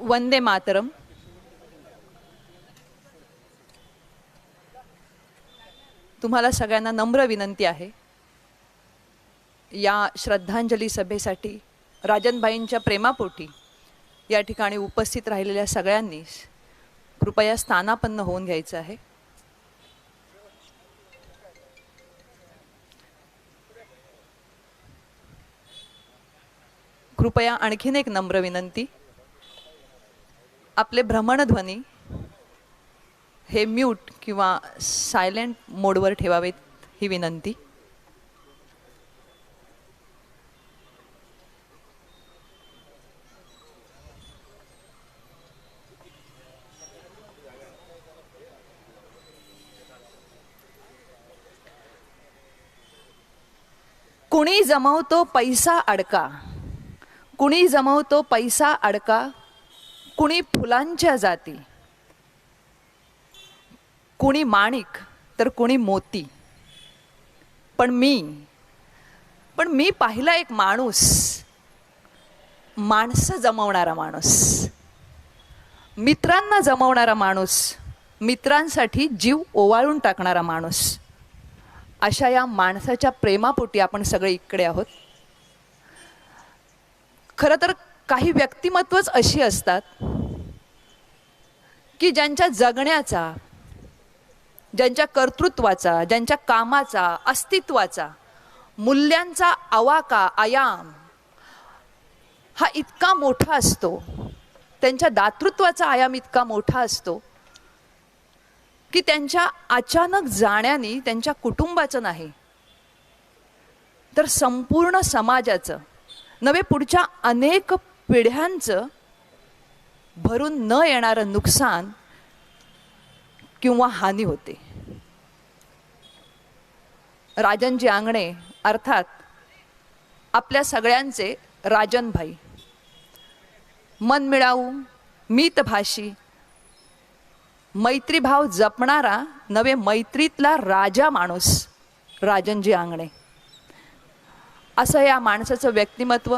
वंदे मातरम. तुम्हाला सगळ्यांना नम्र विनंती आहे, या श्रद्धांजली सभेसाठी राजनभाईंच्या प्रेमापोटी या ठिकाणी उपस्थित राहिलेल्या सगळ्यांनी कृपया स्थानापन्न होऊन घ्यायचं आहे. कृपया आणखीन एक नम्र विनंती, आपले भ्रमणध्वनी हे म्यूट किंवा सायलेंट मोडवर ठेवावेत ही विनंती. कुणी जमवतो पैसा अडका, कुणी जमवतो पैसा अडका, कुणी फुलांच्या जाती, कुणी माणिक तर कुणी मोती. पण मी पाहिला एक माणूस, माणसं जमवणारा माणूस, मित्रांना जमवणारा माणूस, मित्रांसाठी जीव ओवाळून टाकणारा माणूस. अशा या माणसाच्या प्रेमापोटी आपण सगळे इकडे आहोत. खरं तर काही व्यक्तिमत्वच अशी असतात की ज्यांच्या जगण्याचा, ज्यांच्या कर्तृत्वाचा, ज्यांच्या कामाचा, अस्तित्वाचा, मूल्यांचा आवाका, आयाम हा इतका मोठा असतो, त्यांच्या दातृत्वाचा आयाम इतका मोठा असतो की त्यांच्या अचानक जाण्याने त्यांच्या कुटुंबाचं नाही तर संपूर्ण समाजाचं नवे पुढच्या अनेक पिढ्यांचं भरून न येणारं नुकसान किंवा हानी होते. राजनजी आंगणे अर्थात आपल्या सगळ्यांचे राजनभाई, मनमिळाऊ, मितभाषी, मैत्रीभाव जपणारा नवे मैत्रीतला राजा माणूस राजनजी आंगणे. असं या माणसाचं व्यक्तिमत्व.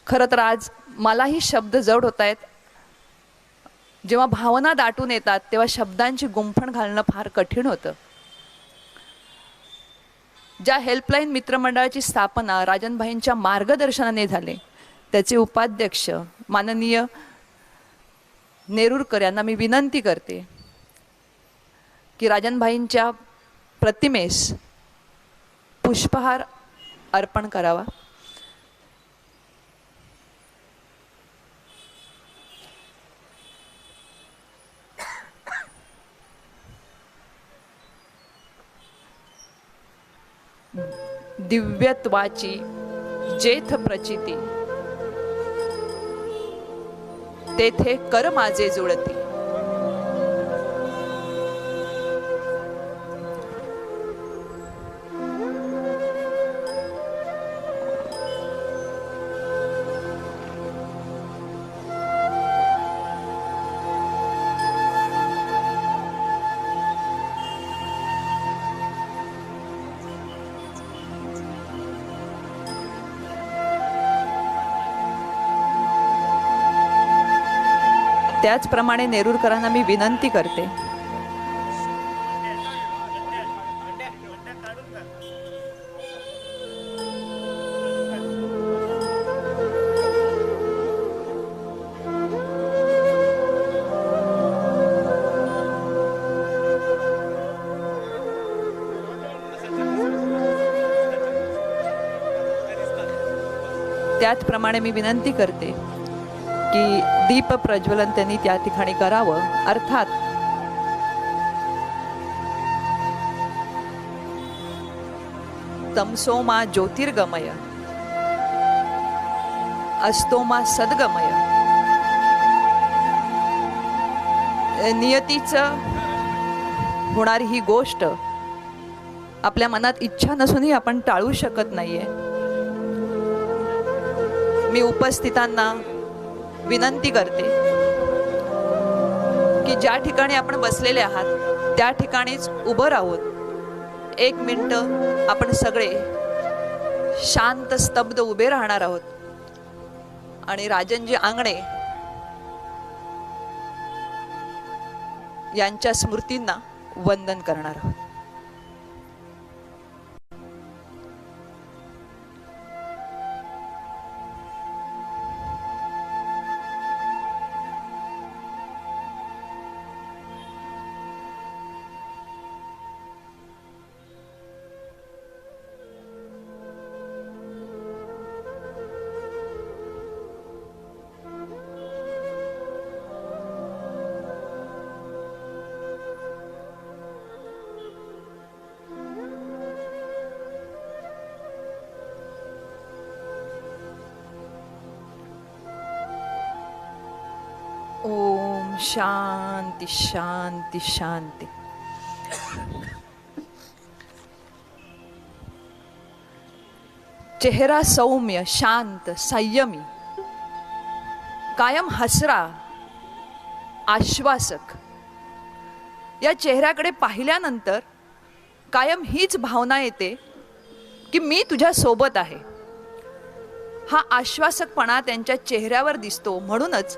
खरं तर आज मलाही शब्द जड होत आहेत. जेव्हा भावना दाटून येतात तेव्हा शब्दांची गुंफण घालणं फार कठीण होतं. ज्या हेल्पलाईन मित्रमंडळाची स्थापना राजनभाईंच्या मार्गदर्शनाने झाले त्याचे उपाध्यक्ष माननीय नेरुरकर यांना मी विनंती करते की राजनभाईंच्या प्रतिमेस पुष्पहार अर्पण करावा. दिव्यत्वाची जेथ प्रचिती, तेथे कर माझे जुळती. त्याचप्रमाणे नेरुरकरांना मी विनंती करते त्याचप्रमाणे मी विनंती करते की दीप प्रज्वलन त्यांनी त्या ठिकाणी करावं. अर्थात तमसोमा ज्योतिर्गमय, अस्तोमा सद्गमय. नियतीचं होणारी ही गोष्ट आपल्या मनात इच्छा नसूनही आपण टाळू शकत नाहीये. मी उपस्थितांना विनंती करते की ज्या ठिकाणी आपण बसलेले आहात त्या ठिकाणीच उभं राहून 1 मिनिट आपण सगळे शांत स्तब्ध उभे राहणार आहोत आणि राजनजी आंगणे यांच्या स्मृतींना वंदन करणार आहोत. ओम शांती शांती शांती. चेहरा सौम्य, शांत, संयमी, कायम हसरा, आश्वासक. या चेहऱ्याकडे पाहिल्यानंतर कायम हीच भावना येते की मी तुझ्या सोबत आहे. हा आश्वासकपणा त्यांच्या चेहऱ्यावर दिसतो. म्हणूनच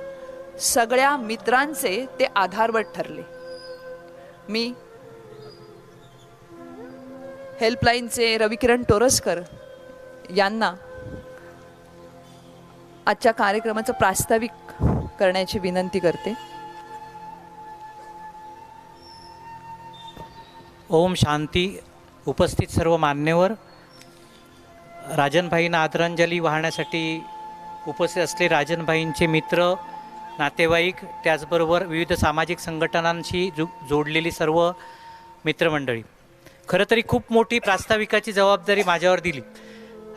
सगळ्या मित्रांचे ते आधारवत ठरले. मी हेल्पलाईनचे रविकिरण टोरसकर यांना आजच्या कार्यक्रमाचं प्रास्ताविक करण्याची विनंती करते. ओम शांती. उपस्थित सर्व मान्यवर, राजनभाईंना आदरांजली वाहण्यासाठी उपस्थित असले राजनभाईंचे मित्र, नातेवाईक, त्याचबरोबर विविध सामाजिक संघटनांशी जोडलेली सर्व मित्रमंडळी, खरं तरी खूप मोठी प्रास्ताविकाची जबाबदारी माझ्यावर दिली.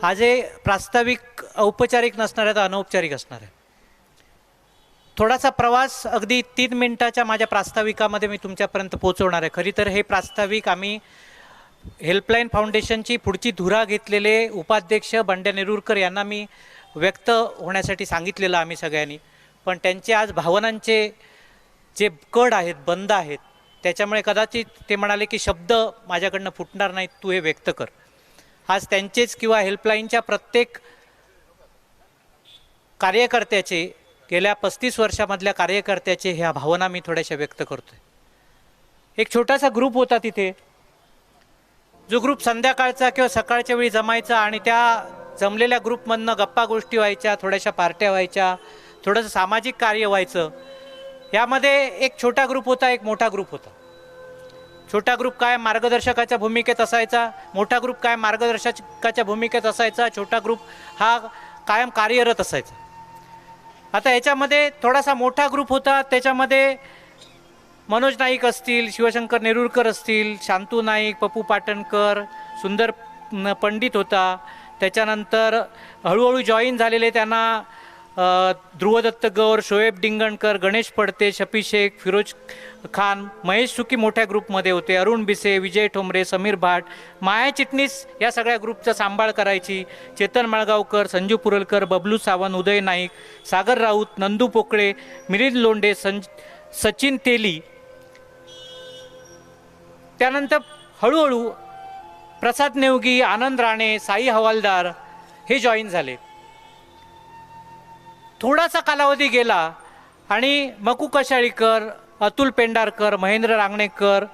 आज हे प्रास्ताविक औपचारिक नसणार आहे तर अनौपचारिक असणार आहे. थोडासा प्रवास अगदी 3 मिनिटाच्या माझ्या प्रास्ताविकामध्ये मी तुमच्यापर्यंत पोहोचवणार आहे. खरी तर हे प्रास्ताविक आम्ही हेल्पलाईन फाउंडेशनची पुढची धुरा घेतलेले उपाध्यक्ष बंड्या नेरुरकर यांना मी व्यक्त होण्यासाठी सांगितलेलं आम्ही सगळ्यांनी. पण त्यांचे आज भावनांचे जे कड आहेत, बंद आहेत, त्याच्यामुळे कदाचित ते म्हणाले की शब्द माझ्याकडनं फुटणार नाहीत, तू हे व्यक्त कर. आज त्यांचेच किंवा हेल्पलाईनच्या प्रत्येक कार्यकर्त्याचे, गेल्या 35 वर्षामधल्या कार्यकर्त्याचे ह्या भावना मी थोड्याशा व्यक्त करतोय. एक छोटासा ग्रुप होता तिथे, जो ग्रुप संध्याकाळचा किंवा सकाळच्या वेळी जमायचा आणि त्या जमलेल्या ग्रुपमधनं गप्पा गोष्टी व्हायच्या, थोड्याशा पार्ट्या व्हायच्या, थोडंसं सामाजिक कार्य व्हायचं. यामध्ये एक छोटा ग्रुप होता, एक मोठा ग्रुप होता. छोटा ग्रुप काय मार्गदर्शकाच्या भूमिकेत असायचा, मोठा ग्रुप काय मार्गदर्शकाच्या भूमिकेत असायचा, छोटा ग्रुप हा कायम कार्यरत असायचा. आता याच्यामध्ये थोडासा मोठा ग्रुप होता, त्याच्यामध्ये मनोज नाईक असतील, शिवशंकर नेरुरकर असतील, शांतू नाईक, पप्पू पाटणकर, सुंदर पंडित होता. त्याच्यानंतर हळूहळू जॉईन झालेले त्यांना ध्रुवदत्त गौर, शोएब डिंगणकर, गणेश पडते, शफी शेख, फिरोज खान, महेश सुकी मोठ्या ग्रुपमध्ये होते, अरुण बिसे, विजय ठोंबरे, समीर भाट, माया चिटणीस या सगळ्या ग्रुपचा सांभाळ करायची, चेतन मळगावकर, संजू पुरलकर, बबलू सावंत, उदय नाईक, सागर राऊत, नंदू पोकळे, मिलिंद लोंढे, सचिन तेली. त्यानंतर हळूहळू प्रसाद नेवगी, आनंद राणे, साई हवालदार हे जॉईन झाले. थोडासा कालावधी गेला आणि मकू कशाळीकर, अतुल पेंडारकर, महेंद्र रांगणेकर,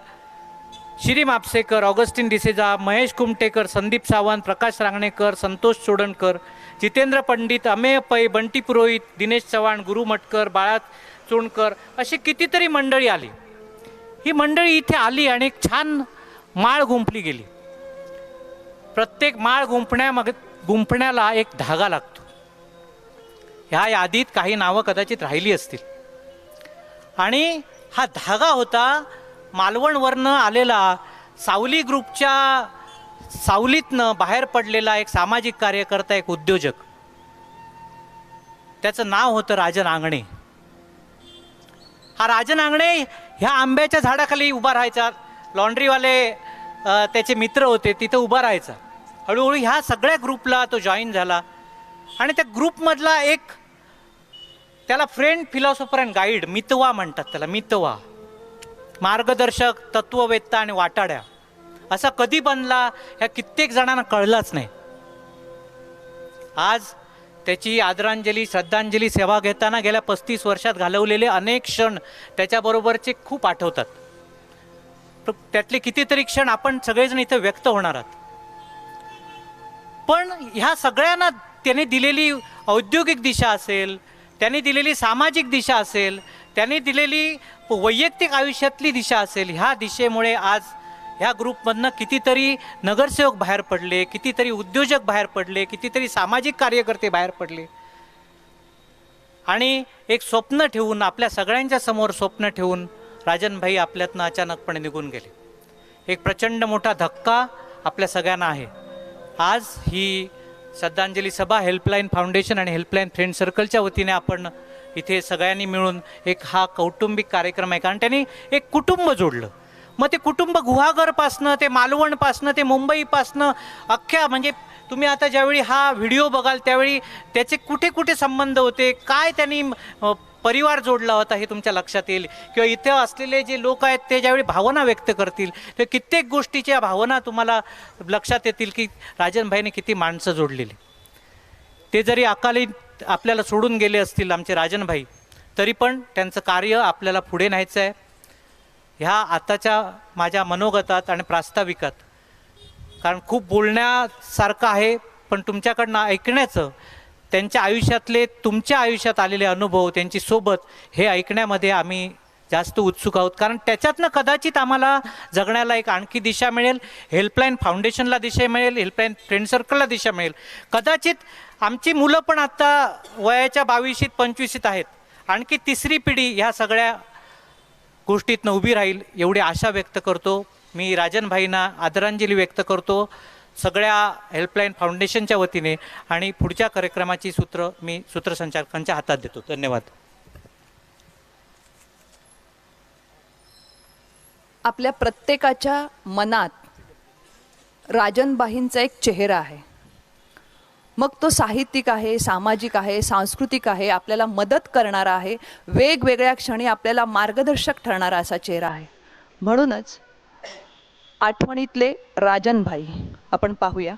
श्री मापसेकर, ऑगस्टिन डिसेजा, महेश कुमटेकर, संदीप सावंत, प्रकाश रांगणेकर, संतोष चोडणकर, जितेंद्र पंडित, अमेय पै, बंटी पुरोहित, दिनेश चव्हाण, गुरु मटकर, बाळा चोणकर अशी कितीतरी मंडळी आली. ही मंडळी इथे आली आणि एक छान माळ गुंफली गेली. प्रत्येक माळ गुंफण्याला एक धागा लागतो. ह्या यादीत काही नावं कदाचित राहिली असतील आणि हा धागा होता मालवणवरनं आलेला, सावली ग्रुपच्या सावलीतनं बाहेर पडलेला एक सामाजिक कार्यकर्ता, एक उद्योजक. त्याचं नाव होतं राजन आंगणे. हा राजन आंगणे ह्या आंब्याच्या झाडाखाली उभा राहायचा. लॉन्ड्रीवाले त्याचे मित्र होते, तिथं उभा राहायचा. हळूहळू ह्या सगळ्या ग्रुपला तो जॉईन झाला आणि त्या ग्रुपमधला एक, त्याला फ्रेंड, फिलॉसॉफर अँड गाईड, मितवा म्हणतात त्याला, मितवा, मार्गदर्शक, तत्ववेत्ता आणि वाटाड्या असा कधी बनला ह्या कित्येक जणांना कळलंच नाही. आज त्याची आदरांजली श्रद्धांजली सेवा घेताना गेल्या 35 वर्षात घालवलेले अनेक क्षण त्याच्याबरोबरचे खूप आठवतात. त्यातले कितीतरी क्षण आपण सगळेजण इथं व्यक्त होणार आहात. पण ह्या सगळ्यांना त्याने दिलेली औद्योगिक दिशा असेल, त्याने दिलेली सामाजिक दिशा असेल, त्याने दिलेली वैयक्तिक आयुष्यातली दिशा असेल, ह्या दिशेमुळे आज ह्या ग्रुपमधनं कितीतरी नगरसेवक बाहेर पडले, कितीतरी उद्योजक बाहेर पडले, कितीतरी सामाजिक कार्यकर्ते बाहेर पडले. आणि एक स्वप्न ठेवून, आपल्या सगळ्यांच्या समोर स्वप्न ठेवून राजनभाई आपल्यातनं अचानकपणे निघून गेले. एक प्रचंड मोठा धक्का आपल्या सगळ्यांना आहे. आज ही श्रद्धांजली सभा हेल्पलाईन फाउंडेशन आणि हेल्पलाईन फ्रेंड सर्कलच्या वतीने आपण इथे सगळ्यांनी मिळून एक हा कौटुंबिक कार्यक्रम आहे. कारण त्यांनी एक कुटुंब जोडलं. मग ते कुटुंब गुहागरपासनं ते मालवणपासनं ते मुंबईपासनं अख्ख्या, म्हणजे तुम्ही आता ज्यावेळी हा व्हिडिओ बघाल त्यावेळी त्याचे कुठे कुठे संबंध होते, काय त्यांनी परिवार जोडला होता हे तुमच्या लक्षात येईल. किंवा इथे असलेले जे लोक आहेत ते ज्यावेळी भावना व्यक्त करतील ते कित्येक गोष्टीच्या भावना तुम्हाला लक्षात येतील की राजनभाईने किती माणसं जोडलेली. ते जरी अकाली आपल्याला सोडून गेले असतील आमचे राजनभाई, तरी पण त्यांचं कार्य आपल्याला पुढे न्यायचं आहे. ह्या आताच्या माझ्या मनोगतात आणि प्रास्ताविकात, कारण खूप बोलण्यासारखं आहे पण तुमच्याकडनं ऐकण्याचं, त्यांच्या आयुष्यातले तुमच्या आयुष्यात आलेले अनुभव त्यांची सोबत हे ऐकण्यामध्ये आम्ही जास्त उत्सुक आहोत. कारण त्याच्यातनं कदाचित आम्हाला जगण्याला एक आणखी दिशा मिळेल, हेल्पलाईन फाउंडेशनला दिशा मिळेल, हेल्पलाईन फ्रेंड सर्कलला दिशा मिळेल. कदाचित आमची मुलं पण आत्ता वयाच्या 22शीत 25शीत आहेत, आणखी तिसरी पिढी ह्या सगळ्या गोष्टीतनं उभी राहील एवढी आशा व्यक्त करतो. मी राजनभाईंना आदरांजली व्यक्त करतो सगळ्या हेल्पलाईन फाउंडेशनच्या वतीने. आणि पुढच्या कार्यक्रमाची सूत्र मी सूत्रसंचालकांच्या हातात देतो. धन्यवाद. आपल्या प्रत्येकाच्या मनात राजनबाईंचा एक चेहरा आहे. मग तो साहित्यिक आहे, सामाजिक आहे, सांस्कृतिक आहे, आपल्याला मदत करणारा आहे, वेगवेगळ्या क्षणी आपल्याला मार्गदर्शक ठरणारा असा चेहरा आहे. म्हणूनच आठवणीतले राजनभाई आपण पाहूया.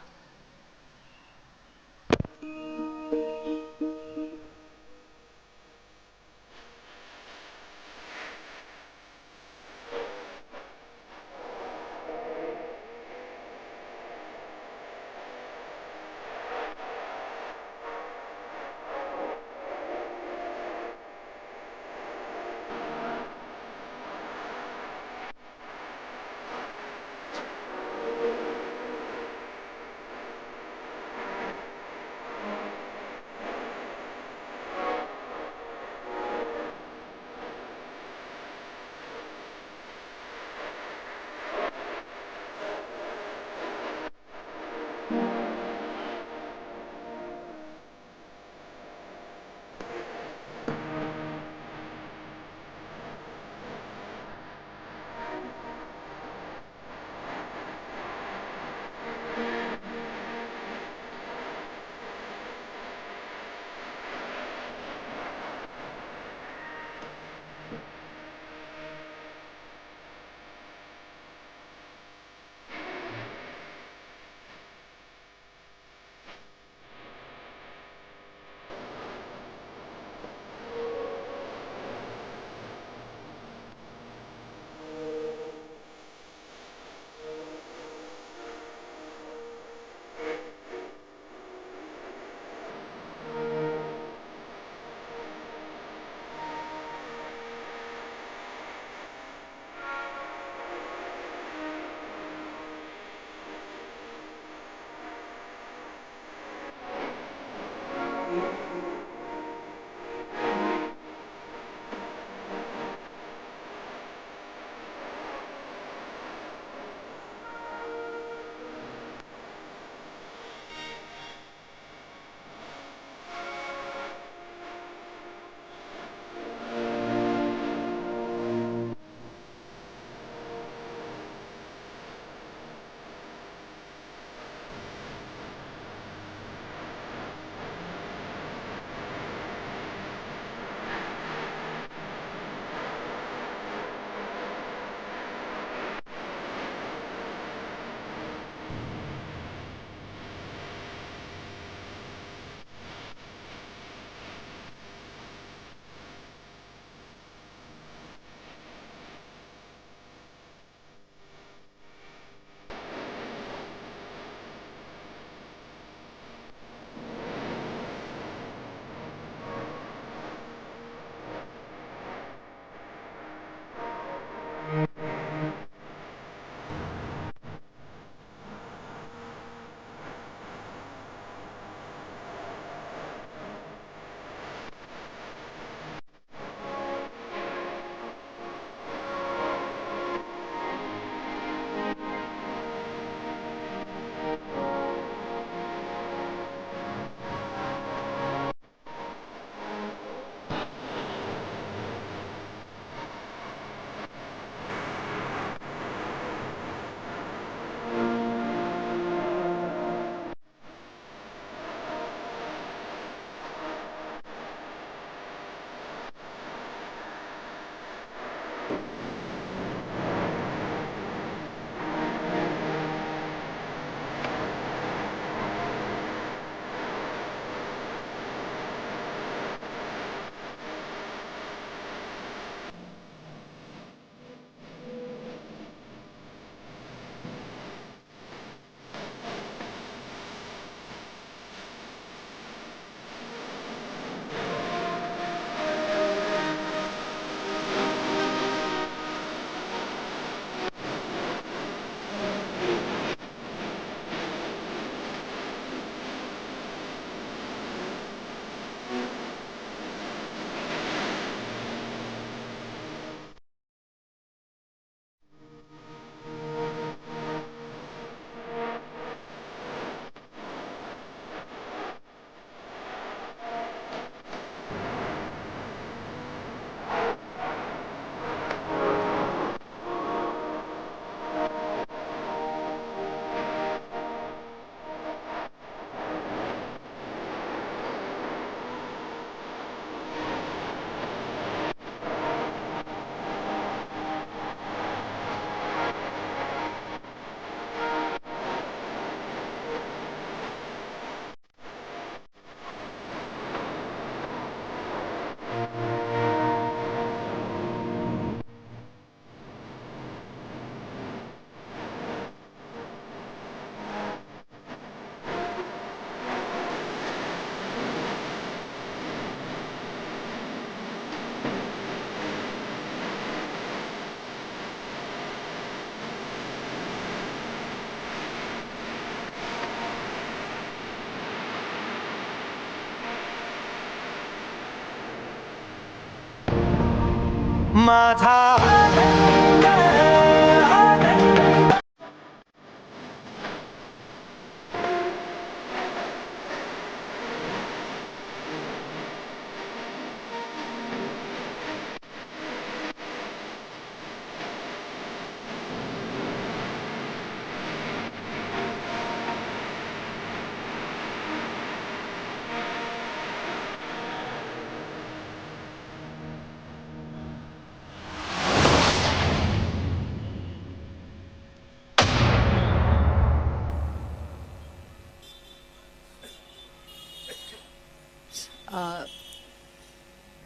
माझा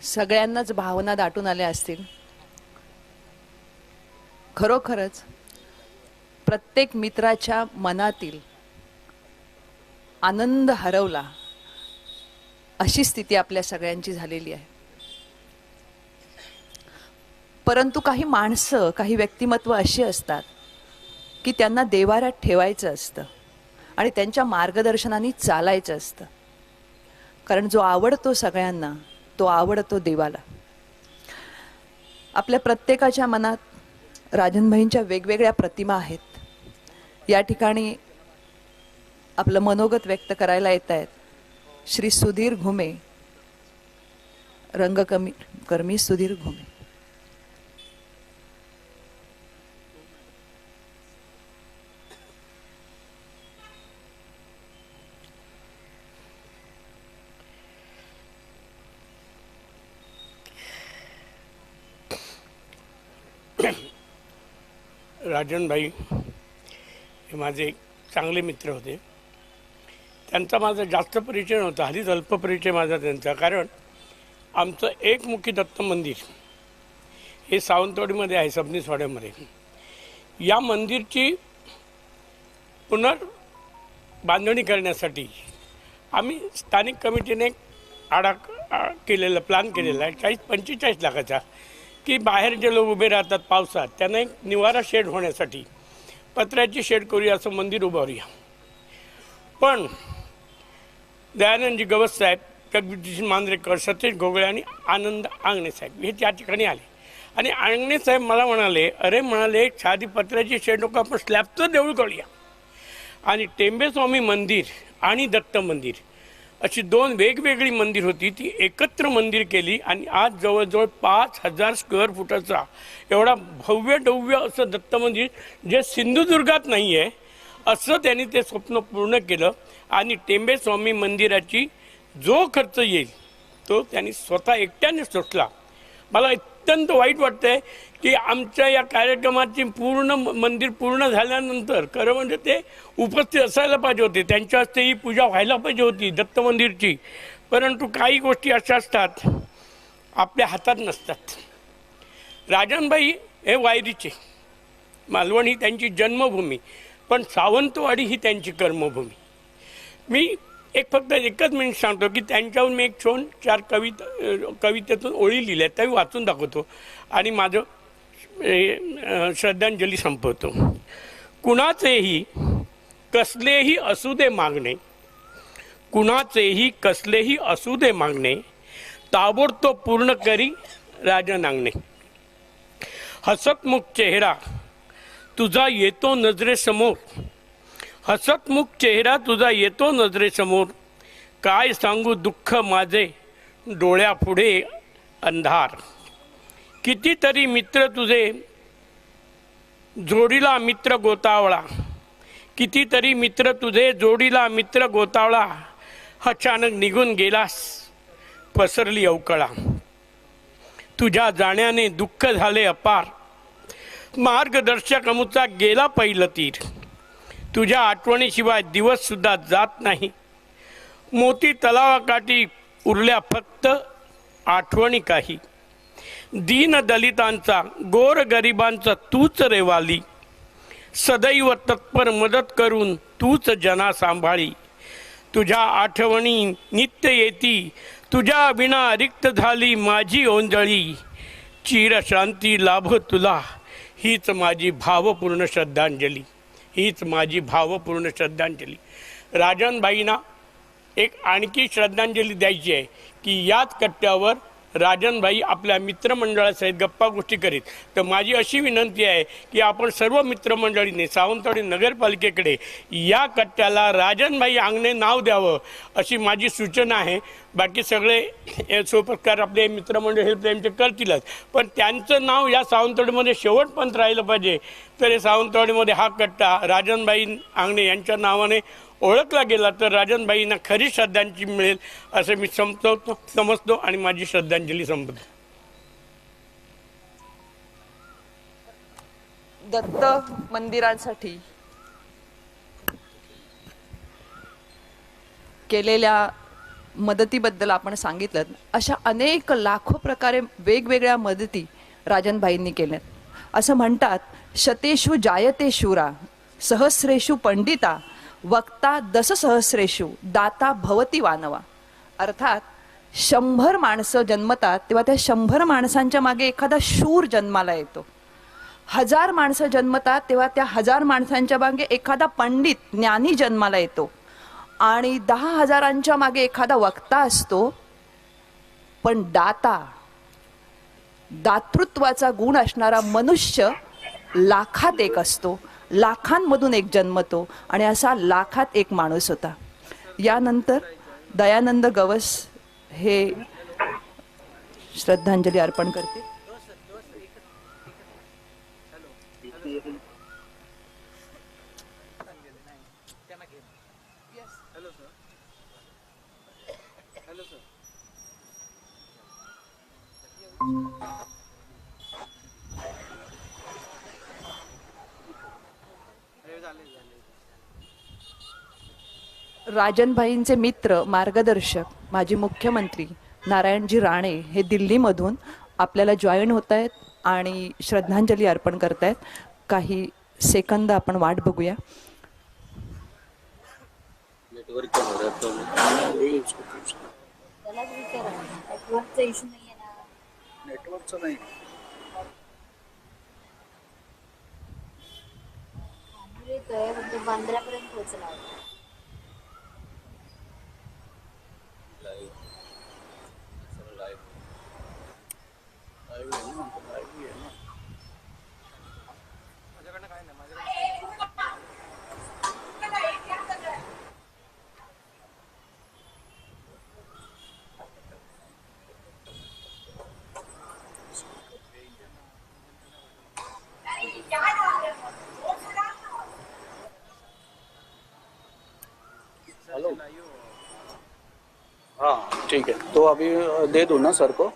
सगळ्यांनाच भावना दाटून आल्या असतील. खरोखरच प्रत्येक मित्राच्या मनातील आनंद हरवला अशी स्थिती आपल्या सगळ्यांची झालेली आहे. परंतु काही माणसं, काही व्यक्तिमत्व अशी असतात की त्यांना देवाऱ्यात ठेवायचं असतं आणि त्यांच्या मार्गदर्शनाने चालायचं असतं. कारण जो आवडतो सगळ्यांना तो आवडतो देवाला. आपल्या प्रत्येकाच्या मनात राजनभाईंच्या वेगवेगळ्या प्रतिमा आहेत. या ठिकाणी आपलं मनोगत व्यक्त करायला येत आहेत श्री सुधीर घुमे, रंगकर्मी सुधीर घुमे. राजनभाई हे माझे एक चांगले मित्र होते. त्यांचा माझा जास्त परिचय नव्हता, हल्लीच अल्प परिचय माझा त्यांचा. कारण आमचं एकमुखी दत्त मंदिर हे सावंतवाडीमध्ये आहे, सबनीसवाड्यामध्ये. या मंदिरची पुनर्बांधणी करण्यासाठी आम्ही स्थानिक कमिटीने एक केलेला प्लॅन केलेला आहे 40-45 लाखाचा, की बाहेर जे लोक उभे राहतात पावसात त्यांना एक निवारा शेड होण्यासाठी पत्र्याची शेड करूया, असं मंदिर उभारूया. पण दयानंदजी गवस साहेब, जगदीश मांजरेकर, सतीश घोगळे आणि आनंद आंगणे साहेब हे त्या ठिकाणी आले. आणि आंगणे साहेब मला म्हणाले साधी पत्र्याची शेड नको, आपण स्लॅबचं देऊळ करूया. आणि टेंबेस्वामी मंदिर आणि दत्त मंदिर अशी 2 वेगवेगळी मंदिर होती, ती एकत्र मंदिर केली. आणि आज जवळजवळ 5000 स्क्वेअर फुटाचा एवढा भव्य डव्य असं दत्त मंदिर, जे सिंधुदुर्गात नाही आहे, असं त्यांनी ते स्वप्न पूर्ण केलं. आणि टेंबेस्वामी मंदिराची जो खर्च येईल तो त्यांनी स्वतः एकट्याने सोसला. मला अत्यंत वाईट वाटतंय की आमच्या या कार्यक्रमाची मंदिर पूर्ण झाल्यानंतर खरं म्हणजे ते उपस्थित असायला पाहिजे होते, त्यांच्या हस्ते ही पूजा व्हायला पाहिजे होती दत्त मंदिरची. परंतु काही गोष्टी अशा असतात आपल्या हातात नसतात. राजनभाई हे वायरीचे, मालवण ही त्यांची जन्मभूमी, पण सावंतवाडी ही त्यांची कर्मभूमी. मी फक्त एकच मिनिट सांगतो की त्यांच्याहून मी 4 कवितेतून ओळी लिहिल्या, त्या वाचून दाखवतो आणि माझं श्रद्धांजली संपवतो. कुणाचेही कसलेही असू दे मागणे, कुणाचेही कसलेही असू दे मागणे, ताबडतोब पूर्ण करी राजनांगणे. हसतमुख चेहरा तुझा येतो नजरेसमोर, हसतमुख चेहरा तुझा येतो नजरेसमोर, काय सांगू दुःख माझे डोळ्यापुढे अंधार. कितीतरी मित्र तुझे जोडीला मित्र गोतावळा, कितीतरी मित्र तुझे जोडीला मित्र गोतावळा, अचानक निघून गेलास पसरली अवकळा. तुझ्या जाण्याने दुःख झाले अपार, मार्गदर्शक अमुचा गेला पहिलं तीर. तुझ्या आठवणीशिवाय दिवससुद्धा जात नाही, मोती तलावाकाठी उरल्या फक्त आठवणी काही. दीन दलितांचा गोर गरिबांचा तूच रेवाली, सदैव तत्पर मदत करून तूच जना सांभाळी. तुझ्या आठवणी नित्य येती, तुझ्या विना रिक्त झाली माझी ओंजळी. चिरशांती लाभ तुला, हीच माझी भावपूर्ण श्रद्धांजली, हीच माझी भावपूर्ण श्रद्धांजली. राजनभाईंना एक आणखी श्रद्धांजली द्यायची आहे की याच कट्ट्यावर राजनभाई आपल्या मित्रमंडळासहित गप्पा गोष्टी करीत. तर माझी अशी विनंती आहे की आपण सर्व मित्रमंडळींनी सावंतवाडी नगरपालिकेकडे या कट्ट्याला राजनभाई आंगणे नाव द्यावं अशी माझी सूचना आहे. बाकी सगळे सोपस्कार आपले मित्रमंडळ हेल्पलाईनचे करतीलच, पण त्यांचं नाव या सावंतवाडीमध्ये शेवटपर्यंत राहिलं पाहिजे. तर हे सावंतवाडीमध्ये हा कट्टा राजनभाई आंगणे यांच्या नावाने ओळखला गेला तर राजनभाईंना खरी श्रद्धांजली मिळेल असं मी समजतो आणि माझी श्रद्धांजली संपतो. दत्त मंदिरांसाठी केलेल्या मदतीबद्दल आपण सांगितलं. अशा अनेक लाखो प्रकारे वेगवेगळ्या मदती राजनभाईंनी केल्यात. असं म्हणतात, शतेषु जायते शूरा सहस्रेषु पंडिता वक्ता दशसहस्रेषु दाता भवती वानवा. अर्थात 100 माणसं जन्मतात तेव्हा त्या 100 माणसांच्या मागे एखादा शूर जन्माला येतो. 1000 माणसं जन्मतात तेव्हा त्या 1000 माणसांच्या मागे एखादा पंडित ज्ञानी जन्माला येतो. आणि 10,000 मागे एखादा वक्ता असतो. पण दातृत्वाचा गुण असणारा मनुष्य लाखात एक असतो, लाखांमधून एक जन्मतो. आणि असा लाखात एक माणूस होता. यानंतर दयानंद गवस हे श्रद्धांजली अर्पण करते. राजनभाईंचे मित्र मार्गदर्शक माजी मुख्यमंत्री नारायणजी राणे हे दिल्लीमधून आपल्याला जॉईन होत आहेत आणि श्रद्धांजली अर्पण करत आहेत. काही सेकंद आपण वाट बघूया. नेटवर्कचं नाही. बंदरापर्यंत पोहोचला. हेलो, हाँ ठीक है, तो अभी दे दो ना सर को.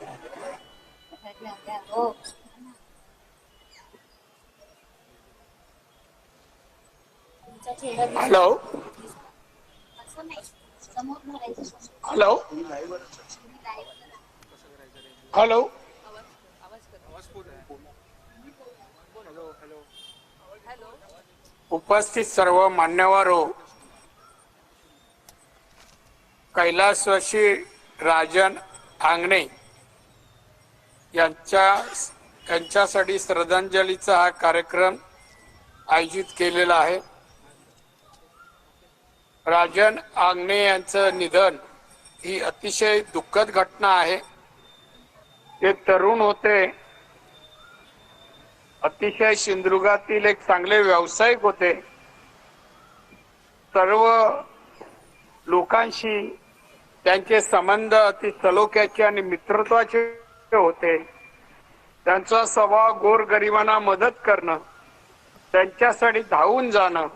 हॅलो हॅलो हॅलो उपस्थित सर्व मान्यवर हो, कैलासवासी राजन आंगणे यांच्यासाठी श्रद्धांजलीचा हा कार्यक्रम आयोजित केलेला आहे. राजन आंगणे यांचं निधन ही अतिशय दुःखद घटना आहे. ते तरुण होते, अतिशय सिंधुदुर्गातील एक चांगले व्यावसायिक होते. सर्व लोकांशी त्यांचे संबंध अति सलोख्याचे आणि मित्रत्वाचे होते. त्यांचा स्वभाव गोरगरिबांना मदत करणं, त्यांच्यासाठी धावून जाणं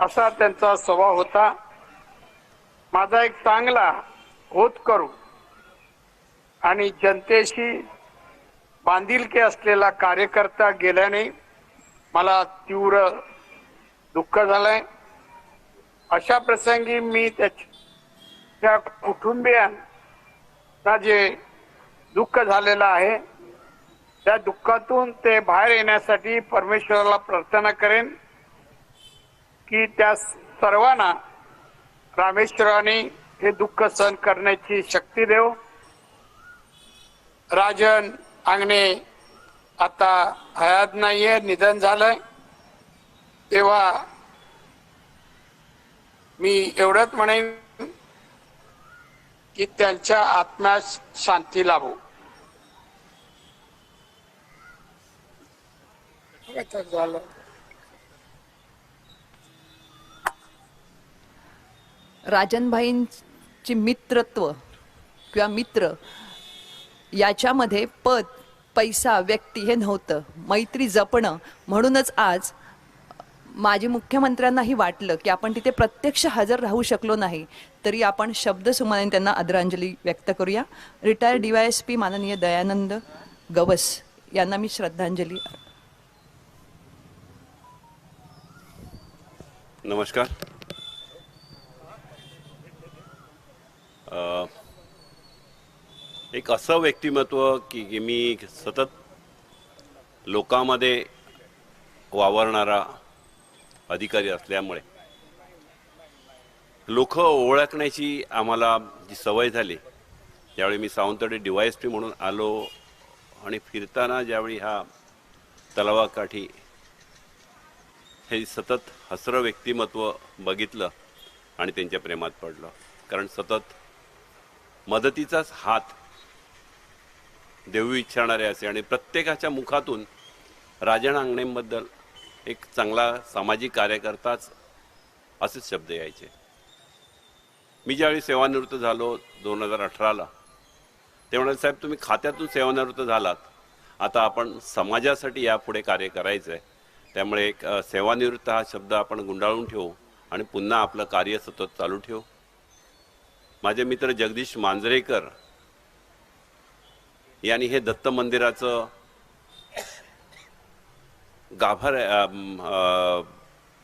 असा त्यांचा स्वभाव होता. माझा एक चांगला होतकरू आणि जनतेशी बांधिलकी असलेला कार्यकर्ता गेल्याने मला तीव्र दुःख झालंय. अशा प्रसंगी मी त्याच्या कुटुंबियांना जे दुःख झालेलं आहे त्या दुःखातून ते बाहेर येण्यासाठी परमेश्वराला प्रार्थना करेन की त्या सर्वांना रामेश्वराने हे दुःख सहन करण्याची शक्ती देव. राजन आंगणे आता हयात नाहीये, निधन झालंय. तेव्हा मी एवढंच म्हणेन की त्यांच्या आत्म्यास शांती लाभो. आता झालं. राजनभाईंची मित्रत्व किंवा मित्र याच्यामध्ये पद, पैसा, व्यक्ती हे नव्हतं, मैत्री जपणं. म्हणूनच आज माजी मुख्यमंत्र्यांनाही वाटलं की आपण तिथे प्रत्यक्ष हजर राहू शकलो नाही तरी आपण शब्दसुमनाने त्यांना आदरांजली व्यक्त करूया. रिटायर्ड DYSP माननीय दयानंद गवस यांना मी श्रद्धांजली. नमस्कार. एक असं व्यक्तिमत्व की मी सतत लोकांमध्ये वावरणारा अधिकारी असल्यामुळे लोक ओळखण्याची आम्हाला जी सवय झाली. ज्यावेळी मी सावंतवाडी DYSP म्हणून आलो आणि फिरताना ज्यावेळी हा तलावाकाठी हे सतत हसरं व्यक्तिमत्व बघितलं आणि त्यांच्या प्रेमात पडलं. कारण सतत मदतीचाच हात देऊ इच्छाणारे असे आणि प्रत्येकाच्या मुखातून राजन अंगणेंबद्दल एक चांगला सामाजिक कार्यकर्ताच असेच शब्द यायचे. मी ज्यावेळी सेवानिवृत्त झालो 2018ला ते म्हणाले, साहेब तुम्ही खात्यातून सेवानिवृत्त झालात, आता आपण समाजासाठी यापुढे कार्य करायचं आहे, त्यामुळे एक सेवानिवृत्त हा शब्द आपण गुंडाळून ठेवू आणि पुन्हा आपलं कार्य सतत चालू ठेवू. माझे मित्र जगदीश मांजरेकर यांनी हे दत्त मंदिराचं गाभार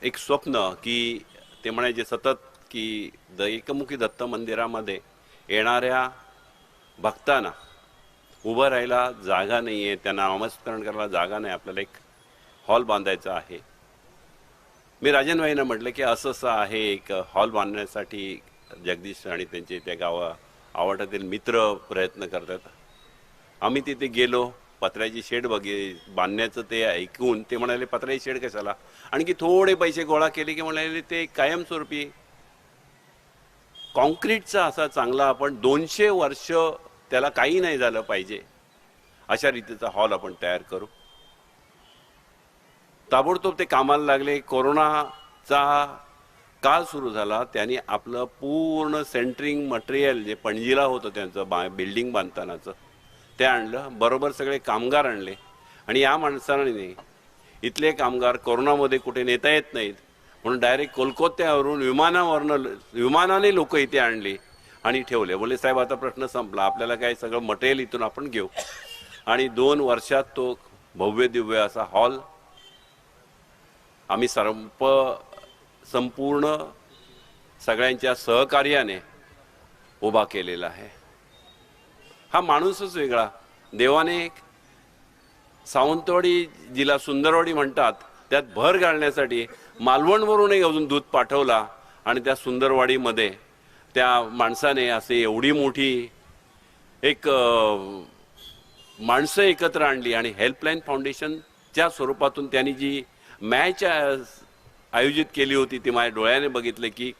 एक स्वप्न की ते म्हणायचे सतत की एकमुखी दत्त मंदिरामध्ये येणाऱ्या भक्तांना उभं राहायला जागा नाही आहे, त्यांना नामस्मरण करायला जागा नाही, आपल्याला एक हॉल बांधायचा आहे. मी राजनभाईंना म्हटलं की असं आहे, एक हॉल बांधण्यासाठी जगदीश आणि त्यांचे त्या आवडतातील मित्र प्रयत्न करतात. आम्ही तिथे गेलो, पत्र्याची शेड बांधण्याचं ते ऐकून ते म्हणाले पत्र्याची शेड कशाला, आणखी थोडे पैसे गोळा केले की म्हणाले ते कायमस्वरूपी कॉन्क्रीटचा असा चांगला आपण 200 वर्ष त्याला काही नाही झालं पाहिजे अशा रीतीचा हॉल आपण तयार करू. ताबडतोब ते कामाला लागले. कोरोनाचा काळ सुरू झाला, त्यांनी आपलं पूर्ण सेंटरिंग मटेरियल जे पणजीला होतं त्यांचं बिल्डिंग बांधतानाचं ते आणलं, बरोबर सगळे कामगार आणले आणि या माणसाने इथले कामगार कोरोनामध्ये कुठे नेता येत नाहीत म्हणून डायरेक्ट कोलकात्यावरून विमानाने लोक इथे आणले आणि ठेवले. बोलले साहेब आता प्रश्न संपला, आपल्याला काय सगळं मटेरियल इथून आपण घेऊ. आणि 2 वर्षात तो भव्य दिव्य असा हॉल आम्ही संपूर्ण सगळ्यांच्या सहकार्याने उभा केलेला आहे. हा माणूसच वेगळा. देवाने सावंतवाडी जिला सुंदरवाडी म्हणतात त्यात भर घालण्यासाठी मालवणवरूनही अजून दूध पाठवला आणि त्या सुंदरवाडीमध्ये त्या माणसाने असे एवढी मोठी एक माणसं एकत्र आणली आणि हेल्पलाईन फाउंडेशनच्या स्वरूपातून त्यांनी जी मॅच आयोजित केली होती ती माझ्या डोळ्याने बघितले की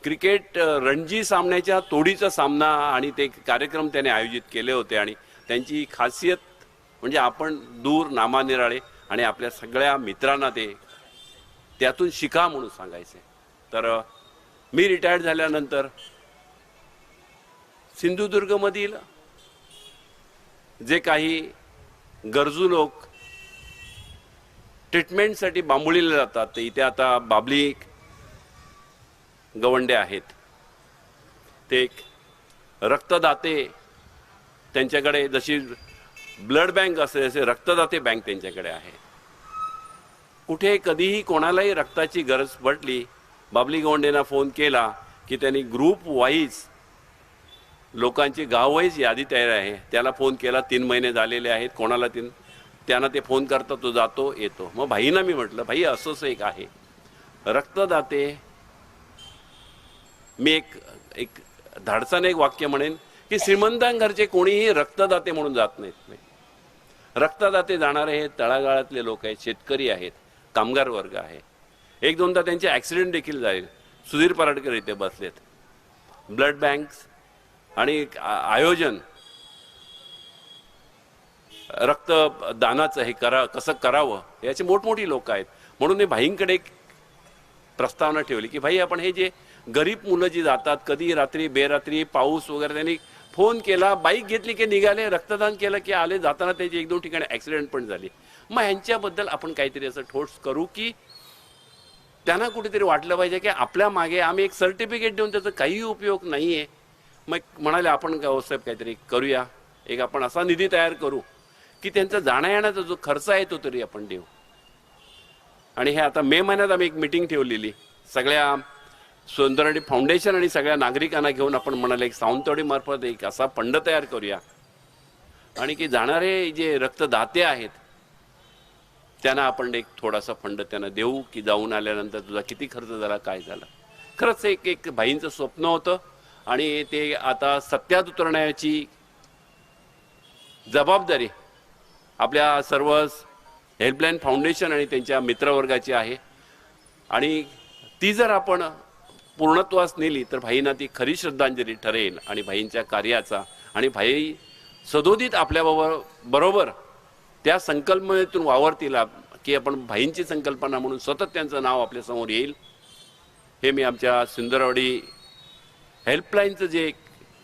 क्रिकेट रणजी सामन्याच्या तोडीचा सामना आणि ते कार्यक्रम त्याने आयोजित केले होते. आणि त्यांची खासियत म्हणजे आपण दूर नामानिराळे आणि आपल्या सगळ्या मित्रांना ते त्यातून शिका म्हणून सांगायचे. तर मी रिटायर्ड झाल्यानंतर सिंधुदुर्गमधील जे काही गरजू लोक ट्रीटमेंटसाठी बांबोळीला जातात ते इथे आता बाबली गवंडे आहेत. ते एक रक्तदाते, त्यांच्याकडे जशी ब्लड बँक असते तसे रक्तदाते बँक त्यांच्याकडे आहे. कुठे कधीही कोणालाही रक्ताची गरज पडली बाबली गवंडेंना फोन केला की त्यांनी ग्रुप वाईज लोकांची गाववाईज यादी तयार आहे. त्याला फोन केला, 3 महिने झालेले आहेत, कोणाला त्यांना ते फोन करता, तो जातो येतो. मग भाईंना मी म्हटलं भाई असंच एक आहे रक्तदाते. मी एक धाडसाने एक वाक्य म्हणेन की श्रीमंतांघरचे कोणीही रक्तदाते म्हणून जात नाहीत. रक्तदाते जाणारे हे तळागाळातले लोक आहेत, शेतकरी आहेत, कामगार वर्ग आहे. 1-2दा त्यांचे ॲक्सिडेंट देखील झाले. सुधीर पराडकर इथे बसलेत. ब्लड बँक्स आणि आयोजन रक्तदानाचं हे कसं करावं याची मोठमोठी लोक आहेत. म्हणून हे भाईंकडे एक प्रस्तावना ठेवली की भाई आपण हे जे गरीब मुलं जी जातात कधी रात्री बेरात्री पाऊस वगैरे त्यांनी फोन केला, बाईक घेतली की निघाले, रक्तदान केलं की आले, जाताना त्याची 1-2 ठिकाणी ॲक्सिडेंट पण झाली. मग ह्यांच्याबद्दल आपण काहीतरी असं ठोस करू की त्यांना कुठेतरी वाटलं पाहिजे की आपल्या मागे आम्ही एक सर्टिफिकेट देऊन त्याचा काही उपयोग नाही आहे. मग म्हणाले आपण साहेब काहीतरी करूया, एक आपण असा निधी तयार करू की त्यांचा जाण्या येण्याचा जो खर्च आहे तो तरी आपण देऊ. आणि हे आता मे महिन्यात आम्ही एक मिटिंग ठेवलेली सगळ्या सुंदरवाडी फाउंडेशन आणि सगळ्या नागरिकांना घेऊन. आपण म्हणाले एक सावंतवाडी मार्फत एक असा फंड तयार करूया आणि की जाणारे जे रक्तदाते आहेत त्यांना आपण एक थोडासा फंड त्यांना देऊ की जाऊन आल्यानंतर तुझा किती खर्च झाला, काय झाला. खरंच एक भाईंचं स्वप्न होतं आणि ते आता सत्यात उतरण्याची जबाबदारी आपल्या सर्व हेल्पलाईन फाउंडेशन आणि त्यांच्या मित्रवर्गाची आहे. आणि ती जर आपण पूर्णत्वास नेली तर भाईंना ती खरी श्रद्धांजली ठरेल आणि भाईंच्या कार्याचा आणि भाई सदोदित आपल्याबरोबर त्या संकल्पनेतून वावरतील की आपण भाईंची संकल्पना म्हणून सतत त्यांचं नाव आपल्यासमोर येईल. हे मी आमच्या सुंदरवाडी हेल्पलाईनचं जे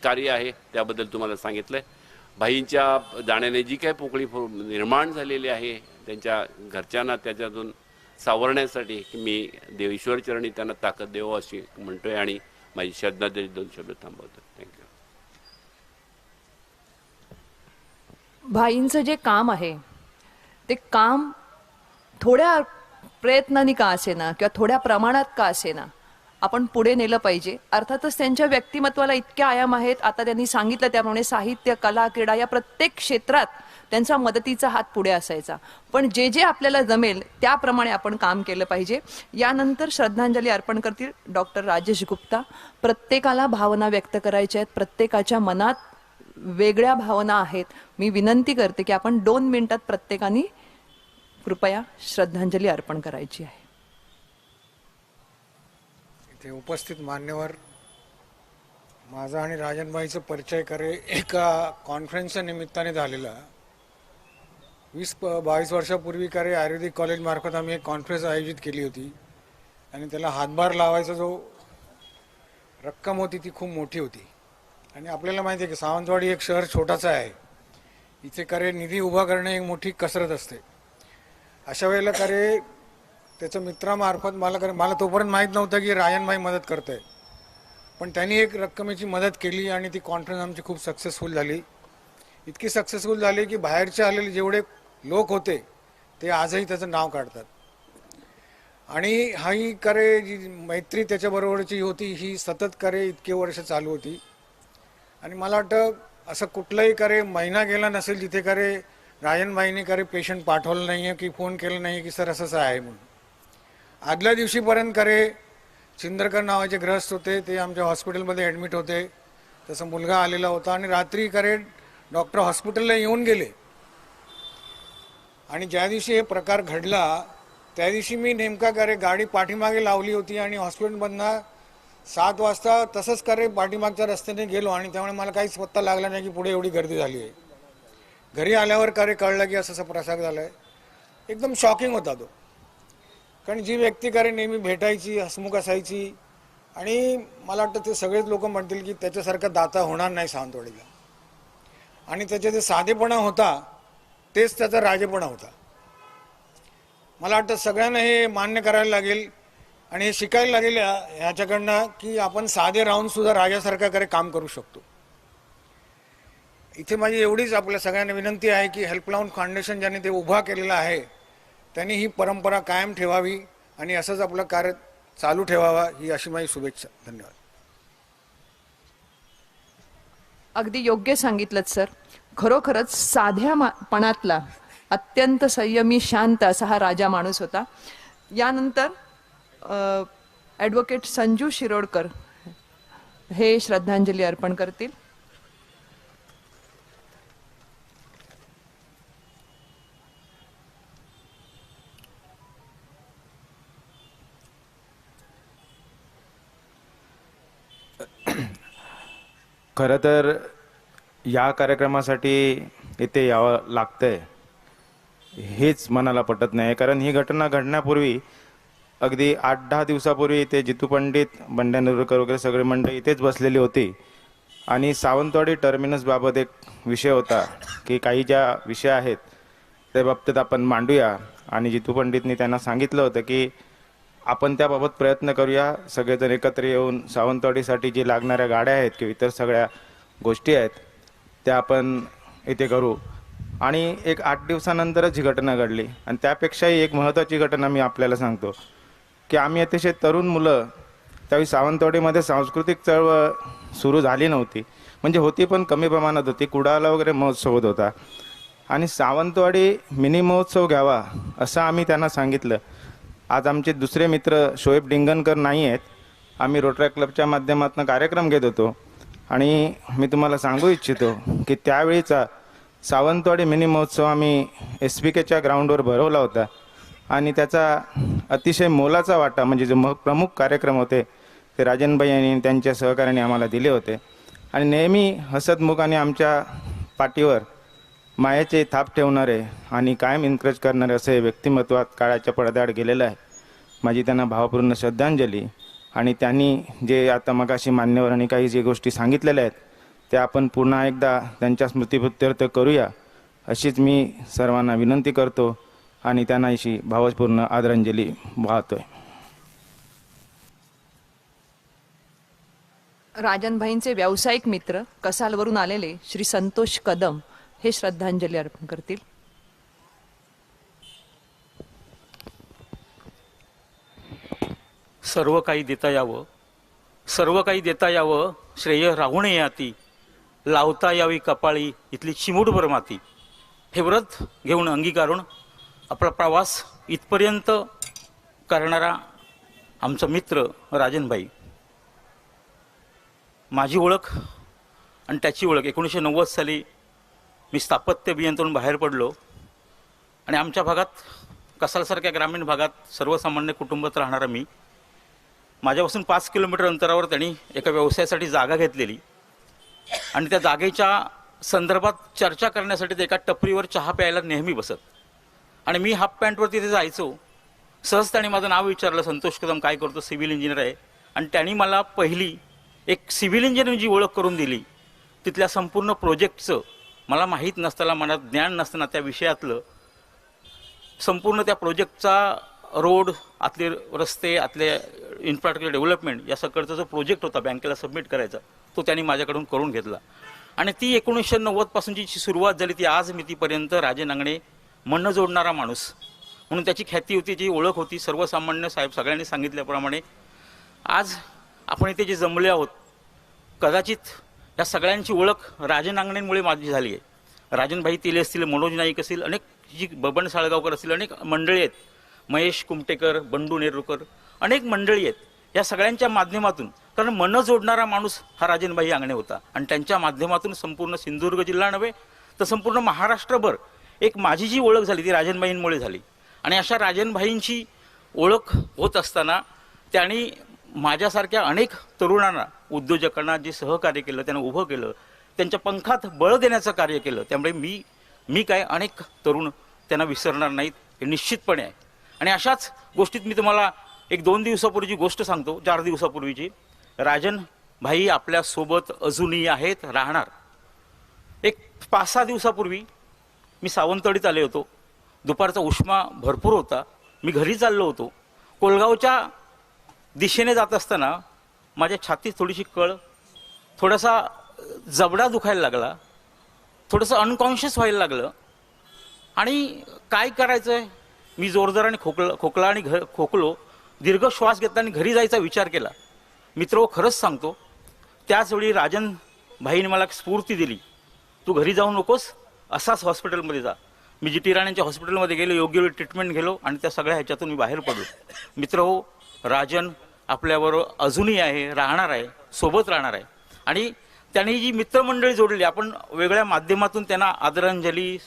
कार्य आहे त्याबद्दल तुम्हाला सांगितलं आहे. भाईंच्या जाण्याने जी काही पोकळी निर्माण झालेली आहे त्यांच्या घरच्यांना त्याच्यातून सावरण्यासाठी मी ईश्वरचरणी त्यांना ताकद देवो अशी म्हणतोय आणि माझी श्रद्धांजली 2 शब्द थांबवतो. थँक्यू. भाईंचं जे काम आहे ते काम थोड्या प्रयत्नांनी का असेना किंवा थोड्या प्रमाणात का असेना आपण पुढे नेलं पाहिजे. अर्थातच त्यांच्या व्यक्तिमत्वाला इतके आयाम आहेत. आता त्यांनी सांगितलं त्याप्रमाणे साहित्य, कला, क्रीडा या प्रत्येक क्षेत्रात त्यांचा मदतीचा हात पुढे असायचा. पण जे जे आपल्याला जमेल त्याप्रमाणे आपण काम केलं पाहिजे. यानंतर श्रद्धांजली अर्पण करतील डॉक्टर राजेश गुप्ता. प्रत्येकाला भावना व्यक्त करायच्या आहेत, प्रत्येकाच्या मनात वेगळ्या भावना आहेत. मी विनंती करते की आपण 2 मिनिटात प्रत्येकाने कृपया श्रद्धांजली अर्पण करायची आहे. इथे उपस्थित मान्यवर, माझा आणि राजनभाईचा परिचय एका कॉन्फरन्सच्या निमित्ताने झालेला. 20-22 वर्षापूर्वी आयुर्वेदिक कॉलेज मार्फत आम्ही एक कॉन्फरन्स आयोजित केली होती आणि त्याला हातभार लावायचा जो रक्कम होती ती खूप मोठी होती. आणि आपल्याला माहिती आहे की सावंतवाडी एक शहर छोटासा आहे, इथे निधी उभा करणे एक मोठी कसरत असते. अशा वेळेला त्याच्या मित्रामार्फत मला तोपर्यंत माहीत नव्हतं की राजनभाई मदत करत आहे, पण त्यांनी एक रक्कमेची मदत केली आणि ती कॉन्फरन्स आमची खूप सक्सेसफुल झाली. इतकी सक्सेसफुल झाली की बाहेरचे आलेले जेवढे लोक होते ते आजही त्याचं नाव काढतात. आणि ही जी मैत्री त्याच्याबरोबरची होती ही सतत इतके वर्ष चालू होती. आणि मला वाटतं असं कुठलाही महिना गेला नसेल जिथे राजनभाईने पेशंट पाठवलं नाही आहे की फोन केलं नाही की सर असंच आहे म्हणून. आदल्या दिवशीपर्यंत चिंदरकर नावाचे ग्रस्त होते, ते आमच्या हॉस्पिटलमध्ये ॲडमिट होते. त्याचा मुलगा आलेला होता आणि रात्री डॉक्टर हॉस्पिटलला येऊन गेले. आणि ज्या दिवशी हे प्रकार घडला त्या दिवशी मी नेमका गाडी पाठीमागे लावली होती आणि हॉस्पिटलमधनं 7 वाजता तसंच पाठीमागच्या रस्त्याने गेलो आणि त्यामुळे मला काहीच पत्ता लागला नाही की पुढे एवढी गर्दी झाली आहे. घरी आल्यावर कळलं की असा प्रसार झाला आहे. एकदम शॉकिंग होता तो. कारण जी व्यक्ती नेहमी भेटायची, हसमुख असायची आणि मला वाटतं ते सगळेच लोक म्हणतील की त्याच्यासारखा दाता होणार नाही सावंतवाडीला. आणि त्याचे जे साधेपणा होता तेच त्याचा राजेपणा होता. मला वाटतं सगळ्यांना हे मान्य करायला लागेल आणि हे शिकायला लागेल ह्याच्याकडनं की आपण साधे राहून सुद्धा राजासारखा काम करू शकतो. इथे माझी एवढीच आपल्या सगळ्यांना विनंती आहे की हेल्पलाईन फाउंडेशन ज्यांनी ते उभा केलेलं आहे त्यांनी ही परंपरा कायम ठेवावी आणि असंच आपलं कार्य चालू ठेवावा ही अशी माझी शुभेच्छा. धन्यवाद. अगदी योग्य सांगितलं सर. खरोखरच साध्यापणातला अत्यंत संयमी शांत असा हा राजा माणूस होता. यानंतर ॲडव्होकेट संजू शिरोडकर हे श्रद्धांजली अर्पण करतील. खरं तर या कार्यक्रमासाठी इथे यावं लागतंय हेच मनाला पटत नाही. कारण ही घटना घडण्यापूर्वी अगदी 8-10 दिवसापूर्वी इथे जितू पंडित, बंड्या नेरुरकर वगैरे सगळे मंडळी इथेच बसलेली होती आणि सावंतवाडी टर्मिनसबाबत एक विषय होता की काही ज्या विषय आहेत त्या बाबतीत आपण मांडूया. आणि जितू पंडितनी त्यांना सांगितलं होतं की आपण त्याबाबत प्रयत्न करूया, सगळेजण एकत्र येऊन सावंतवाडीसाठी जी लागणाऱ्या गाड्या आहेत किंवा इतर सगळ्या गोष्टी आहेत त्या आपण इथे करू. आणि एक 8 दिवसानंतरच ही घटना घडली. आणि त्यापेक्षाही एक महत्त्वाची घटना मी आपल्याला सांगतो की आम्ही अतिशय तरुण मुलं, त्यावेळी सावंतवाडीमध्ये सांस्कृतिक चळवळ सुरू झाली नव्हती, म्हणजे होती पण कमी प्रमाणात होती. कुडाळला वगैरे महोत्सव होत होता आणि सावंतवाडी मिनी महोत्सव घ्यावा असं आम्ही त्यांना सांगितलं. आज आमचे दुसरे मित्र शोएब डिंगनकर नाही आहेत, आम्ही रोटरी क्लबच्या माध्यमातून कार्यक्रम घेत होतो. आणि मी तुम्हाला सांगू इच्छितो की त्यावेळीचा सावंतवाडी मिनी महोत्सव आम्ही SPKच्या ग्राउंडवर भरवला होता आणि त्याचा अतिशय मोलाचा वाटा म्हणजे जे प्रमुख कार्यक्रम होते ते राजनभाई यांनी त्यांच्या सहकार्याने आम्हाला दिले होते. आणि नेहमी हसतमुखाने आमच्या पाठीवर मायाचे थाप ठेवणारे आणि कायम एन्करेज करणारे असे व्यक्तिमत्वात काळाच्या पडद्याआड गेलेलं आहे. माझी त्यांना भावपूर्ण श्रद्धांजली. आणि त्यांनी जे आता मगाशी मान्यवरांनी काही जे गोष्टी सांगितलेल्या आहेत त्या आपण पुन्हा एकदा त्यांच्या स्मृतिप्रित्यर्थ करूया अशीच मी सर्वांना विनंती करतो आणि त्यांना अशी भावपूर्ण आदरांजली वाहतोय. राजनभाईंचे व्यावसायिक मित्र कसालवरून आलेले श्री संतोष कदम हे श्रद्धांजली अर्पण करतील. सर्व काही देता यावं, सर्व काही देता यावं, श्रेय राहू नये हाती, लावता यावी कपाळी इथली चिमूटभर माती. हे व्रत घेऊन अंगीकारून आपला प्रवास इथपर्यंत करणारा आमचा मित्र राजनभाई. माझी ओळख आणि त्याची ओळख 1990 साली मी स्थापत्य अभियंत्यातून बाहेर पडलो आणि आमच्या भागात कसालसारख्या ग्रामीण भागात सर्वसामान्य कुटुंबात राहणारा मी, माझ्यापासून 5 किलोमीटर अंतरावर त्यांनी एका व्यवसायासाठी जागा घेतलेली आणि त्या जागेच्या संदर्भात चर्चा करण्यासाठी ते एका टपरीवर चहा प्यायला नेहमी बसत. आणि मी हाफ पॅन्टवर तिथे जायचो. सहज त्याने माझं नाव विचारलं, संतोष कदम काय करतो, सिव्हिल इंजिनियर आहे. आणि त्यांनी मला पहिली एक सिव्हिल इंजिनिअरची ओळख करून दिली. तिथल्या संपूर्ण प्रोजेक्टचं मला माहीत नसताना, मनात ज्ञान नसताना त्या विषयातलं संपूर्ण त्या प्रोजेक्टचा रोड, आतले रस्ते, आतले इन्फ्रास्ट्रक्चर डेव्हलपमेंट या सगळ्याचा जो प्रोजेक्ट होता बँकेला सबमिट करायचा तो त्यांनी माझ्याकडून करून घेतला. आणि ती 1990 पासूनची सुरुवात झाली ती आज मितीपर्यंत राजे नांगणे मन जोडणारा माणूस म्हणून त्याची ख्याती होती, जी ओळख होती. सर्वसामान्य साहेब सगळ्यांनी सांगितल्याप्रमाणे आज आपण इथे जे जमले आहोत, कदाचित या सगळ्यांची ओळख राजे नांगणेंमुळे माझी झाली आहे. राजनभाई तिले असतील, मनोज नाईक असतील, अनेक जी बबन साळगावकर असतील, अनेक मंडळी आहेत, महेश कुमटेकर, बंडू नेरुरकर, अनेक मंडळी आहेत. या सगळ्यांच्या माध्यमातून, कारण मन जोडणारा माणूस हा राजनभाई आंगणे होता आणि त्यांच्या माध्यमातून संपूर्ण सिंधुदुर्ग जिल्हा नव्हे तर संपूर्ण महाराष्ट्रभर एक माझी जी ओळख झाली ती राजनभाईंमुळे झाली. आणि अशा राजनभाईंची ओळख होत असताना त्यांनी माझ्यासारख्या अनेक तरुणांना, उद्योजकांना जे सहकार्य केलं, त्यांना उभं केलं, त्यांच्या पंखात बळ देण्याचं कार्य केलं. त्यामुळे मी काय अनेक तरुण त्यांना विसरणार नाहीत हे निश्चितपणे आहे. आणि अशाच गोष्टीत मी तुम्हाला एक 2 दिवसापूर्वीची गोष्ट सांगतो, 4 दिवसापूर्वीची. राजनभाई आपल्यासोबत अजूनही आहेत, राहणार. एक 5-6 दिवसापूर्वी मी सावंतवाडीत आले होतो. दुपारचा उष्मा भरपूर होता. मी घरी चाललो होतो. कोलगावच्या दिशेने जात असताना माझ्या छातीत थोडीशी कळ, थोडासा जबडा दुखायला लागला, थोडंसं अनकॉन्शियस व्हायला लागलं. आणि काय करायचं आहे, मी जोरदाराने खोकला आणि खोकलो, दीर्घ श्वास घेतला आणि घरी जायचा विचार केला. मित्र, खरंच सांगतो, त्याचवेळी राजनभाईने मला स्फूर्ती दिली, तू घरी जाऊ नकोस, असाच हॉस्पिटलमध्ये जा. मी GT राणेंच्या हॉस्पिटलमध्ये गेलो, योग्य वेळी ट्रीटमेंट गेलो आणि त्या सगळ्या ह्याच्यातून मी बाहेर पडलो. मित्र हो, राजन आपल्याबरोबर अजूनही आहे, राहणार आहे, सोबत राहणार आहे. आणि त्यांनी जी मित्रमंडळी जोडली, आपण वेगळ्या माध्यमातून त्यांना आदरांजली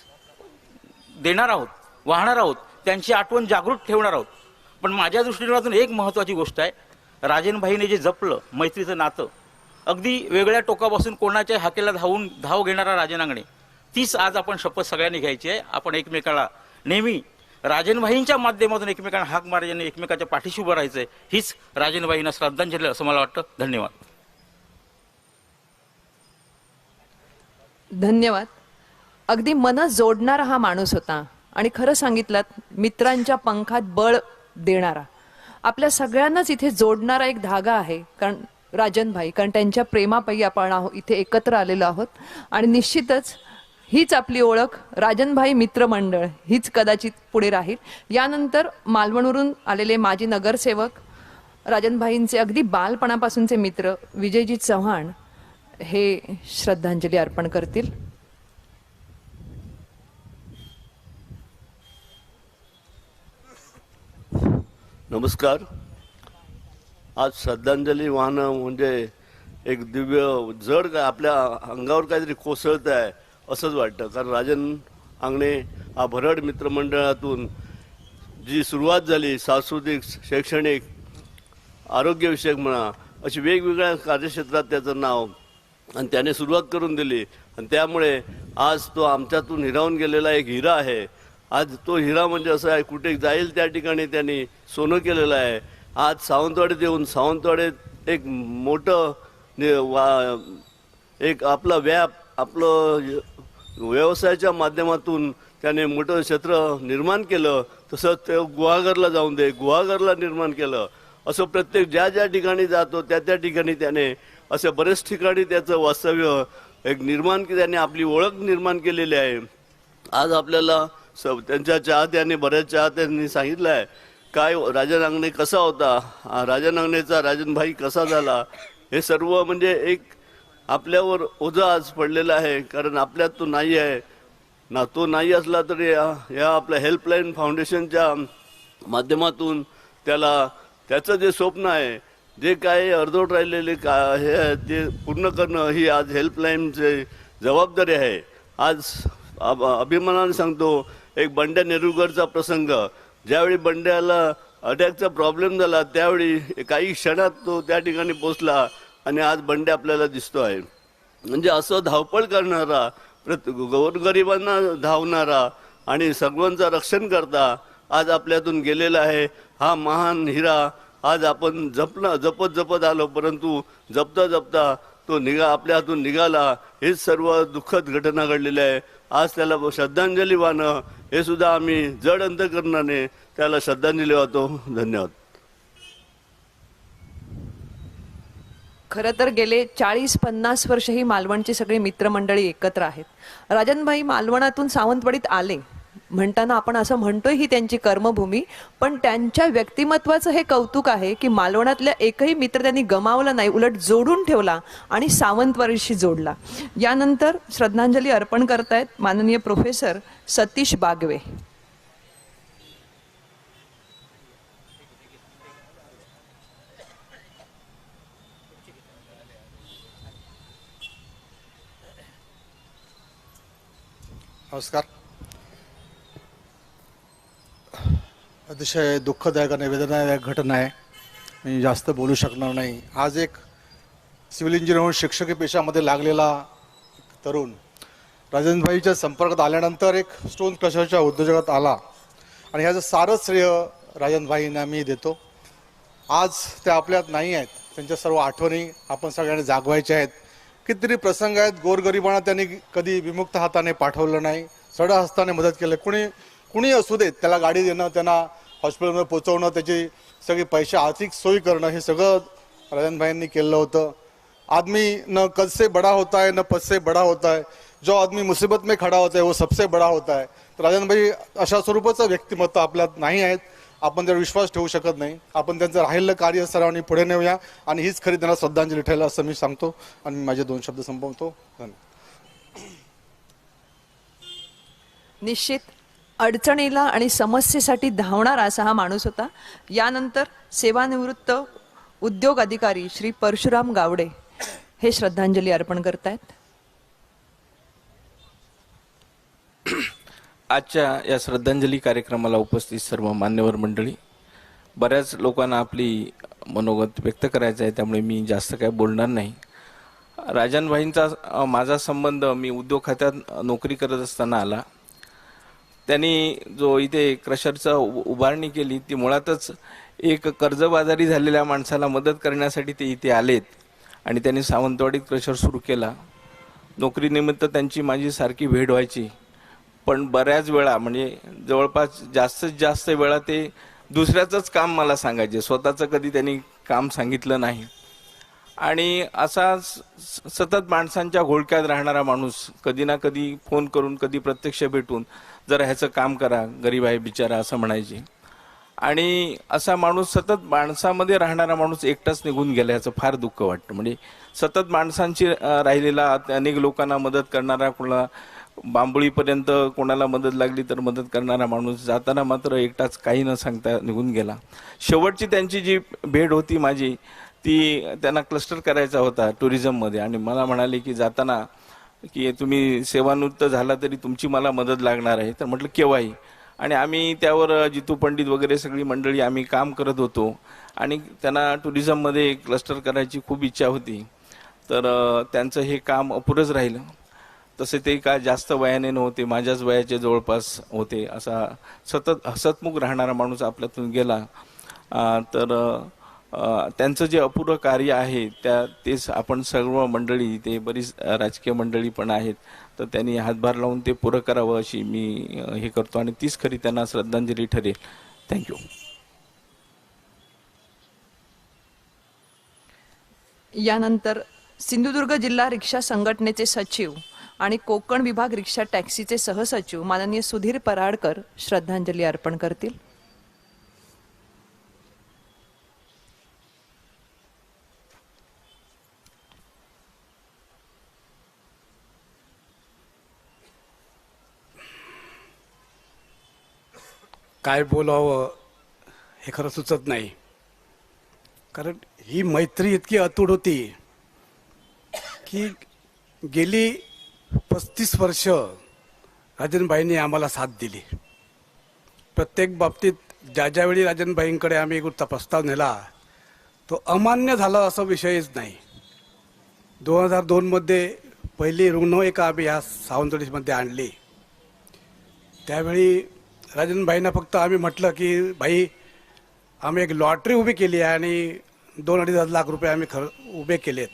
देणार आहोत, वाहणार आहोत, त्यांची आठवण जागृत ठेवणार आहोत. पण माझ्या दृष्टिकोनातून एक महत्त्वाची गोष्ट आहे, राजनभाईने जे जपलं मैत्रीचं नातं अगदी वेगळ्या टोकापासून कोणाच्या हाकेला धाव घेणारा राजन आंगणे, तीच आज आपण शपथ सगळ्यांनी घ्यायची आहे. आपण एकमेकाला नेहमी राजनभाईंच्या माध्यमातून एकमेकांना हाक मारायची, एकमेकाच्या पाठीशी उभं राहायचं आहे. हीच राजनभाईंना श्रद्धांजली असं मला वाटतं. धन्यवाद. धन्यवाद. अगदी मन जोडणारा हा माणूस होता आणि खरं सांगितलं मित्रांच्या पंखात बळ देणारा, आपल्या सगळ्यांनाच इथे जोडणारा एक धागा आहे. कारण राजनभाई, कारण त्यांच्या प्रेमापायी आपण इथे एकत्र आलेलो आहोत आणि निश्चितच हीच आपली ओळख, राजनभाई मित्रमंडळ, हीच कदाचित पुढे राहील. यानंतर मालवणवरून आलेले माजी नगरसेवक, राजनभाईंचे अगदी बालपणापासूनचे मित्र विजयजी चव्हाण हे श्रद्धांजली अर्पण करतील. नमस्कार. आज श्रद्धांजली वाहणं म्हणजे एक दिव्य जड काय आपल्या अंगावर काहीतरी कोसळत आहे असंच वाटतं. कारण राजन आंगणे हा भरड मित्रमंडळातून जी सुरुवात झाली, सांस्कृतिक, शैक्षणिक, आरोग्यविषयक म्हणा, अशी वेगवेगळ्या कार्यक्षेत्रात त्याचं नाव आणि त्याने सुरुवात करून दिली आणि त्यामुळे आज तो आमच्यातून हिरावून गेलेला एक हिरा आहे. आज तो हिरा म्हणजे असं आहे, कुठे जाईल त्या ठिकाणी त्यांनी सोनं केलेलं आहे. आज सावंतवाडीत येऊन सावंतवाडीत एक मोठं एक आपला व्याप, आपलं व्यवसायाच्या माध्यमातून त्याने मोठं क्षेत्र निर्माण केलं. तसंच ते गुहागरला जाऊन दे, गुहागरला निर्माण केलं. असं प्रत्येक ज्या ज्या ठिकाणी जातो त्या त्या ठिकाणी त्याने अशा बरेच ठिकाणी त्याचं वास्तव्य एक निर्माण, त्याने आपली ओळख निर्माण केलेली आहे. आज आपल्याला त्यांच्या चाहत्याने, बऱ्याच चाहत्यांनी सांगितलं आहे काय राजन आंगणे कसा होता, राजन आंगणेचा राजनभाई कसा झाला. हे सर्व म्हणजे एक आपल्यावर ओझं आज पडलेलं आहे. कारण आपल्यात तो नाही आहे ना. तो नाही असला तरी या आपल्या हेल्पलाईन फाउंडेशनच्या माध्यमातून त्याला त्याचं जे स्वप्न आहे, जे काही अर्धवट राहिलेले हे ते पूर्ण करणं ही आज हेल्पलाईनची जबाबदारी आहे. आज अभिमानाने सांगतो, एक बंड्या नेरुरकरचा प्रसंग, ज्यावेळी बंड्याला अटॅकचा प्रॉब्लेम झाला त्यावेळी काही क्षणात तो त्या ठिकाणी पोचला आणि आज बंड्या आपल्याला दिसतो आहे. म्हणजे असं धावपळ करणारा, गोरगरिबांना धावणारा आणि सर्वांचं रक्षण करता आज आपल्यातून गेलेला आहे. हा महान हिरा आज आपण जपत आलो, परंतु जपता तो आपल्या हातून निघाला. हेच सर्व दुःखद घटना घडलेल्या आहे. आज त्याला श्रद्धांजली वाहणं हे सुद्धा आम्ही जड अंतःकरणाने त्याला श्रद्धांजली वाहतो. धन्यवाद. खरं तर गेले 40-50 वर्ष ही मालवणची सगळी मित्रमंडळी एकत्र आहेत. राजनभाई मालवणातून सावंतवाडीत आले म्हणताना आपण असं म्हणतोय ही त्यांची कर्मभूमी, पण त्यांच्या व्यक्तिमत्वाचं हे कौतुक आहे की मालवणातल्या एकही मित्र त्यांनी गमावला नाही, उलट जोडून ठेवला आणि सावंतवाडीशी जोडला. यानंतर श्रद्धांजली अर्पण करतायत माननीय प्रोफेसर सतीश बागवे. नमस्कार. अतिशय दुःखदायक आणि वेदनादायक घटना आहे. मी जास्त बोलू शकणार नाही. आज एक सिव्हिल इंजिनियर म्हणून शिक्षकी पेशामध्ये लागलेला तरुण राजनभाईच्या संपर्कात आल्यानंतर एक स्टोन क्रशरच्या उद्योजकात आला आणि ह्याचं सारं श्रेय राजनभाईंना मी देतो. आज त्या आपल्यात नाही आहेत, त्यांच्या सर्व आठवणी आपण सगळ्यांनी जागवायच्या आहेत. कितीतरी प्रसंग आहेत, गोरगरिबांना त्यांनी कधी विमुक्त हाताने पाठवलं नाही, सडा हस्ताने मदत केली. कुणी असू देत, त्याला गाडी देणं, त्यांना हॉस्पिटलमध्ये पोहोचवणं, त्याची सगळी पैसे आर्थिक सोयी करणं, हे सगळं राजनभाईंनी केलं होतं. आदमी न कद से बड़ा होता है न पद से बड़ा होता है, जो आदमी मुसीबत में खड़ा होता है वो सबसे बड़ा होता है. तर राजनभाई अशा स्वरूपाचं व्यक्तिमत्व आपल्यात नाही आहेत. आपण त्यावर विश्वास ठेवू शकत नाही. आपण त्यांचं राहिलेलं कार्य सर्वांनी पुढे नेऊया आणि हीच खरी त्यांना श्रद्धांजली ठेवलं असं मी सांगतो आणि माझे 2 शब्द संपवतो. धन्यवाद. निश्चित अडचणीला आणि समस्येसाठी धावणारा असा हा माणूस होता. यानंतर सेवानिवृत्त उद्योग अधिकारी श्री परशुराम गावडे हे श्रद्धांजली अर्पण करतायत. आजच्या या श्रद्धांजली कार्यक्रमाला उपस्थित सर्व मान्यवर मंडळी, बऱ्याच लोकांना आपली मनोगत व्यक्त करायचं आहे, त्यामुळे मी जास्त काय बोलणार नाही. राजनभाईंचा माझा संबंध मी उद्योग खात्यात नोकरी करत असताना आला. त्यांनी जो इथे क्रशरचा उभारणी केली ती मुळातच एक कर्जबाजारी झालेल्या माणसाला मदत करण्यासाठी ते इथे आलेत आणि त्यांनी सावंतवाडीत क्रशर सुरू केला. नोकरीनिमित्त त्यांची माझी सारखी भेट व्हायची, पण बऱ्याच वेळा म्हणजे जवळपास जास्तीत जास्त वेळा ते दुसऱ्याचंच काम मला सांगायचे, स्वतःचं कधी त्यांनी काम सांगितलं नाही. आणि असा सतत माणसांच्या घोळक्यात राहणारा माणूस, कधी ना कधी फोन करून कधी प्रत्यक्ष भेटून जरा ह्याचं काम करा, गरीब आहे बिचारा असं म्हणायचे. आणि असा माणूस, सतत माणसामध्ये राहणारा माणूस एकटाच निघून गेला याचं फार दुःख वाटतं. म्हणजे सतत माणसांची राहिलेला, अनेक लोकांना मदत करणारा, कोणाला बांबुळीपर्यंत कोणाला मदत लागली तर मदत करणारा माणूस जाताना मात्र एकटाच काही न सांगता निघून गेला. शेवटची त्यांची जी भेट होती माझी, ती त्यांना क्लस्टर करायचा होता टुरिझममध्ये आणि मला म्हणाले की जाताना की तुम्ही सेवानिवृत्त झाला तरी तुमची मला मदत लागणार आहे. तर म्हटलं केव्हाही. आणि आम्ही त्यावर जितू पंडित वगैरे सगळी मंडळी आम्ही काम करत होतो आणि त्यांना टुरिझममध्ये क्लस्टर करायची खूप इच्छा होती. तर त्यांचं हे काम अपुरंच राहिलं. तसे ते काय जास्त वयाने नव्हते, माझ्याच वयाचे जवळपास होते. असा सतत हसतमुख राहणारा माणूस आपल्यातून गेला. तर त्यांचं जे अपुरं कार्य आहे तेच आपण सर्व मंडळी, ते बरीच राजकीय मंडळी पण आहेत, तर त्यांनी हातभार लावून ते पुरं करावं अशी मी हे करतो आणि तीच खरी त्यांना श्रद्धांजली ठरेल. थँक्यू. यानंतर सिंधुदुर्ग जिल्हा रिक्षा संघटनेचे सचिव आणि कोकण विभाग रिक्षा टॅक्सीचे सहसचिव माननीय सुधीर पराडकर श्रद्धांजली अर्पण करतील. काय बोलावं हे खरं सुचत नाही, कारण ही मैत्री इतकी अतूट होती की गेली 35 वर्ष राजनभाईंनी आम्हाला साथ दिली. प्रत्येक बाबतीत ज्यावेळी राजनभाईंकडे आम्ही एक प्रस्ताव नेला तो अमान्य झाला असा विषयच नाही. 2002मध्ये पहिली रुग्णवाहिका आम्ही ह्या सावंतवाडीमध्ये आणली. त्यावेळी राजनभाईंना फक्त आम्ही म्हटलं की भाई आम्ही एक लॉटरी उभी केली आहे आणि 2-2.5 लाख रुपये आम्ही उभे केलेत,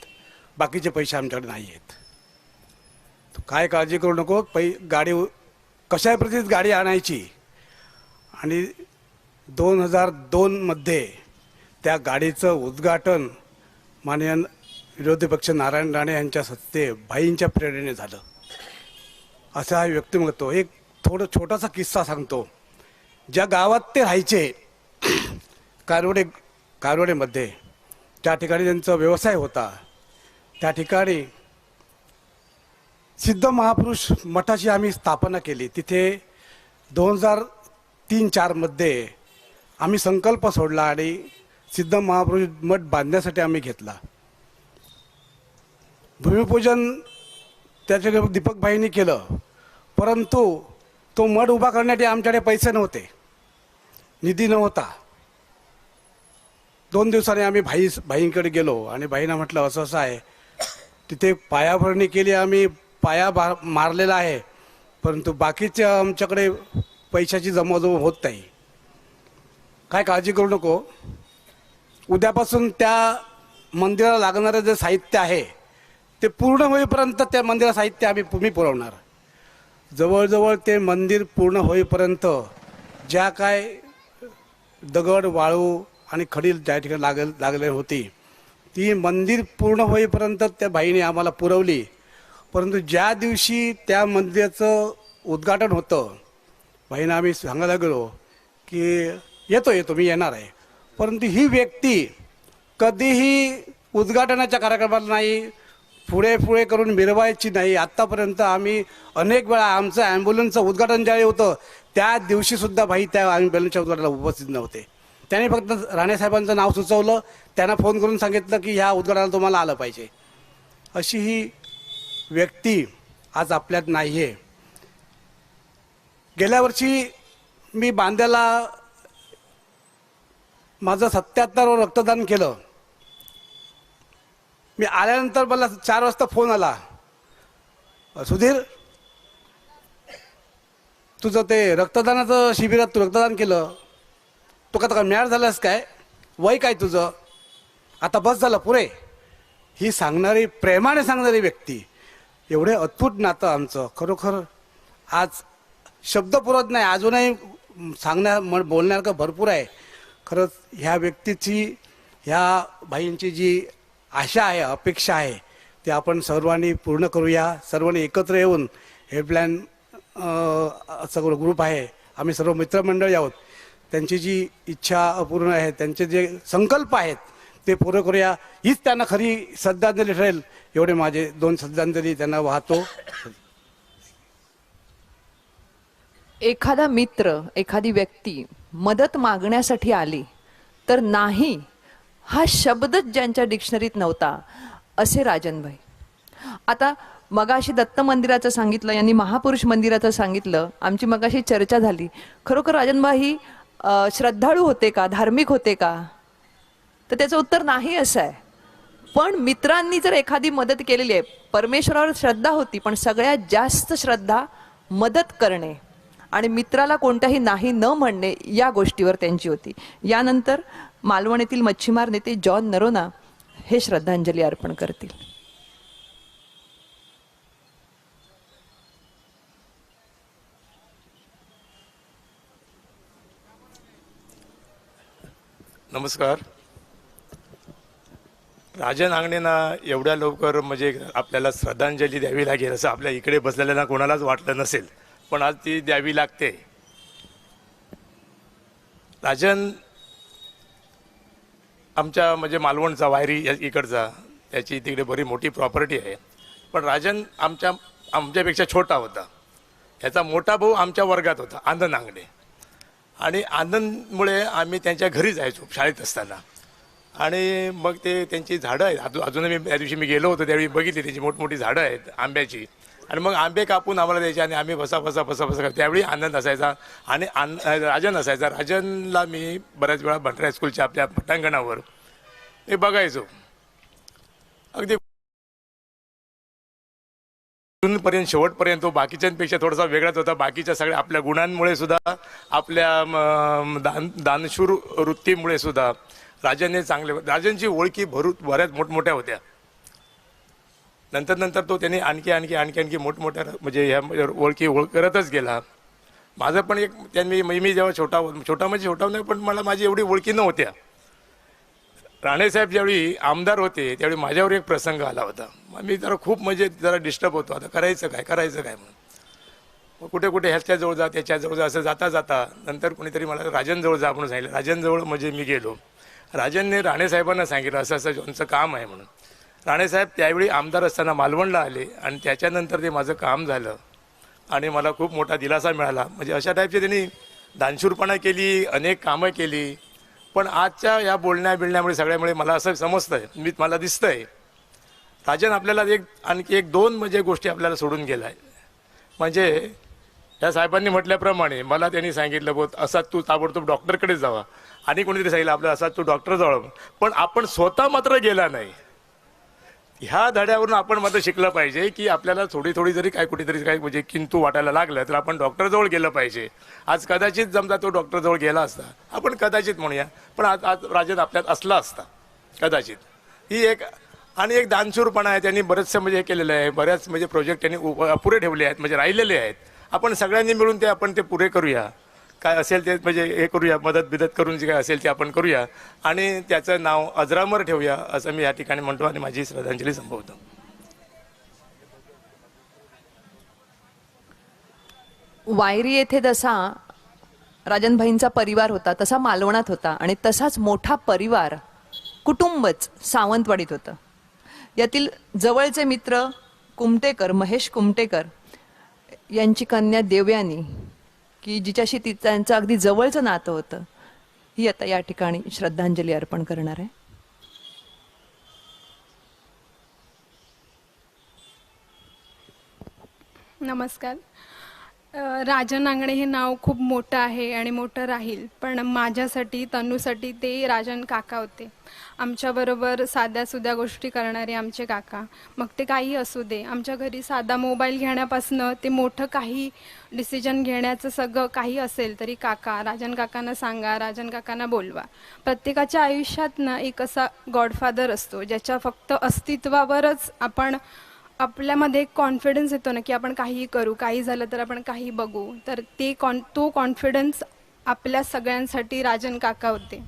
बाकीचे पैसे आमच्याकडे नाही आहेत. काय काळजी करू नको, गाडी कशाप्रतीच गाडी आणायची. आणि 2002मध्ये त्या गाडीचं उद्घाटन माननीय विरोधी पक्ष नारायण राणे यांच्या हस्ते भाईंच्या प्रेरणेने झालं. असा हा व्यक्तिमत्व. एक छोटासा किस्सा सांगतो. ज्या गावात ते राहायचे कारवडेमध्ये, त्या ठिकाणी त्यांचा व्यवसाय होता, त्या ठिकाणी सिद्ध महापुरुष मठाची आम्ही स्थापना केली. तिथे 2003-04मध्ये आम्ही संकल्प सोडला आणि सिद्ध महापुरुष मठ बांधण्यासाठी आम्ही घेतला. भूमिपूजन त्याच्या दीपकभाईंनी केलं, परंतु तो मठ उभा करण्यासाठी आमच्याकडे पैसे नव्हते, निधी नव्हता. 2 दिवसांनी आम्ही भाईंकडे गेलो आणि भाईंना म्हटलं असं असं आहे. तिथे पायाभरणी केली, आम्ही पाया मारलेला आहे, परंतु बाकीचे आमच्याकडे पैशाची जमाजमा होत नाही. काय काळजी करू नको, उद्यापासून त्या मंदिराला लागणारं जे साहित्य आहे ते पूर्ण होईपर्यंत त्या मंदिरा साहित्य आम्ही पुरवणार. जवळजवळ ते मंदिर पूर्ण होईपर्यंत ज्या काय दगड, वाळू आणि खडील ज्या ठिकाणी लागले होती, ती मंदिर पूर्ण होईपर्यंत त्या भाईने आम्हाला पुरवली. परंतु ज्या दिवशी त्या मंदिराचं उद्घाटन होतं, भाईंना आम्ही सांगायला गेलो की येतो मी येणार आहे, परंतु ही व्यक्ती कधीही उद्घाटनाच्या कार्यक्रमाला नाही, पुढे करून मिरवायची नाही. आत्तापर्यंत आम्ही अनेक वेळा आमचं ॲम्ब्युलन्सचं उद्घाटन ज्यावेळी होतं त्या दिवशीसुद्धा भाई त्या ॲम्ब्युलन्सच्या उद्घाटनाला उपस्थित नव्हते. त्याने फक्त राणेसाहेबांचं नाव सुचवलं, त्यांना फोन करून सांगितलं की ह्या उद्घाटनाला तुम्हाला आलं पाहिजे. अशी ही व्यक्ती आज आपल्यात नाही आहे. गेल्या वर्षी मी बांद्याला माझं 77वं रक्तदान केलं. मी आल्यानंतर मला 4 वाजता फोन आला, सुधीर तुझं ते रक्तदानाचं शिबिरात तू रक्तदान केलं, तू का मॅड झालास काय, वय काय तुझं, आता बस झालं पुरे. ही सांगणारी, प्रेमाने सांगणारी व्यक्ती, एवढे अद्भुत नातं आमचं. खरोखर आज शब्द पुरत नाही, अजूनही बोलण्यासारखं भरपूर आहे. खरंच ह्या व्यक्तीची, ह्या भाईंची जी आशा आहे, अपेक्षा आहे, ते आपण सर्वांनी पूर्ण करूया. सर्वांनी एकत्र येऊन हेल्पलाईन सगळं ग्रुप आहे, आम्ही सर्व मित्रमंडळी आहोत, त्यांची जी इच्छा अपूर्ण आहे, त्यांचे जे संकल्प आहेत ते पूर्ण करूया. हीच त्यांना खरी श्रद्धांजली ठरेल. एवढे माझे 2 श्रद्धांजली त्यांना वाहतो. एखादा मित्र, एखादी व्यक्ती मदत मागण्यासाठी आली तर नाही हा शब्दच ज्यांच्या डिक्शनरीत नव्हता असे राजनभाई. आता मगाशी दत्त मंदिराचं सांगितलं, यांनी महापुरुष मंदिराचं सांगितलं, आमची मगाशी चर्चा झाली. खरोखर राजनभाई श्रद्धाळू होते का, धार्मिक होते का, तर त्याचं उत्तर नाही असं आहे. पण मित्रांनी जर एखादी मदत केलेली आहे, परमेश्वरावर श्रद्धा होती, पण सगळ्यात जास्त श्रद्धा मदत करणे आणि मित्राला कोणत्याही नाही न म्हणणे या गोष्टीवर त्यांची होती. यानंतर मालवण येथील मच्छीमार नेते जॉन नरोना हे श्रद्धांजली अर्पण करतील. नमस्कार. राजन आंगणेंना एवढ्या लवकर म्हणजे आपल्याला श्रद्धांजली द्यावी लागेल असं आपल्या इकडे बसलेल्यांना कोणालाच वाटलं नसेल, पण आज ती द्यावी लागते. राजन आमच्या म्हणजे मालवणचा, वायरी इकडचा, त्याची तिकडे बरी मोठी प्रॉपर्टी आहे. पण राजन आमच्यापेक्षा छोटा होता. याचा मोठा भाऊ आमच्या वर्गात होता, आनंद आंगणे. आणि आनंदमुळे आम्ही त्यांच्या घरी जायचो शाळेत असताना. आणि मग ते त्यांची झाडं आहेत, अजूनही त्या दिवशी मी गेलो होतो त्यावेळी बघितली, त्यांची मोठमोठी झाडं आहेत आंब्याची. आणि मग आंबे कापून आम्हाला द्यायचे आणि आम्ही बसा त्यावेळी आनंद असायचा आणि राजन असायचा. राजनला मी बऱ्याच वेळा भंडारा हायस्कूलच्या आपल्या पटांगणावर ते बघायचो. अगदी पर्यंत शेवटपर्यंत तो बाकीच्यांपेक्षा थोडासा वेगळाच होता. बाकीच्या सगळ्या आपल्या गुणांमुळे सुद्धा, आपल्या दानशूर वृत्तीमुळे सुद्धा राजनची ओळखी बऱ्याच मोठमोठ्या होत्या. नंतर तो त्यांनी आणखी मोठमोठ्या म्हणजे ह्या ओळखी करतच गेला. माझं पण एक मी जेव्हा छोटा नाही, पण मला माझी एवढी ओळखी नव्हत्या. राणेसाहेब ज्यावेळी आमदार होते त्यावेळी माझ्यावर एक प्रसंग आला होता. मी जरा डिस्टर्ब होतो, आता करायचं काय म्हणून. कुठे ह्याच्याजवळ जा त्याच्याजवळ जा असं जाता नंतर कोणीतरी मला राजनजवळ जा म्हणून सांगितलं. राजनजवळ म्हणजे मी गेलो. राजनने राणेसाहेबांना सांगितलं असं ज्यांचं काम आहे म्हणून. राणेसाहेब त्यावेळी आमदार असताना मालवणला आले आणि त्याच्यानंतर ते माझं काम झालं आणि मला खूप मोठा दिलासा मिळाला. म्हणजे अशा टाईपची त्यांनी दानशूरपणा केली, अनेक कामं केली. पण आजच्या या बोलण्यामुळे सगळ्यामुळे मला असं समजतंय, मला दिसतंय राजन आपल्याला आणखी 2 म्हणजे गोष्टी आपल्याला सोडून गेला आहे. म्हणजे या साहेबांनी म्हटल्याप्रमाणे मला त्यांनी सांगितलं असा तू ताबडतोब डॉक्टरकडे जावा, आणि कोणीतरी सांगितलं आपलं असा तू डॉक्टर जवळ, पण आपण स्वतः मात्र गेला नाही. ह्या धड्यावरून आपण मात्र शिकलं पाहिजे की आपल्याला थोडी जरी कुठेतरी म्हणजे किंतु वाटायला लागलं तर आपण डॉक्टरजवळ गेलं पाहिजे. आज कदाचित जमता तो डॉक्टरजवळ गेला असता, आपण कदाचित म्हणूया, पण आज राजन आपल्यात असला असता कदाचित. ही एक दानशूरपणा आहे. त्यांनी बरेचसे म्हणजे हे केलेलं आहे, बऱ्याच म्हणजे प्रोजेक्ट त्यांनी अपुरे ठेवले आहेत, म्हणजे राहिलेले आहेत. आपण सगळ्यांनी मिळून ते पुरे करूया. काय असेल ते म्हणजे हे करूया, मदत करून जे काय असेल ते आपण करूया आणि त्याचं नाव अजरामर ठेवूया असं मी या ठिकाणी म्हणतो आणि माझी श्रद्धांजली संपवतो. वायरी येथे जसा राजनभाईंचा परिवार होता तसा मालवणात होता आणि तसाच मोठा परिवार, कुटुंबच सावंतवाडीत होतं. यातील जवळचे मित्र कुमटेकर, महेश कुमटेकर यांची कन्या देवयानी, की जिच्याशी त्यांचं अगदी जवळचं नातं होतं, ही आता या ठिकाणी श्रद्धांजली अर्पण करणार आहे. नमस्कार. राजन नांगणे हे नाव खूप मोठं आहे आणि मोठं राहील, पण माझ्यासाठी तनूसाठी ते राजन काका होते. आमच्याबरोबर साध्यासुध्या गोष्टी करणारे आमचे काका. मग ते काही असू दे, आमच्या घरी साधा मोबाईल घेण्यापासनं ते मोठं काही डिसिजन घेण्याचं सगळं काही असेल तरी काका, राजन काकांना सांगा, राजन काकांना बोलवा. प्रत्येकाच्या आयुष्यात ना एक असा गॉडफादर असतो ज्याच्या फक्त अस्तित्वावरच आपण आपल्यामध्ये एक कॉन्फिडन्स येतो ना, की आपण काहीही करू, काही झालं तर आपण काही बघू. तर तो कॉन्फिडन्स आपल्या सगळ्यांसाठी राजन काका होते.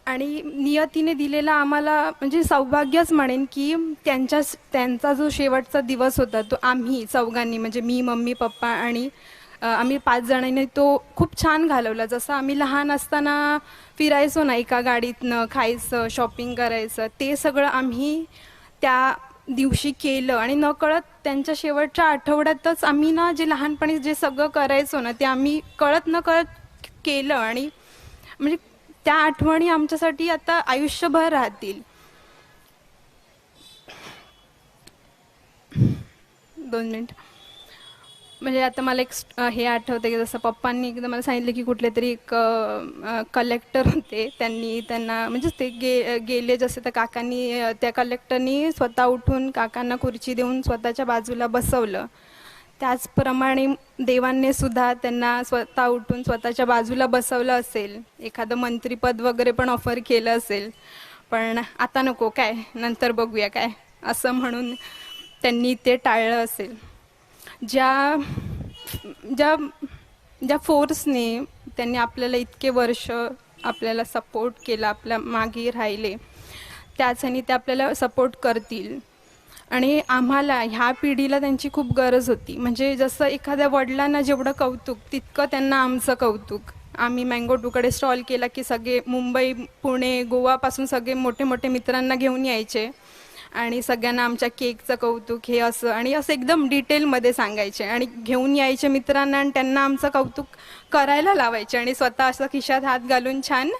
आणि नियतीने दिलेला आम्हाला म्हणजे सौभाग्यच म्हणेन की त्यांचा जो शेवटचा दिवस होता तो आम्ही चौघांनी म्हणजे मी, मम्मी, पप्पा आणि आम्ही 5 जणांनी तो खूप छान घालवला. जसं आम्ही लहान असताना फिरायचो ना एका गाडीतनं, खायचं, शॉपिंग करायचं, ते सगळं आम्ही त्या दिवशी केलं. आणि नकळत त्यांच्या शेवटच्या आठवड्यातच आम्ही ना जे लहानपणी जे सगळं करायचो ना ते आम्ही कळत नकळत केलं. आणि म्हणजे त्या आठवणी आमच्यासाठी आता आयुष्यभर राहतील. 2 मिनिट. म्हणजे आता मला एक हे आठवतं की जसं पप्पांनी एकदा मला सांगितलं की कुठले तरी एक कलेक्टर होते, त्यांना म्हणजे ते गेले जसे त्या काकांनी त्या कलेक्टरनी स्वतः उठून काकांना खुर्ची देऊन स्वतःच्या बाजूला बसवलं. त्याचप्रमाणे देवांनी सुद्धा त्यांना स्वतः उठून स्वतःच्या बाजूला बसवलं असेल. एखादं मंत्रीपद वगैरे पण ऑफर केलं असेल, पण आता नको, काय नंतर बघूया काय, असं म्हणून त्यांनी ते टाळलं असेल. ज्या फोर्सने त्यांनी आपल्याला इतके वर्ष आपल्याला सपोर्ट केला, आपल्या मागे राहिले, त्याच्याने ते आपल्याला सपोर्ट करतील. आणि आम्हाला ह्या पिढीला त्यांची खूप गरज होती. म्हणजे जसं एखाद्या वडिलांना जेवढं कौतुक तितकं त्यांना आमचं कौतुक. आम्ही मँगो टूकडे स्टॉल केला की सगळे मुंबई, पुणे, गोवापासून सगळे मोठे मोठे मित्रांना घेऊन यायचे आणि सगळ्यांना आमच्या केकचं कौतुक हे असं आणि असं एकदम डिटेलमध्ये सांगायचे आणि घेऊन यायचे मित्रांना आणि त्यांना आमचं कौतुक करायला लावायचे आणि स्वतः असं खिशात हात घालून छान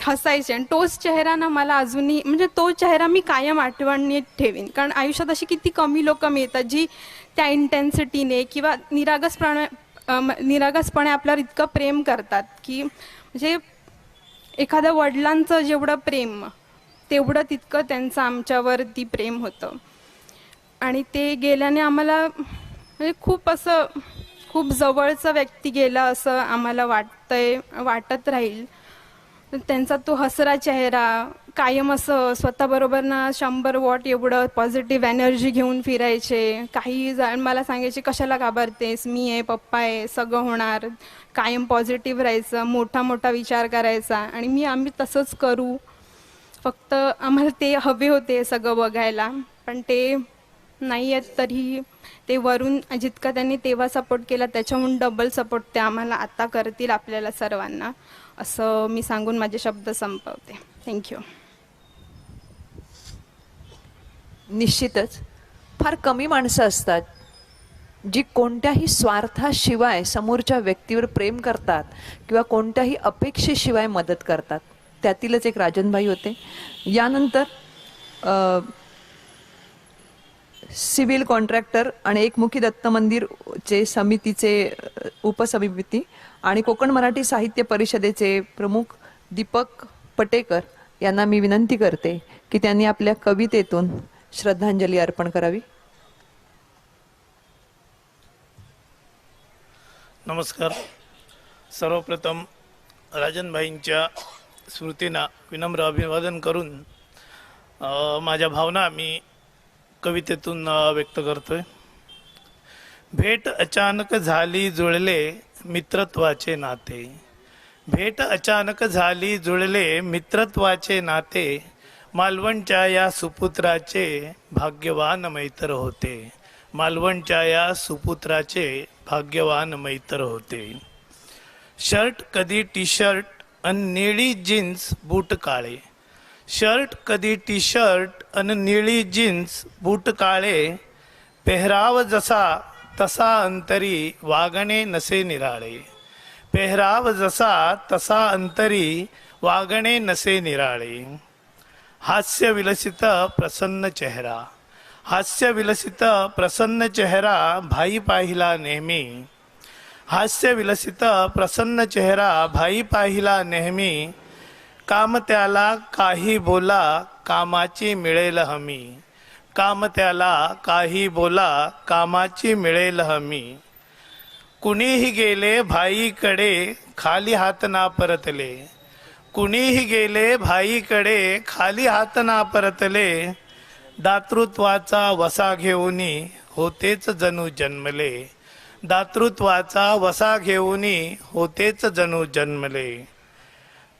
हसायचे. आणि तोच चेहरा ना मला अजूनही म्हणजे तो चेहरा मी कायम आठवणीत ठेवीन. कारण आयुष्यात अशी किती कमी लोकं मिळतात जी त्या इंटेन्सिटीने किंवा निरागसपणे आपल्यावर इतकं प्रेम करतात की म्हणजे एखाद्या वडिलांचं जेवढं प्रेम तेवढं तितकं त्यांचं आमच्यावरती प्रेम होतं. आणि ते गेल्याने आम्हाला म्हणजे खूप जवळचा व्यक्ती गेला असं आम्हाला वाटत राहील. त्यांचा तो हसरा चेहरा कायम असं स्वतःबरोबर ना 100 वॉट एवढं पॉझिटिव्ह एनर्जी घेऊन फिरायचे. काही जण मला सांगायचे कशाला घाबरतेस, मी आहे, पप्पा आहे, सगळं होणार. कायम पॉझिटिव्ह राहायचं, मोठा विचार करायचा. आणि आम्ही तसंच करू. फक्त आम्हाला ते हवे होते सगळं बघायला, पण ते नाही आहेत. तरी ते वरून जितका त्यांनी तेव्हा सपोर्ट केला त्याच्याहून डबल सपोर्ट ते आम्हाला आता करतील, आपल्याला सर्वांना, असं मी सांगून माझे शब्द संपवते. थँक्यू. निश्चितच फार कमी माणसं असतात जी कोणत्याही स्वार्थाशिवाय समोरच्या व्यक्तीवर प्रेम करतात किंवा कोणत्याही अपेक्षेशिवाय मदत करतात. त्यातीलच एक राजनभाई होते. यानंतर सिव्हिल कॉन्ट्रॅक्टर आणि एकमुखी दत्त मंदिरचे समितीचे उपसमिती आणि कोकण मराठी साहित्य परिषदेचे प्रमुख दीपक पटेकर यांना मी विनंती करते की त्यांनी आपल्या कवितेतून श्रद्धांजली अर्पण करावी. नमस्कार. सर्वप्रथम राजनभाईंच्या स्मृतींना विनम्र अभिवादन करून माझ्या भावना मी कवितेतून व्यक्त करतोय. भेट अचानक झाली जुळले मित्रत्वाचे नाते. भेट अचानक झाली जुळले मित्रत्वाचे नाते. मालवणच्या या सुपुत्राचे भाग्यवान मैत्र होते. मालवणच्या या सुपुत्राचे भाग्यवान मैत्र होते. शर्ट कधी टी शर्ट अन निळी जीन्स बूट काळे. शर्ट कधी टी शर्ट अन निळी जीन्स बूट काळे. पेहराव जसा तसा अंतरी वागणे नसे निराळे. पेहराव जसा तसा अंतरी वागणे नसे निराळे. हास्य विलसित प्रसन्न चेहरा. हास्य विलसित प्रसन्न चेहरा भाई पाहिला नेहमी. हास्य विलसित प्रसन्न चेहरा भाई पाहिला नेहमी, काम त्याला काही बोला कामाची मिळेल हमी, काम त्याला काही बोला कामाची मिळेल हमी. कुणीही गेले भाईकडे खाली हात ना परतले, कुणीही गेले भाईकडे खाली हात ना परतले, दातृत्वाचा वसा घेऊनी होतेच जणू जन्मले, दातृत्वाचा वसा घेऊनी होतेच जणू जन्मले.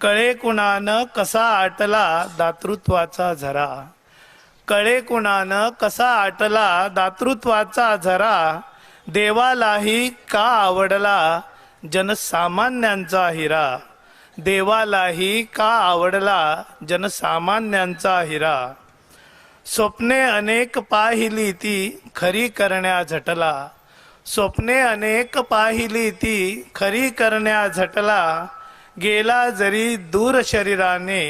कळे कुणानं कसा आटला दातृत्वाचा झरा, कळे कुणानं कसा आटला दातृत्वाचा झरा, देवालाही का आवडला जनसामान्यांचा हिरा, देवालाही का आवडला जनसामान्यांचा हिरा. स्वप्ने अनेक पाहिली ती खरी करण्या झटला, स्वप्ने अनेक पाहिली ती खरी करण्या झटला, गेला जरी दूर शरीराने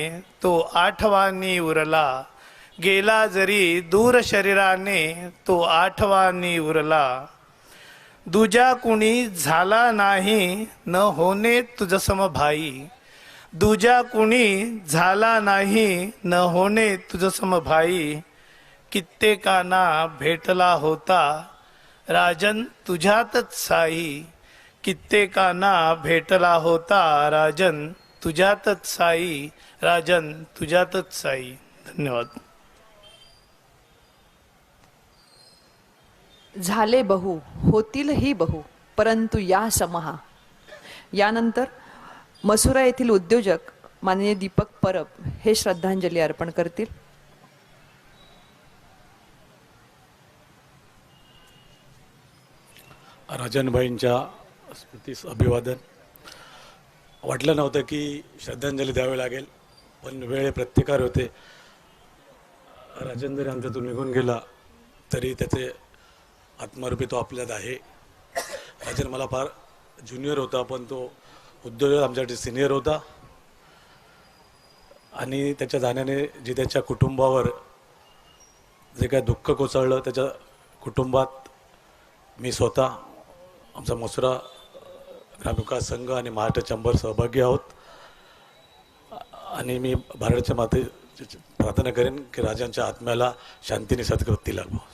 तो आठवानी उरला, गेला जरी दूर शरीराने तो आठवानी उरला. दुजा कुणी झाला नाही न होणे तुझसम भाई, दुजा कुणी झाला नाही न होणे तुझसम भाई, कित्येकांना भेटला होता राजन तुझ्यातच साई, कित्येकांना भेटला होता राजन तुझ्यातच साई, राजन तुझ्यातच साई. धन्यवाद. झाले बहु होतीलही बहु परंतु या समहा. यानंतर मसुरा येथील उद्योजक माननीय दीपक परब हे श्रद्धांजली अर्पण करतील. राजनभाईंच्या स्मृतीस अभिवादन. वाटलं नव्हतं की श्रद्धांजली द्यावी लागेल, पण वेळ प्रत्येकावर होते. राजन जरी आमच्यातून निघून गेला तरी त्याचे आत्मरूपी तो आपल्यात आहे. राजन मला फार ज्युनियर होता, पण तो उद्योजक आमच्यासाठी सिनियर होता. आणि त्याच्या जाण्याने जी त्याच्या कुटुंबावर जे काय दुःख कोसळलं, त्याच्या कुटुंबात मी स्वतः, आमचा मसुरा ग्रामविकास संघ आणि महाराष्ट्र चंबर सहभागी आहोत. आणि मी भारताच्या माते प्रार्थना करेन की राजांच्या आत्म्याला शांतीने सद्गती लाभो.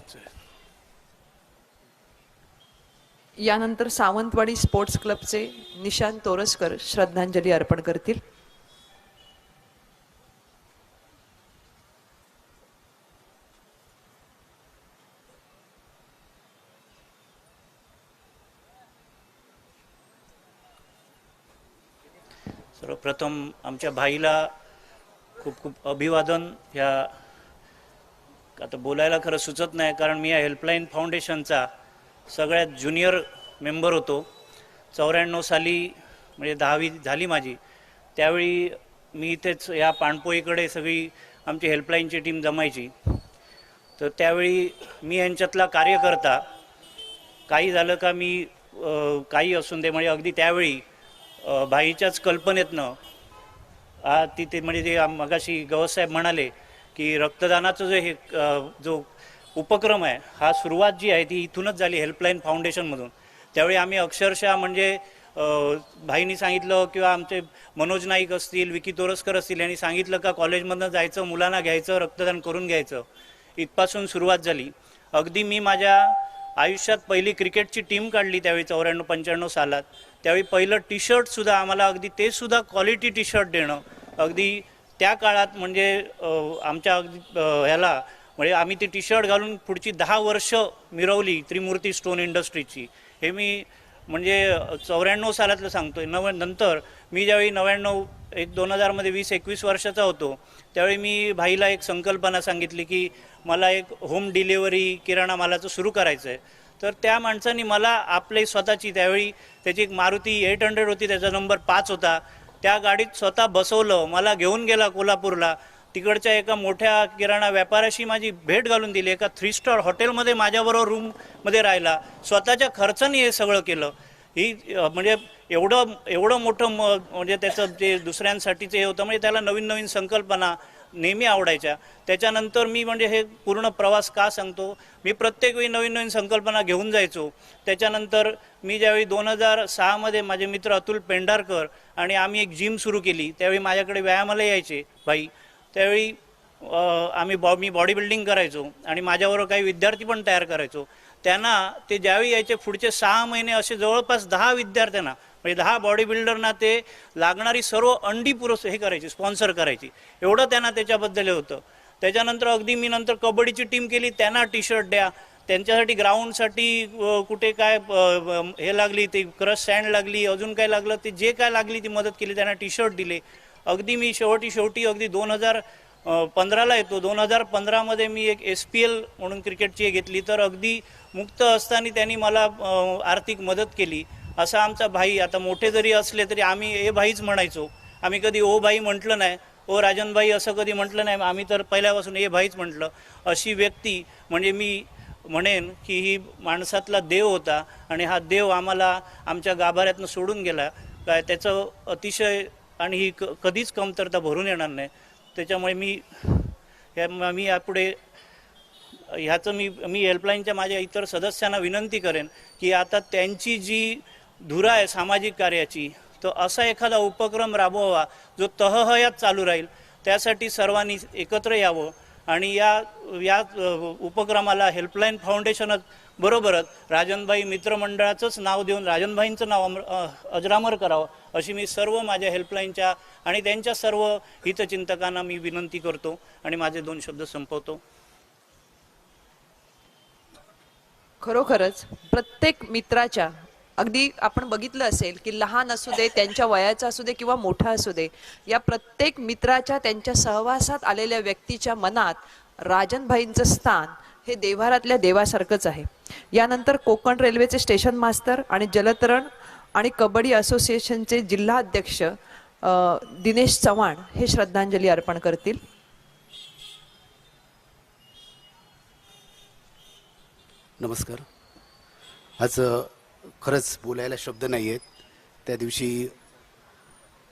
यानंतर सावंतवाडी स्पोर्ट्स क्लबचे निशांत तोरसकर श्रद्धांजली अर्पण करतील. सर्वप्रथम आमच्या भाईला खूप खूप अभिवादन. ह्या आता बोलायला खरं सुचत नाही, कारण मी या हेल्पलाईन फाउंडेशनचा सगळ्यात ज्युनियर मेंबर होतो. 94 साली म्हणजे 10वी झाली माझी, त्यावेळी मी इथेच या पाणपोईकडे सगळी आमची हेल्पलाईनची टीम जमायची. तर त्यावेळी मी यांच्यातला कार्यकर्ता, काही झालं का मी काही असून दे, म्हणजे अगदी त्यावेळी भाईच्याच कल्पनेतनं तिथे म्हणजे जे मगाशी गवससाहेब म्हणाले की रक्तदानाचं जे हे जो उपक्रम आहे, हा सुरुवात जी आहे ती इथूनच झाली हेल्पलाईन फाउंडेशनमधून. त्यावेळी आम्ही अक्षरशः म्हणजे भाईनी सांगितलं किंवा आमचे मनोज नाईक असतील, विकी तोरसकर असतील, यांनी सांगितलं का कॉलेजमधनं जायचं, मुलांना घ्यायचं, रक्तदान करून घ्यायचं. इथपासून सुरुवात झाली. अगदी मी माझ्या आयुष्यात पहिली क्रिकेटची टीम काढली त्यावेळी 94-95 सालात. त्यावेळी पहिलं टी शर्टसुद्धा आम्हाला, अगदी ते सुद्धा क्वालिटी टी शर्ट देणं अगदी त्या काळात म्हणजे आमच्या अगदी ह्याला म्हणजे आम्ही ती टी शर्ट घालून पुढची 10 वर्ष मिरवली त्रिमूर्ती स्टोन इंडस्ट्रीची. हे मी म्हणजे 94 सालातलं सांगतोय. नंतर मी ज्यावेळी 2000 20-21 वर्षाचा होतो, त्यावेळी मी भाईला एक संकल्पना सांगितली की मला एक होम डिलिव्हरी किराणा मालाचं सुरू करायचं आहे. तर त्या माणसांनी मला आपले स्वतःची, त्यावेळी त्याची एक मारुती 800 होती, त्याचा नंबर 5 होता, त्या गाडीत स्वतः बसवलं, मला घेऊन गेला कोल्हापूरला. तिकडच्या एका मोठ्या किराणा व्यापाऱ्याशी माझी भेट घालून दिली. एका 3 स्टार हॉटेलमध्ये माझ्याबरोबर रूममध्ये राहिला, स्वतःच्या खर्चाने हे सगळं केलं. ही म्हणजे एवढं मोठं म्हणजे त्याचं जे दुसऱ्यांसाठीचं हे होतं, म्हणजे त्याला नवीन नवीन संकल्पना नेहमी आवडायच्या. त्याच्यानंतर मी म्हणजे हे पूर्ण प्रवास का सांगतो, मी प्रत्येक वेळी नवीन नवीन संकल्पना घेऊन जायचो. त्याच्यानंतर मी ज्यावेळी 2006मध्ये माझे मित्र अतुल पेंढारकर आणि आम्ही एक जिम सुरू केली, त्यावेळी माझ्याकडे व्यायामाला यायचे भाई. त्यावेळी मी बॉडी बिल्डिंग करायचो आणि माझ्याबरोबर काही विद्यार्थी पण तयार करायचो. त्यांना ते ज्यावेळी यायचे पुढचे 6 महिने असे जवळपास 10 विद्यार्थ्यांना म्हणजे 10 बॉडी बिल्डरना ते लागणारी सर्व अंडी हे करायची, स्पॉन्सर करायची. एवढं त्यांना त्याच्याबद्दल होतं. त्याच्यानंतर अगदी मी नंतर कबड्डीची टीम केली, त्यांना टी शर्ट द्या, त्यांच्यासाठी ग्राउंडसाठी कुठे काय हे लागली, ते क्रश सँड लागली, अजून काय लागलं, ते जे काय लागली ती मदत केली, त्यांना टी शर्ट दिले. अगदी मी शेवटी अगदी 2015ला येतो. 2015मध्ये मी एक SPL म्हणून क्रिकेटची घेतली, तर अगदी मुक्त असताना त्यांनी मला आर्थिक मदत केली. असा आमचा भाई, आता मोठे जरी असले तरी आम्ही ए भाईच म्हणायचो, आम्ही कधी ओ भाई म्हटलं नाही, ओ राजन भाई असं कधी म्हटलं नाही, आम्ही तर पहिल्यापासून ए भाईच म्हटलं. अशी व्यक्ती म्हणजे मी म्हणेन की ही माणसातला देव होता आणि हा देव आम्हाला आमच्या गाभाऱ्यातनं सोडून गेला. काय त्याचं अतिशय आणि ही कधीच कमतरता भरून येणार नाही. त्याच्यामुळे मी यापुढे ह्याचं मी हेल्पलाईनच्या माझ्या इतर सदस्यांना विनंती करेन की आता त्यांची जी धुरा आहे सामाजिक कार्याची, तो असा एखादा उपक्रम राबवावा जो तहहयात चालू राहील. त्यासाठी सर्वांनी एकत्र यावं आणि या उपक्रमाला हेल्पलाईन फाउंडेशनच बरोबरच राजनभाई मित्रमंडळाचंच नाव देऊन राजनभाईंचं नाव अजरामर करावं अशी मी सर्व माझ्या हेल्पलाईनच्या आणि त्यांच्या सर्व हितचिंतकांना मी विनंती करतो आणि माझे 2 शब्द संपवतो. खरोखरच प्रत्येक मित्राच्या, अगदी आपण बघितलं असेल की लहान असू दे, त्यांच्या वयाचा असू दे किंवा मोठा असू दे, या प्रत्येक मित्राच्या त्यांच्या सहवासात आलेल्या व्यक्तीच्या मनात राजनभाईंचं स्थान हे देव्हारातल्या देवासारखंच आहे. यानंतर कोकण रेल्वेचे स्टेशन मास्तर आणि जलतरण आणि कबड्डी असोसिएशनचे जिल्हा अध्यक्ष दिनेश चव्हाण हे श्रद्धांजली अर्पण करतील. नमस्कार. आज खरंच बोलायला शब्द नाही आहेत. त्या दिवशी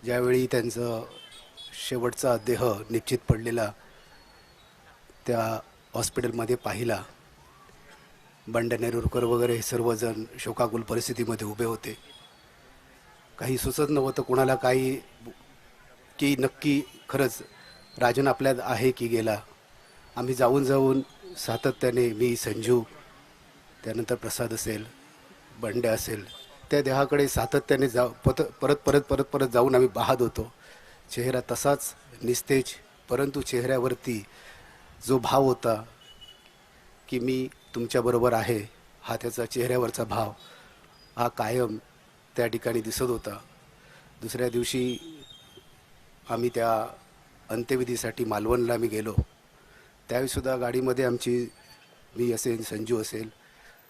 ज्यावेळी त्यांचं शेवटचा देह निश्चित पडलेला त्या हॉस्पिटलमध्ये पाहिला, बंड्या नेरुरकर वगैरे सर्वजण शोकाकुल परिस्थितीमध्ये उभे होते. काही सुचत नव्हतं कोणाला काही की नक्की खरंच राजन आपल्यात आहे की गेला. आम्ही जाऊन सातत्याने, मी संजू, त्यानंतर प्रसाद असेल, बंड्या असेल, त्या देहाकडे सातत्याने परत जाऊन आम्ही पाहत होतो. चेहरा तसाच निस्तेज, परंतु चेहऱ्यावरती जो भाव होता की मी तुमच्याबरोबर आहे, हा त्याचा चेहऱ्यावरचा भाव हा कायम त्या ठिकाणी दिसत होता. दुसऱ्या दिवशी आम्ही त्या अंत्यविधीसाठी मालवणला आम्ही गेलो. त्यावेळीसुद्धा गाडीमध्ये आमची, मी असेल, संजू असेल,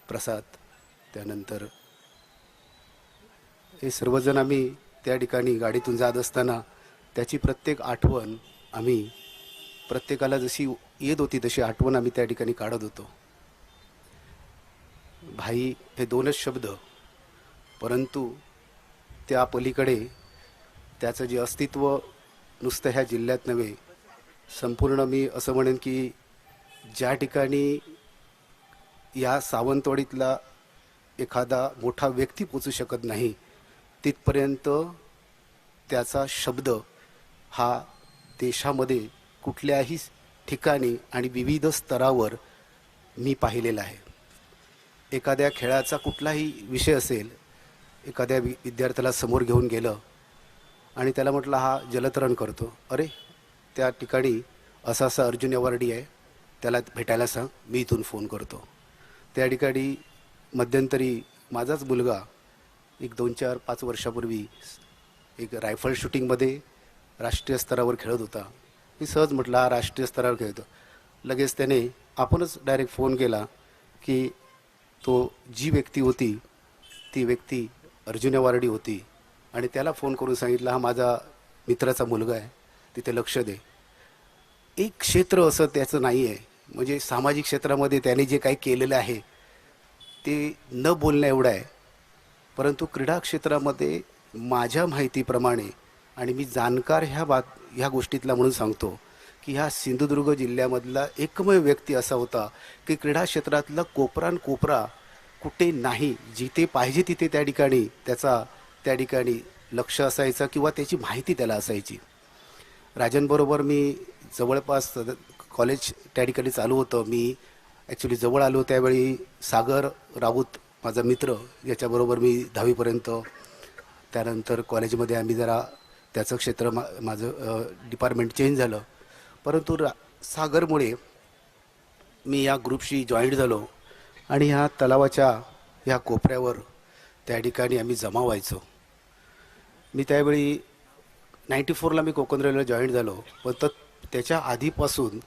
प्रसाद, त्यानंतर हे सर्वजण आम्ही त्या ठिकाणी गाडीतून जात असताना त्याची प्रत्येक आठवण आम्ही प्रत्येकाला जशी येत होती तशी आठवण आम्ही त्या ठिकाणी काढत होतो. भाई हे 2च शब्द, परंतु त्या पलीकडे त्याचं जे अस्तित्व नुसतं ह्या जिल्ह्यात नव्हे, संपूर्ण मी असं म्हणेन की ज्या ठिकाणी या सावंतवाडीतला एखादा मोठा व्यक्ती पोचू शकत नाही तिथपर्यंत त्याचा शब्द हा देशामध्ये कुठल्याही ठिकाणी आणि विविध स्तरावर मी पाहिलेला आहे. एखाद्या खेळाचा कुठलाही विषय असेल, एखाद्या विद्यार्थ्याला समोर घेऊन गेलं आणि त्याला म्हटलं हा जलतरण करतो, अरे त्या ठिकाणी असा अर्जुन अवॉर्डी आहे, त्याला भेटायला सांग, मी इथून फोन करतो. त्या ठिकाणी मध्यंतरी माझाच मुलगा एक 2-4-5 वर्षापूर्वी एक रायफल शूटिंगमध्ये राष्ट्रीय स्तरावर खेळत होता. मी सहज म्हटलं हा राष्ट्रीय स्तरावर खेळतो. लगेच त्याने आपणच डायरेक्ट फोन केला की तो जी व्यक्ती होती ती व्यक्ती अर्जुन अवॉर्डी होती आणि त्याला फोन करून सांगितलं हा माझा मित्राचा मुलगा आहे, तिथे लक्ष दे. एक क्षेत्र असं त्याचं नाही आहे, म्हणजे सामाजिक क्षेत्रामध्ये त्याने जे काही केलेलं आहे ते न बोलण्या एवढं आहे. परंतु क्रीडा क्षेत्रामध्ये माझ्या माहितीप्रमाणे, आणि मी जाणकार ह्या गोष्टीतला म्हणून सांगतो की ह्या सिंधुदुर्ग जिल्ह्यामधला एकमेव व्यक्ती असा होता की क्रीडा क्षेत्रातला कोपरा न कोपरा कुठे नाही, जिथे पाहिजे तिथे त्या ठिकाणी लक्ष असायचं किंवा त्याची माहिती त्याला असायची. राजनबरोबर मी जवळपास कॉलेज त्या ठिकाणी चालू होतं. मी ॲक्च्युली जवळ आलो त्यावेळी सागर राऊत माझा मित्र, याच्याबरोबर मी 10वीपर्यंत, त्यानंतर कॉलेजमध्ये आम्ही जरा त्याचं क्षेत्र माझं डिपार्टमेंट चेंज झालं, परंतु सागरमुळे मी या ग्रुपशी जॉईंट झालो आणि ह्या तलावाच्या ह्या कोपऱ्यावर त्या ठिकाणी आम्ही जमा व्हायचो. मी त्यावेळी 94ला मी कोकण रेल्वेला जॉईंट झालो, पण त्याच्या आधीपासून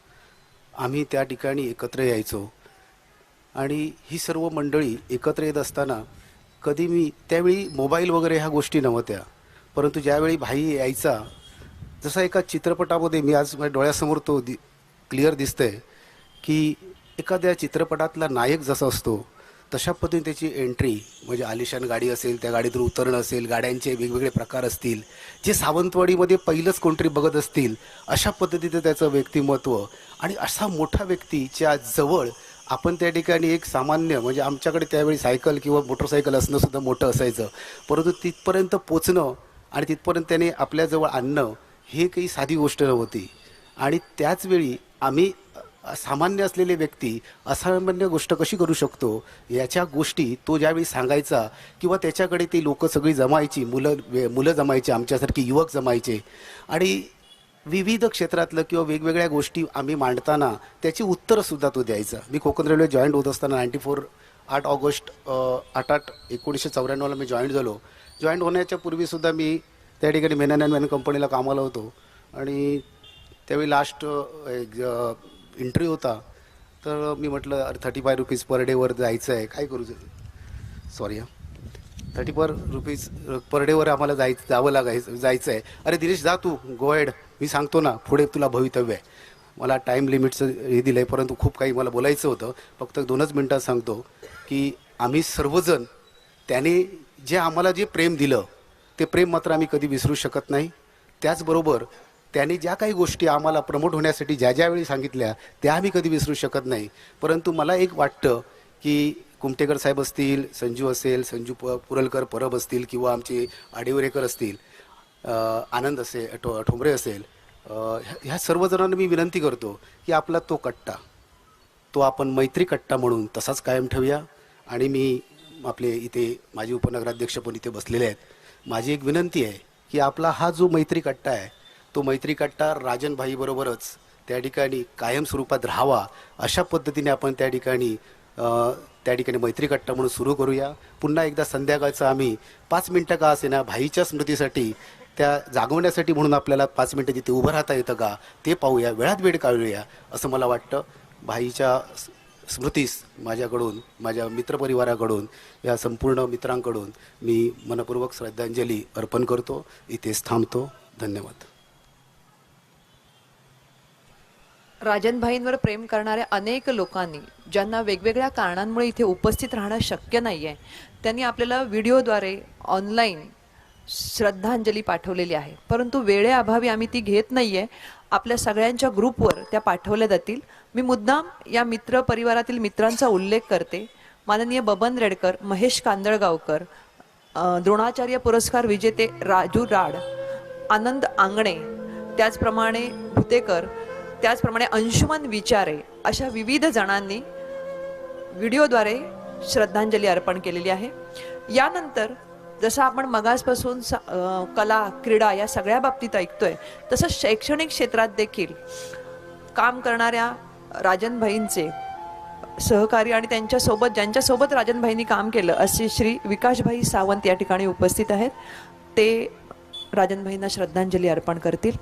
आम्ही त्या ठिकाणी एकत्र यायचो आणि ही सर्व मंडळी एकत्र येत असताना कधी मी त्यावेळी मोबाईल वगैरे ह्या गोष्टी नव्हत्या, परंतु ज्यावेळी भाई यायचा, जसा एका चित्रपटामध्ये मी आज माझ्या डोळ्यासमोर तो क्लिअर दिसतंय की एखाद्या चित्रपटातला नायक जसा असतो तशा पद्धतीने त्याची एंट्री, म्हणजे आलिशान गाडी असेल, त्या गाडीतून उतरणं असेल, गाड्यांचे वेगवेगळे प्रकार असतील, जे सावंतवाडीमध्ये पहिलंच कोणतरी बघत असतील अशा पद्धतीचं त्याचं व्यक्तिमत्व. आणि असा मोठा व्यक्तीच्या जवळ आपण त्या ठिकाणी एक सामान्य, म्हणजे आमच्याकडे त्यावेळी सायकल किंवा मोटरसायकल असणं सुद्धा मोठं असायचं, परंतु तिथपर्यंत पोचणं आणि तिथपर्यंत त्याने आपल्याजवळ आणणं हे काही साधी गोष्ट नव्हती. आणि त्याचवेळी आम्ही सामान्य असलेले व्यक्ती असामान्य गोष्ट कशी करू शकतो याच्या गोष्टी तो ज्यावेळी सांगायचा किंवा त्याच्याकडे ती लोकं सगळी जमायची, मुलं जमायची, आमच्यासारखे युवक जमायचे आणि विविध क्षेत्रातलं किंवा वेगवेगळ्या गोष्टी आम्ही मांडताना त्याची उत्तरंसुद्धा तो द्यायचा. मी कोकण रेल्वे जॉईंट होत असताना 8 ऑगस्ट 1994ला मी जॉईंट झालो. जॉईंट होण्याच्या पूर्वीसुद्धा मी त्या ठिकाणी मेनन अँड मेनन कंपनीला कामाला होतो आणि त्यावेळी लास्ट इंटरव्ह्यू होता, तर मी म्हटलं अरे 35 रुपीज पर डेवर जायचं आहे, काय करू, सॉरी 34 रुपीज पर डेवर आम्हाला जायचं आहे. अरे दिनेश जा तू, गो हेड, मी सांगतो ना पुढे तुला भवितव्य आहे. मला टाईम लिमिटचं हे दिलं आहे, परंतु खूप काही मला बोलायचं होतं. फक्त 2च मिनटात सांगतो की आम्ही सर्वजण त्याने जे आम्हाला जे प्रेम दिलं ते प्रेम मात्र आम्ही कधी विसरू शकत नाही. त्याचबरोबर त्याने ज्या काही गोष्टी आम्हाला प्रमोट होण्यासाठी ज्यावेळी सांगितल्या त्या आम्ही कधी विसरू शकत नाही. परंतु मला एक वाटतं की कुमटेकर साहेब असतील, संजू असेल, संजू पुरलकर परब असतील किंवा आमचे आडिवरेकर असतील, आनंद असेल, ठोंबरे असेल, ह्या सर्वजणांना मी विनंती करतो की आपला तो कट्टा, तो आपण मैत्री कट्टा म्हणून तसाच कायम ठेवूया. आणि मी आपले इथे माजी उपनगराध्यक्ष पण इथे बसलेले आहेत, माझी एक विनंती आहे की आपला हा जो मैत्री कट्टा आहे तो मैत्री कट्टा राजनभाईबरोबरच त्या ठिकाणी कायम स्वरूपात राहावा, अशा पद्धतीने आपण त्या ठिकाणी मैत्री कट्टा म्हणून सुरू करूया. पुन्हा एकदा संध्याकाळचं आम्ही 5 मिनटं का असेना भाईच्या स्मृतीसाठी, त्या जागवण्यासाठी म्हणून आपल्याला 5 मिनटं तिथे उभं राहता येतं का ते पाहूया, वेळात वेळ काढूया असं मला वाटतं. भाईच्या स्मृतीस माझ्याकडून, माझ्या मित्रपरिवाराकडून, या संपूर्ण मित्रांकडून मी मनपूर्वक श्रद्धांजली अर्पण करतो. इथेच थांबतो. धन्यवाद. राजनभाईंवर प्रेम करणाऱ्या अनेक लोकांनी, ज्यांना वेगवेगळ्या कारणांमुळे इथे उपस्थित राहणं शक्य नाही आहे, त्यांनी आपल्याला व्हिडिओद्वारे ऑनलाईन श्रद्धांजली पाठवलेली आहे, परंतु वेळेअभावी आम्ही ती घेत नाही आहे. आपल्या सगळ्यांच्या ग्रुपवर त्या पाठवल्या जातील. मी मुद्दाम या मित्र परिवारातील मित्रांचा उल्लेख करते. माननीय बबन रेडकर, महेश कांदळगावकर, द्रोणाचार्य पुरस्कार विजेते राजू राड, आनंद आंगणे, त्याचप्रमाणे भुतेकर, त्याचप्रमाणे अंशुमन विचारे, अशा विविध जणांनी व्हिडिओद्वारे श्रद्धांजली अर्पण केलेली आहे. यानंतर जसं आपण मगासपासून कला, क्रीडा या सगळ्या बाबतीत ऐकतोय, तसं शैक्षणिक क्षेत्रात देखील काम करणाऱ्या राजनभाईंचे सहकारी आणि त्यांच्यासोबत, ज्यांच्यासोबत राजनभाईंनी काम केलं असे श्री विकासभाई सावंत या ठिकाणी उपस्थित आहेत. ते राजनभाईंना श्रद्धांजली अर्पण करतील.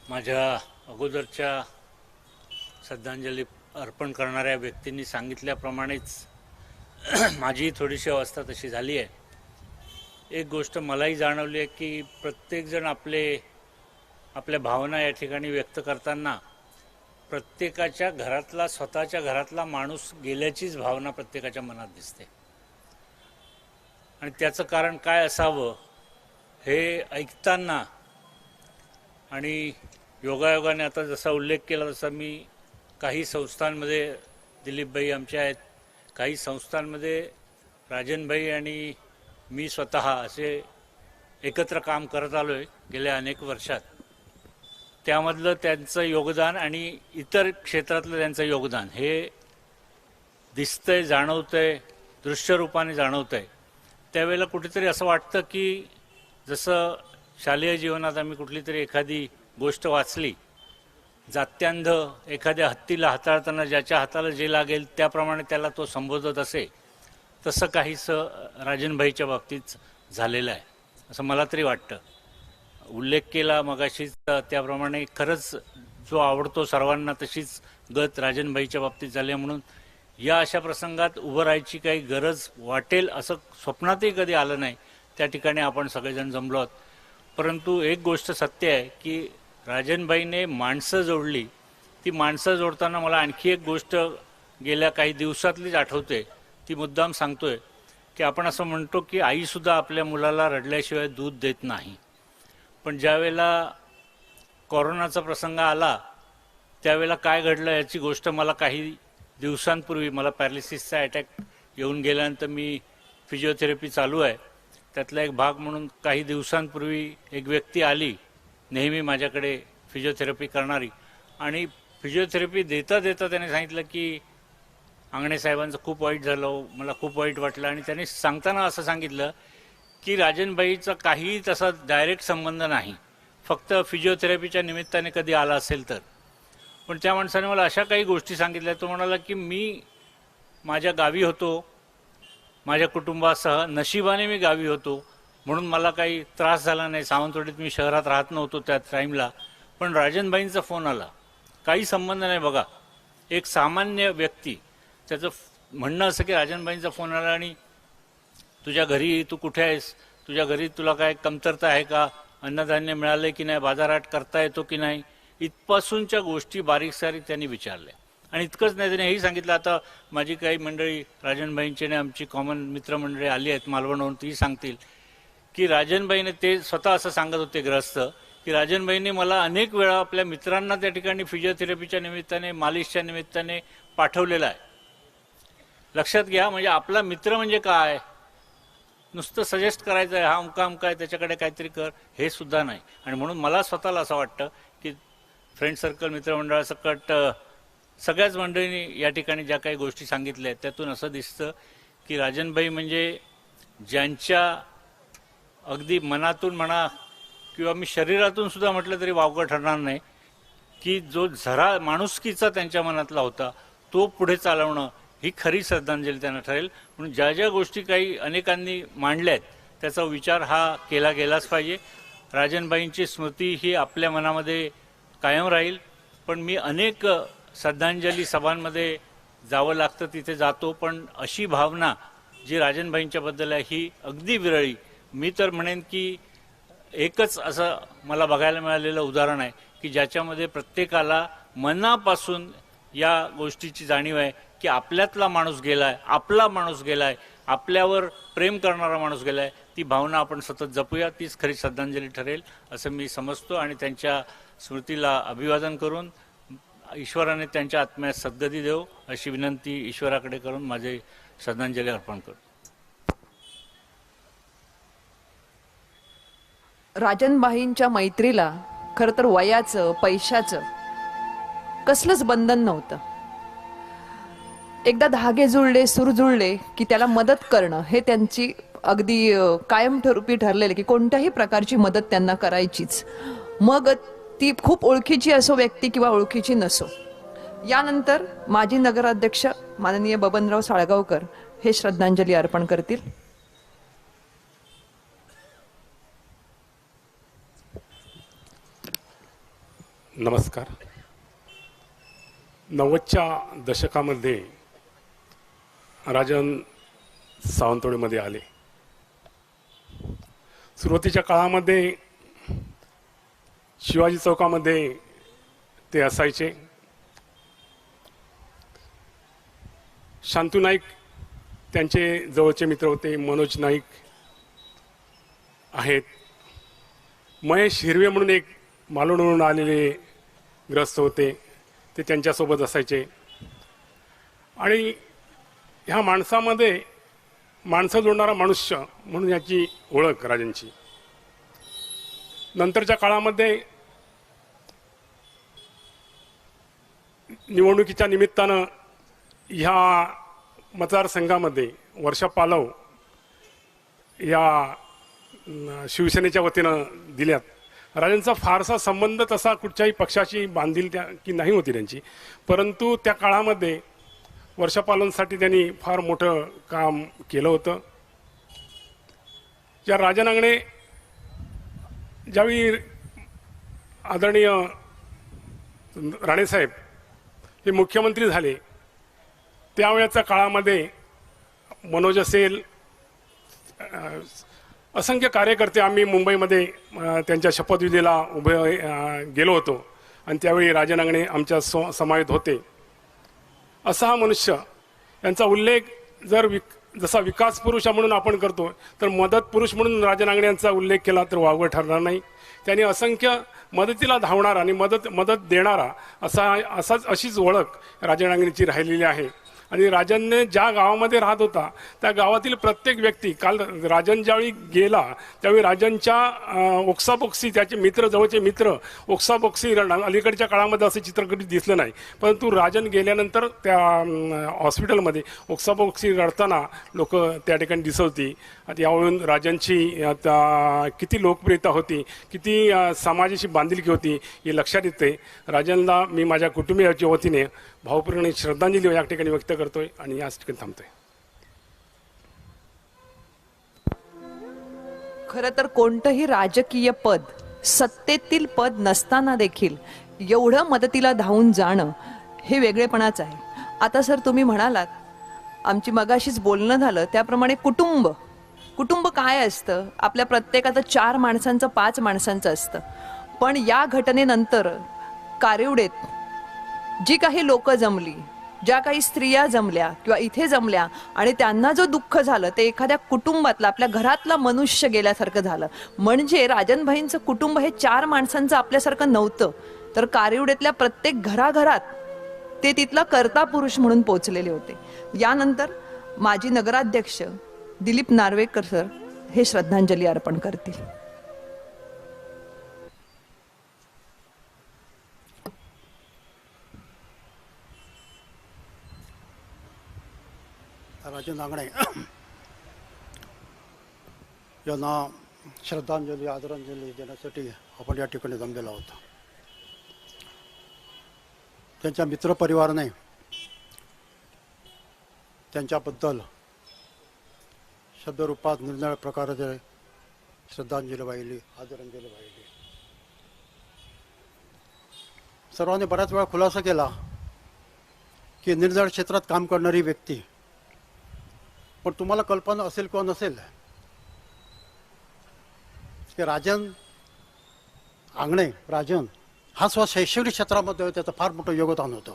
माझ्या अगोदरच्या श्रद्धांजली अर्पण करणाऱ्या व्यक्तींनी सांगितल्याप्रमाणेच माझी थोडीशी अवस्था तशी झाली आहे. एक गोष्ट मलाही जाणवली आहे की प्रत्येकजण आपल्या भावना या ठिकाणी व्यक्त करताना प्रत्येकाच्या घरातला स्वतःच्या घरातला माणूस गेल्याचीच भावना प्रत्येकाच्या मनात दिसते. आणि त्याचं कारण काय असावं हे ऐकताना आणि योगायोगाने आता जसा उल्लेख केला तसा मी काही संस्थांमध्ये दिलीपभाई आमचे आहेत, काही संस्थांमध्ये राजनभाई आणि मी स्वतः असे एकत्र काम करत आलो आहे गेल्या अनेक वर्षात. त्यामधलं त्यांचं योगदान आणि इतर क्षेत्रातलं त्यांचं योगदान हे दिसतंय, जाणवतंय, दृश्यरूपाने जाणवतंय. त्यावेळेला कुठेतरी असं वाटतं की जसं शालेय जीवनात आम्ही कुठली तरी एखादी गोष्ट वाचली, जात्यांध एखाद्या हत्तीला हाताळताना ज्याच्या हाताला जे लागेल त्याप्रमाणे त्याला तो संबोधत असे, तसं काहीसं राजनभाईच्या बाबतीत झालेलं आहे असं मला तरी वाटतं. उल्लेख केला मगाशीच त्याप्रमाणे खरंच जो आवडतो सर्वांना तशीच गत राजनभाईच्या बाबतीत झाली. म्हणून या अशा प्रसंगात उभं राहायची काही गरज वाटेल असं स्वप्नातही कधी आलं नाही. त्या ठिकाणी आपण सगळेजण जमलो आहोत. परंतु एक गोष्ट सत्य आहे की राजनभाईने माणसं जोडली. ती माणसं जोडताना मला आणखी एक गोष्ट गेल्या काही दिवसातलीच आठवते, ती मुद्दाम सांगतोय की आपण असं म्हणतो की आईसुद्धा आपल्या मुलाला रडल्याशिवाय दूध देत नाही. पण ज्यावेळेला कोरोनाचा प्रसंग आला त्यावेळेला काय घडलं याची गोष्ट मला काही दिवसांपूर्वी, मला पॅरालिसिसचा अटॅक येऊन गेल्यानंतर मी फिजिओथेरपी चालू आहे, त्यातला एक भाग म्हणून काही दिवसांपूर्वी एक व्यक्ती आली नेहमी माझ्याकडे फिजिओथेरपी करणारी, आणि फिजिओथेरपी देता देता त्याने सांगितलं की अंगणे साहेबांचं खूप वाईट झालं, मला खूप वाईट वाटलं. आणि त्यांनी सांगताना असं सांगितलं की राजनभाईचा काही तसा डायरेक्ट संबंध नाही, फक्त फिजिओथेरपीच्या निमित्ताने कधी आला असेल तर. पण त्या माणसाने मला अशा काही गोष्टी सांगितल्या. तो म्हणाला की मी माझ्या गावी होतो, माझ्या कुटुंबासह नशिबाने मी गावी होतो म्हणून मला काही त्रास झाला नाही. सावंतवाडीत मी शहरात राहत नव्हतो त्या टाईमला, पण राजनभाईंचा फोन आला. काही संबंध नाही बघा, एक सामान्य व्यक्ती, त्याचं म्हणणं असं की राजनभाईंचा फोन आला आणि तुझ्या घरी, तू कुठे आहेस, तुझ्या घरी तुला काय कमतरता आहे का, अन्नधान्य मिळालं की नाही, बाजारहाट करता येतो की नाही, इथपासूनच्या गोष्टी बारीक सारीक त्यांनी विचारल्या. आणि इतकंच नाही, त्याने हेही सांगितलं, आता माझी काही मंडळी राजनभाईंची आणि आमची कॉमन मित्रमंडळी आली आहेत मालवणहून, तीही सांगतील की राजनभाईने, ते स्वतः असं सांगत होते ग्रस्त, की राजनभाईने मला अनेक वेळा आपल्या मित्रांना त्या ठिकाणी फिजिओथेरपीच्या निमित्ताने, मालिशच्या निमित्ताने पाठवलेलं आहे. लक्षात घ्या, म्हणजे आपला मित्र म्हणजे काय, नुसतं सजेस्ट करायचं आहे, हा अमका आहे त्याच्याकडे काहीतरी कर, हे सुद्धा नाही. आणि म्हणून मला स्वतःला असं वाटतं की फ्रेंड सर्कल, मित्रमंडळासकट सगळ्याच मंडळींनी या ठिकाणी ज्या काही गोष्टी सांगितल्या आहेत त्यातून असं दिसतं की राजनभाई म्हणजे ज्यांच्या अगदी मनातून म्हणा किंवा मी शरीरातून सुद्धा म्हटलं तरी वावगं ठरणार नाही, की जो झरा माणुसकीचा त्यांच्या मनातला होता तो पुढे चालवणं ही खरी श्रद्धांजली त्यांना ठरेल. म्हणून ज्या ज्या गोष्टी काही अनेकांनी मांडल्या आहेत त्याचा विचार हा केला गेलाच पाहिजे. राजनभाईंची स्मृती ही आपल्या मनामध्ये कायम राहील. पण मी अनेक श्रद्धांजली सभांमध्ये जावं लागतं, तिथे जातो, पण अशी भावना जी राजनभाईंच्याबद्दल आहे ही अगदी विरळी. मी तर म्हणेन की एकच असं मला बघायला मिळालेलं उदाहरण आहे की ज्याच्यामध्ये प्रत्येकाला मनापासून या गोष्टीची जाणीव आहे की आपल्यातला माणूस गेलाय, आपला माणूस गेलाय, आपल्यावर प्रेम करणारा माणूस गेलाय. ती भावना आपण सतत जपूया, तीच खरी श्रद्धांजली ठरेल असं मी समजतो. आणि त्यांच्या स्मृतीला अभिवादन करून ईश्वराने त्यांच्या आत्म्यास सद्गती देव अशी विनंती ईश्वराकडे करून माझे श्रद्धांजली अर्पण करतो. राजनभाईंच्या मैत्रीला खरं तर वयाचं, पैशाचं कसलंच बंधन नव्हतं. एकदा धागे जुळले, सूर जुळले की त्याला मदत करणं हे त्यांची अगदी कायमस्वरूपी ठरलेलं, की कोणत्याही प्रकारची मदत त्यांना करायचीच, मग ती खूप ओळखीची असो व्यक्ती किंवा ओळखीची नसो. यानंतर माजी नगराध्यक्ष माननीय बबनराव साळगावकर हे श्रद्धांजली अर्पण करतील. नमस्कार. 90च्या दशकामध्ये राजन सावंतवाडीमध्ये आले. सुरुवातीच्या काळामध्ये शिवाजी चौकामध्ये ते असायचे शांतू नाईक त्यांचे जवळचे मित्र होते, मनोज नाईक आहेत, महेश हिरवे म्हणून एक मालवणवरून आलेले ग्रस्त होते, ते त्यांच्यासोबत असायचे. आणि ह्या माणसामध्ये माणसं जोडणारा मनुष्य म्हणून याची ओळख राजांची. नंतरच्या काळामध्ये निवडणुकीच्या निमित्तानं ह्या मतदारसंघामध्ये वर्षा पालव या शिवसेनेच्या वतीनं दिल्यात. राजांचा फारसा संबंध तसा कुठच्याही पक्षाशी बांधील की नाही होती त्यांची, परंतु त्या काळामध्ये वर्षा पालवांसाठी त्यांनी फार मोठं काम केलं होतं. या राजन आंगणे ज्यावेळी आदरणीय राणेसाहेब हे मुख्यमंत्री झाले त्यावेळेच्या काळामध्ये मनोज असेल, असंख्य कार्यकर्ते आम्ही मुंबईमध्ये त्यांच्या शपथविधीला उभे गेलो होतो आणि त्यावेळी राजन आंगणे आमच्या समावेत होते. असा हा मनुष्य, यांचा उल्लेख जर जसा विकास पुरुष म्हणून आपण करतो तर मदत पुरुष म्हणून राजन आंगणे यांचा उल्लेख केला तर वावगं ठरणार नाही. त्यांनी असंख्य मदतीला धावणारा आणि मदत देणारा अशीच ओळख राजन आंगणेची राहिलेली आहे. आणि राजनने ज्या गावामध्ये राहत होता त्या गावातील प्रत्येक व्यक्ती, काल राजन ज्यावेळी गेला त्यावेळी राजनच्या ओक्साबोक्सी त्याचे मित्र, जवळचे मित्र ओक्साबोक्सी, अलीकडच्या काळामध्ये असं चित्र कधी दिसलं नाही, परंतु राजन गेल्यानंतर त्या हॉस्पिटलमध्ये ओक्साबोक्सी रडताना लोक त्या ठिकाणी दिसत होती. यावरून राजनची किती लोकप्रियता होती, किती समाजाशी बांधिलकी होती हे लक्षात येते. राजनला मी माझ्या कुटुंबियाच्या वतीने भावपूर्ण श्रद्धांजली या ठिकाणी व्यक्त करतोय आणि याच ठिकाणी थांबतोय. खरं तर कोणतंही राजकीय पद, सत्तेतील पद नसताना देखील एवढं मदतीला धावून जाणं हे वेगळेपणाच आहे. आता सर तुम्ही म्हणालात, आमची मगाशीच बोलणं झालं त्याप्रमाणे कुटुंब काय असतं, आपल्या प्रत्येकाचं 4 माणसांचं 5 माणसांचं असतं. पण या घटनेनंतर कारिवडेत जी काही लोक जमली, ज्या काही स्त्रिया जमल्या किंवा इथे जमल्या आणि त्यांना जो दुःख झालं ते एखाद्या कुटुंबातला, आपल्या घरातला मनुष्य गेल्यासारखं झालं. म्हणजे राजनभाईंचं कुटुंब हे 4 माणसांचं आपल्यासारखं नव्हतं, तर कारिवडेतल्या प्रत्येक घराघरात ते तिथला कर्ता पुरुष म्हणून पोचलेले होते. यानंतर माजी नगराध्यक्ष दिलीप नार्वेकर सर हे श्रद्धांजली अर्पण करतील. राजन आंगणे यांना श्रद्धांजली, आदरांजली देण्यासाठी आपण या ठिकाणी जमलेला होता. त्यांच्या मित्रपरिवाराने त्यांच्याबद्दल शब्दरूपात निर्णय प्रकारे श्रद्धांजली वाहिली, आदरांजली वाहिली. सर्वांनी बऱ्याच वेळा खुलासा केला की निर्जळ क्षेत्रात काम करणारी व्यक्ती, पण तुम्हाला कल्पना असेल किंवा नसेल की राजन हा शैक्षणिक क्षेत्रामध्ये त्याचं फार मोठं योगदान होतं.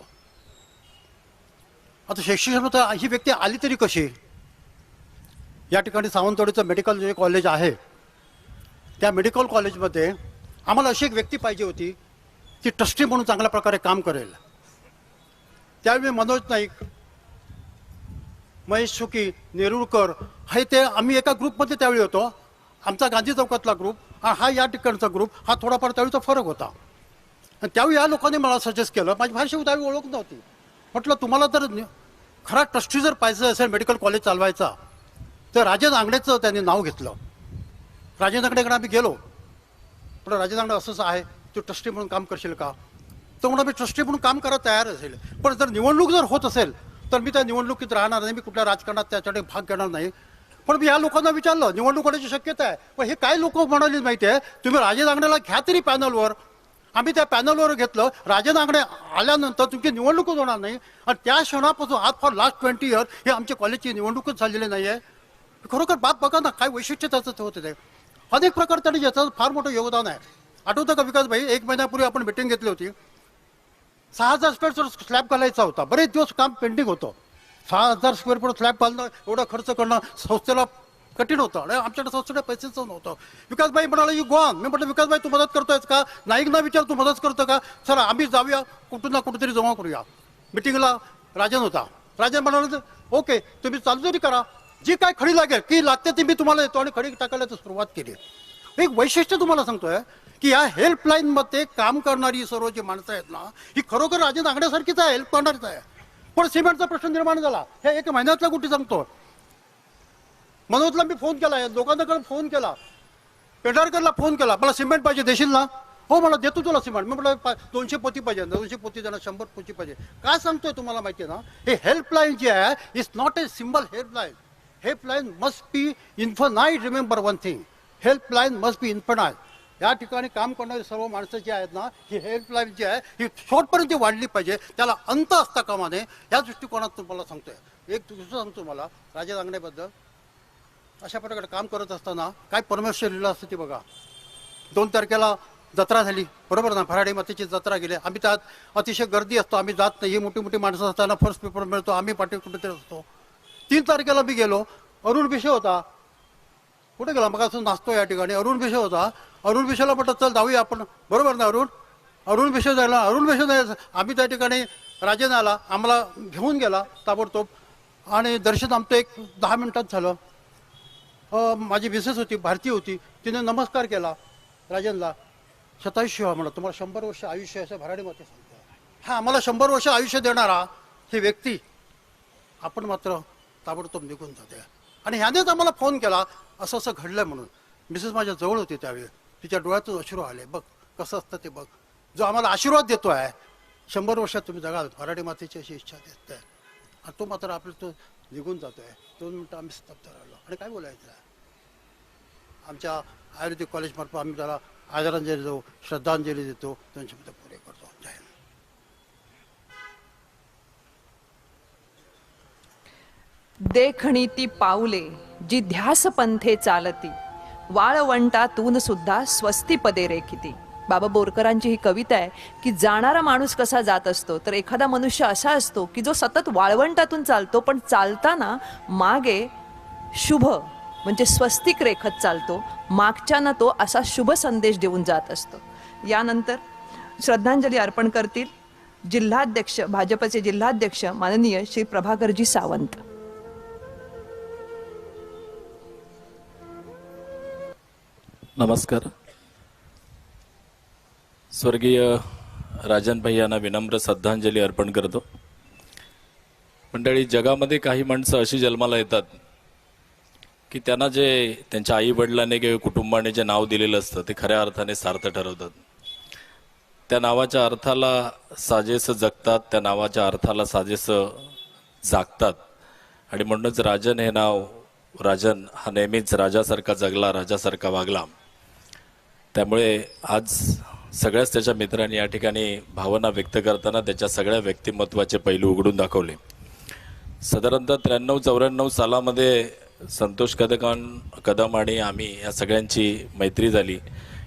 आता शैक्षणिक ही व्यक्ती आली तरी कशी? या ठिकाणी सावंतवाडीचं मेडिकल जे कॉलेज आहे त्या मेडिकल कॉलेजमध्ये आम्हाला अशी एक व्यक्ती पाहिजे होती ती ट्रस्टी म्हणून चांगल्या प्रकारे काम करेल. त्यावेळी मनोज नाईक, महेश सुकी, नेरुळकर हे ते आम्ही एका ग्रुपमध्ये त्यावेळी होतो. आमचा गांधी चौकातला ग्रुप हा या ठिकाणचा ग्रुप हा थोडाफार त्यावेळीचा फरक होता. आणि त्यावेळी या लोकांनी मला सजेस्ट केलं, माझी फारशी त्यावेळी ओळख नव्हती. म्हटलं तुम्हाला जर खरा ट्रस्टी जर पाहिजे असेल मेडिकल कॉलेज चालवायचा तर राजन आंगणेचं त्यांनी नाव घेतलं. राजन आंगणेकडे आम्ही गेलो, पण राजन आंगणे असंच आहे, तू ट्रस्टी म्हणून काम करशील का? तो म्हणून मी ट्रस्टी म्हणून काम करायला तयार असेल, पण जर निवडणूक जर होत असेल तर मी त्या निवडणुकीत राहणार नाही, मी कुठल्या राजकारणात त्याच्याकडे भाग घेणार नाही. पण मी या लोकांना विचारलं निवडणूक होण्याची शक्यता आहे, पण हे काय लोक म्हणाले माहिती आहे, तुम्ही राजन आंगणेला घ्या तरी पॅनलवर. आम्ही त्या पॅनलवर घेतलं. राजन आंगणे आल्यानंतर तुमची निवडणूकच होणार नाही. आणि त्या क्षणापासून आज फॉर लास्ट 20 इयर हे आमच्या कॉलेजची निवडणूकच झालेली नाही आहे. खरोखर बाप बघा ना काय वैशिष्ट्य त्याचं होते. ते अनेक प्रकारे त्यांनी याचं फार मोठं योगदान आहे. आठवतं का विकास भाई, 1 महिन्यापूर्वी आपण मिटिंग घेतली होती. 6000 स्क्वेअर स्लॅब घालायचा होता, बरेच दिवस काम पेंडिंग होतं. 6,000 स्क्वेअर फूट स्लॅब बांधणं, एवढा खर्च करणं संस्थेला कठीण होतं आणि आमच्याकडे संस्थेला पैसेच नव्हतं. विकासभाई म्हणाले यू गो ऑन. मी म्हटलं विकासभाई तू मदत करतोयस का? नाईकना विचार तू मदत करतो का? चला आम्ही जाऊया, कुठून ना कुठेतरी जमा करूया. मिटिंगला राजन होता. राजन म्हणाले ओके तुम्ही चालू करा, जी काय खडी लागेल की लागते ती मी तुम्हाला देतो, आणि खडी टाकायला सुरुवात केली. एक वैशिष्ट्य तुम्हाला सांगतोय की या हेल्पलाईनमध्ये काम करणारी सर्व जी माणसं आहेत ना, ही खरोखर राजन आंगण्यासारखीच आहे, हेल्प करणारीच आहे. पण सिमेंटचा प्रश्न निर्माण झाला. हे 1 महिन्यातल्या गोष्टी सांगतो. मनोजला मी फोन केला, लोकांकडे फोन केला, पेंढारकरला फोन केला, मला सिमेंट पाहिजे देशील ना? हो मला देतो तुला सिमेंट. मी म्हटलं 200 पोती पाहिजे, 200 पोती देणार, 100 पोती पाहिजे. काय सांगतोय तुम्हाला माहिती आहे ना, हे हेल्पलाईन जी आहे is not a symbol helpline. Helpline must be infinite. Remember one thing, helpline must be infinite. या ठिकाणी काम करणारी सर्व माणसं जी आहेत ना, ही हेल्पलाईन जी आहे ही शेवटपर्यंत वाढली पाहिजे, त्याला अंत असता कामा नये, या दृष्टिकोनात तुम्हाला सांगतोय. एक दुसरं सांगतो मला राजा रांगणेबद्दल. अशा प्रकारे काम करत असताना काय परमेश्वर लिहिलं असतं ते बघा. 2 तारखेला जत्रा झाली, बरोबर ना, भराडी मातेची जत्रा गेली. आम्ही त्यात अतिशय गर्दी असतो, आम्ही जात नाही. ही मोठी मोठी माणसं असताना फर्स्ट पेपर मिळतो, आम्ही पाठी कुठेतरी असतो. 3 तारखेला मी गेलो, अरुण विषय होता. कुठे गेला मग असं नाचतो या ठिकाणी. अरुण विषय होता. अरुण विषयाला म्हटलं चल जाऊया आपण, बरोबर ना अरुण विषय जायला. अरुण विषय जायचं आम्ही त्या ठिकाणी राजन आला, आम्हाला घेऊन गेला ताबडतोब, आणि दर्शन आमचं एक 10 मिनिटात झालं. माझी मिसेस होती, भारती होती, तिने नमस्कार केला राजनला. शतायुष्य म्हणलं, तुम्हाला 100 वर्ष आयुष्य असं भराडी माते सांगतो. हा आम्हाला 100 वर्ष आयुष्य देणारा ही व्यक्ती आपण मात्र ताबडतोब निघून जाते. आणि ह्यानेच आम्हाला फोन केला असं असं घडलं म्हणून. मिसेस माझ्या जवळ होती त्यावेळी, तिच्या डोळ्यातून अश्रू आले. बघ कसं असतं ते बघ. जो आम्हाला आशीर्वाद देतो आहे 100 वर्षात तुम्ही जगाल, भराडी मातेची अशी इच्छा देत आहे, आणि तो मात्र आपल्याला तो निघून जातोय. 2 मिनिटं आम्ही स्तब्ध राहिलो. आणि काय बोलायचं, आमच्या आयुर्वेदिक कॉलेजमार्फत आम्ही त्याला आदरांजली देतो, श्रद्धांजली देतो, 2 शब्द पुरे करतो. जय हिंद. देखणी ती पाऊले जी ध्यास पंथे चालती, वाळवंटातून सुद्धा स्वस्ती पदे रेखिती. बाबा बोरकरांची ही कविता आहे की जाणारा माणूस कसा जात असतो, तर एखादा मनुष्य असा असतो की जो सतत वाळवंटातून चालतो, पण चालताना मागे शुभ म्हणजे स्वस्तिक रेखत चालतो. मागच्यानं तो असा शुभ संदेश देऊन जात असतो. यानंतर श्रद्धांजली अर्पण करतील जिल्हाध्यक्ष, भाजपचे जिल्हाध्यक्ष माननीय श्री प्रभाकरजी सावंत. नमस्कार. स्वर्गीय राजन भाई यांना विनम्र श्रद्धांजली अर्पण करतो. मंडळी, जगामध्ये काही माणसं अशी जन्माला येतात की त्यांना जे त्यांच्या आई वडिलांनी किंवा कुटुंबाने जे नाव दिलेलं असतं ते खऱ्या अर्थाने सार्थ ठरवतात. त्या नावाच्या अर्थाला साजेसं जगतात, त्या नावाच्या अर्थाला साजेसं जागतात. आणि म्हणूनच राजन हे नाव, राजन हा नेहमीच राजासारखा जगला, राजासारखा वागला. त्यामुळे आज सगळ्याच त्याच्या मित्रांनी या ठिकाणी भावना व्यक्त करताना त्याच्या सगळ्या व्यक्तिमत्वाचे पैलू उघडून दाखवले. साधारणतः 93-94 सालामध्ये संतोष कदम आणि आम्ही या सगळ्यांची मैत्री झाली.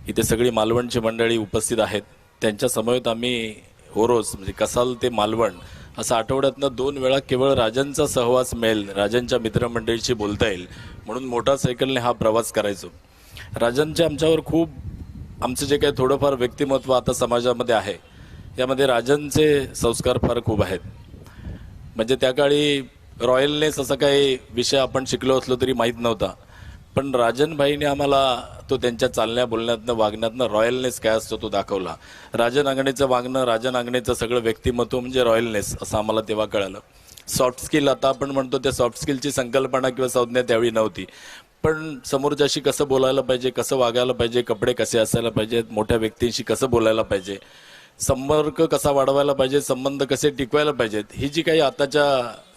इथे सगळी मालवणची मंडळी उपस्थित आहेत. त्यांच्या समवेत आम्ही ओरोस म्हणजे कसाल ते मालवण असं आठवड्यातनं 2 वेळा केवळ राजनचा सहवास मिळेल, राजनच्या मित्रमंडळीशी बोलता येईल म्हणून मोटारसायकलने हा प्रवास करायचो. राजनचे आमच्यावर खूप, आमचं जे काही थोडंफार व्यक्तिमत्व आता समाजामध्ये आहे यामध्ये राजनचे संस्कार फार खूप आहेत. म्हणजे त्या काळी रॉयलनेस असा काही विषय आपण शिकलो असलो तरी माहीत नव्हता, पण राजनभाईने आम्हाला तो त्यांच्या चालण्या बोलण्यातनं वागण्यातनं रॉयलनेस काय असतो तो दाखवला. राजन आंगणेचं वागणं, राजन आंगणेचं सगळं व्यक्तिमत्व म्हणजे रॉयलनेस असं आम्हाला तेव्हा कळालं. सॉफ्ट स्किल आता आपण म्हणतो, त्या सॉफ्ट स्किलची संकल्पना किंवा संज्ञा त्यावेळी नव्हती, पण समोरच्याशी कसं बोलायला पाहिजे, कसं वागायला पाहिजे, कपडे कसे असायला पाहिजेत, मोठ्या व्यक्तींशी कसं बोलायला पाहिजे, संपर्क कसा वाढवायला पाहिजे, संबंध कसे टिकवायला पाहिजेत, ही जी काही आताच्या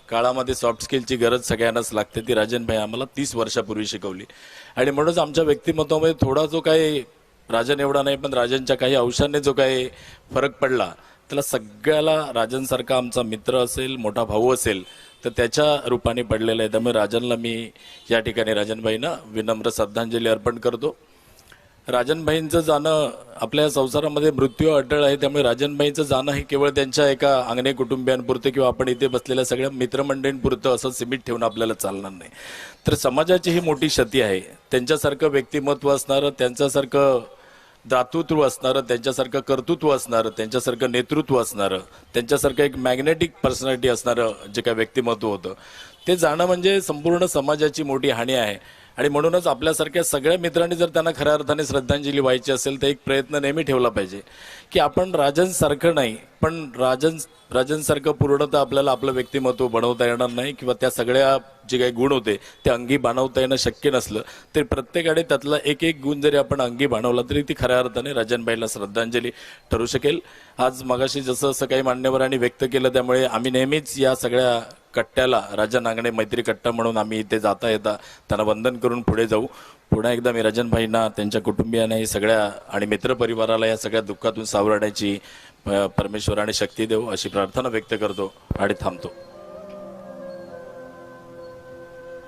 काळामध्ये सॉफ्ट स्किलची गरज सगळ्यांनाच लागते ती राजनभाई आम्हाला 30 वर्षापूर्वी शिकवली. आणि म्हणूनच आमच्या व्यक्तिमत्वामध्ये थोडा जो काही, राजन एवढा नाही पण राजनच्या काही अंशाने जो काही फरक पडला, त्याला सगळ्याला राजनसारखा आमचा मित्र असेल, मोठा भाऊ असेल तर त्याच्या रूपाने पडलेला आहे. त्यामुळे राजनला मी या ठिकाणी राजनभाईंना विनम्र श्रद्धांजली अर्पण करतो. राजनभाईंचं जाणं आपल्या संसारामध्ये मृत्यू अटळ आहे, त्यामुळे राजनभाईंचं जाणं हे केवळ त्यांच्या एका अंगणे कुटुंबियांपुरतं किंवा आपण इथे बसलेल्या सगळ्या मित्रमंडळींपुरतं असं सीमित ठेवून आपल्याला चालणार नाही. तर समाजाची ही मोठी क्षती आहे. त्यांच्यासारखं व्यक्तिमत्व असणारं, त्यांच्यासारखं दातृत्व असणारं, त्यांच्यासारखं कर्तृत्व असणारं, त्यांच्यासारखं नेतृत्व असणारं, त्यांच्यासारखं एक मॅग्नेटिक पर्सनॅलिटी असणारं जे काय व्यक्तिमत्व होतं ते जाणं म्हणजे संपूर्ण समाजाची मोठी हानी आहे. आणि म्हणूनच आपल्यासारख्या सगळ्या मित्रांनी जर त्यांना खऱ्या अर्थाने श्रद्धांजली व्हायची असेल तर एक प्रयत्न नेहमी ठेवला पाहिजे की आपण राजनसारखं नाही, पण राजनसारखं पूर्णतः आपल्याला आपलं व्यक्तिमत्व बनवता येणार नाही किंवा त्या सगळ्या जे काही गुण होते ते अंगी बाणवता येणं शक्य नसलं तरी प्रत्येकाने त्यातला एक एक गुण जरी आपण अंगी बाणवला तरी ती खऱ्या अर्थाने राजनभाईला श्रद्धांजली ठरू शकेल. आज मगाशी जसं असं काही मान्यवरांनी व्यक्त केलं त्यामुळे आम्ही नेहमीच या सगळ्या कट्ट्याला राजा नांगणे मैत्री कट्टा म्हणून आम्ही इथे जाता येता त्यांना वंदन करून पुढे जाऊ. पुन्हा एकदा मी राजनभाईंना, त्यांच्या कुटुंबियांना, सगळ्या आणि मित्रपरिवाराला या सगळ्या दुःखातून सावरण्याची परमेश्वराने शक्ती देऊ अशी प्रार्थना व्यक्त करतो आणि थांबतो.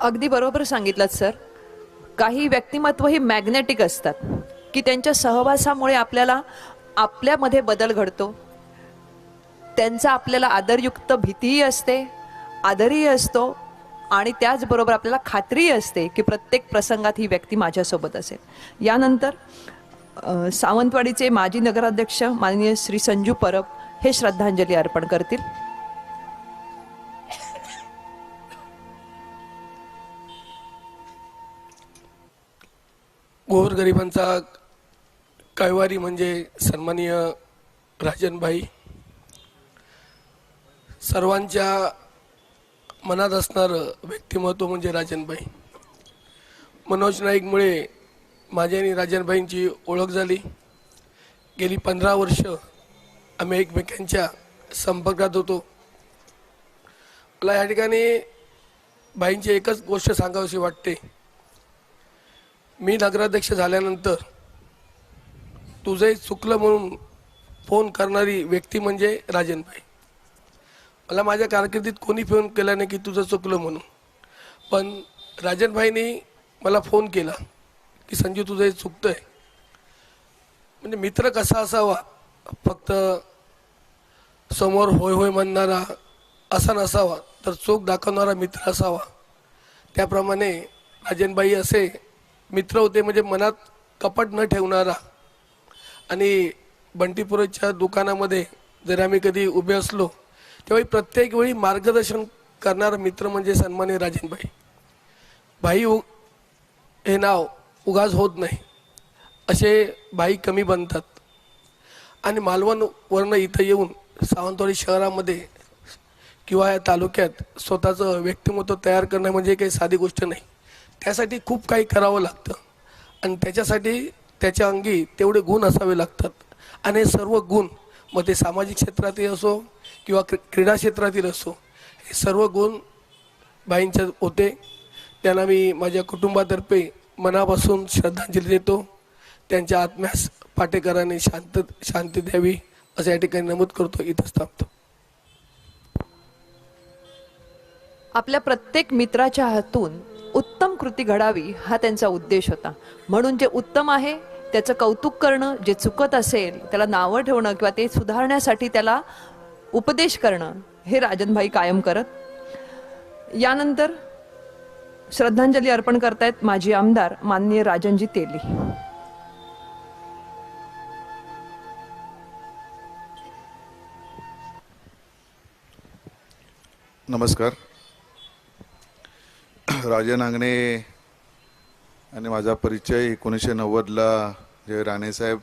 अगदी बरोबर सांगितलं सर. काही व्यक्तिमत्व ही मॅग्नेटिक असतात की त्यांच्या सहवासामुळे आपल्याला आपल्यामध्ये बदल घडतो. त्यांचा आपल्याला आदरयुक्त भीतीही असते, आदरही असतो आणि त्याचबरोबर आपल्याला खात्रीही असते की प्रत्येक प्रसंगात ही व्यक्ती माझ्यासोबत असेल. यानंतर सावंतवाडीचे माजी नगराध्यक्ष माननीय श्री संजू परब हे श्रद्धांजली अर्पण करतील. गोरगरिबांचा कैवारी म्हणजे सन्माननीय राजनभाई, सर्वांच्या मनात असणारं व्यक्तिमत्व म्हणजे राजनभाई. मनोज नाईकमुळे माझी आणि राजनभाईंची ओळख झाली. गेली 15 वर्ष आम्ही एकमेकांच्या संपर्कात होतो. मला या ठिकाणी भाईंची एकच गोष्ट सांगावीशी वाटते. मी नगराध्यक्ष झाल्यानंतर तुझे चुकलं म्हणून फोन करणारी व्यक्ती म्हणजे राजनभाई. मला माझ्या कारकिर्दीत कोणी फोन केला नाही की तुझं चुकलं म्हणून, पण राजनभाईंनी मला फोन केला की संजू तुझं हे चुकतंय. म्हणजे मित्र कसा असावा, फक्त समोर होय होय म्हणणारा असा नसावा, तर चूक दाखवणारा मित्र असावा. त्याप्रमाणे राजनभाई असे मित्र होते, म्हणजे मनात कपट न ठेवणारा. आणि बंटीपुराच्या दुकानामध्ये जर आम्ही कधी उभे असलो तेव्हा प्रत्येक वेळी मार्गदर्शन करणारा मित्र म्हणजे सन्माननीय राजनभाई. भाई हे नाव उगाच होत नाही, असे भाई कमी बनतात. आणि मालवणवरनं इथं येऊन सावंतवाडी शहरामध्ये किंवा या तालुक्यात स्वतःचं व्यक्तिमत्व तयार करणं म्हणजे काही साधी गोष्ट नाही. त्यासाठी खूप काही करावं लागतं आणि त्याच्यासाठी त्याच्या अंगी तेवढे गुण असावे लागतात. आणि सर्व गुण मग ते सामाजिक क्षेत्रातील असो किंवा क्रीडा क्षेत्रातील असो, हे सर्व गुण भाईंच्या होते. त्यांना मी माझ्या कुटुंबातर्फे मनापासून श्रद्धांजली देतो. त्यांच्या आत्म्यास पाटेकरांनी शांती द्यावी असं या ठिकाणी नमूद करतो. इथंच थांबतो. आपल्या प्रत्येक मित्राच्या हातून उत्तम कृती घडावी हा त्यांचा उद्देश होता. म्हणून जे उत्तम आहे त्याचं कौतुक करणं, जे चुकत असेल त्याला नावं ठेवणं किंवा ते सुधारण्यासाठी त्याला उपदेश करणं हे राजनभाई कायम करत. यानंतर श्रद्धांजली अर्पण करतायत माजी आमदार माननीय राजनजी तेली. नमस्कार. राजन नांगणे आणि माझा परिचय 1990ला जे राणेसाहेब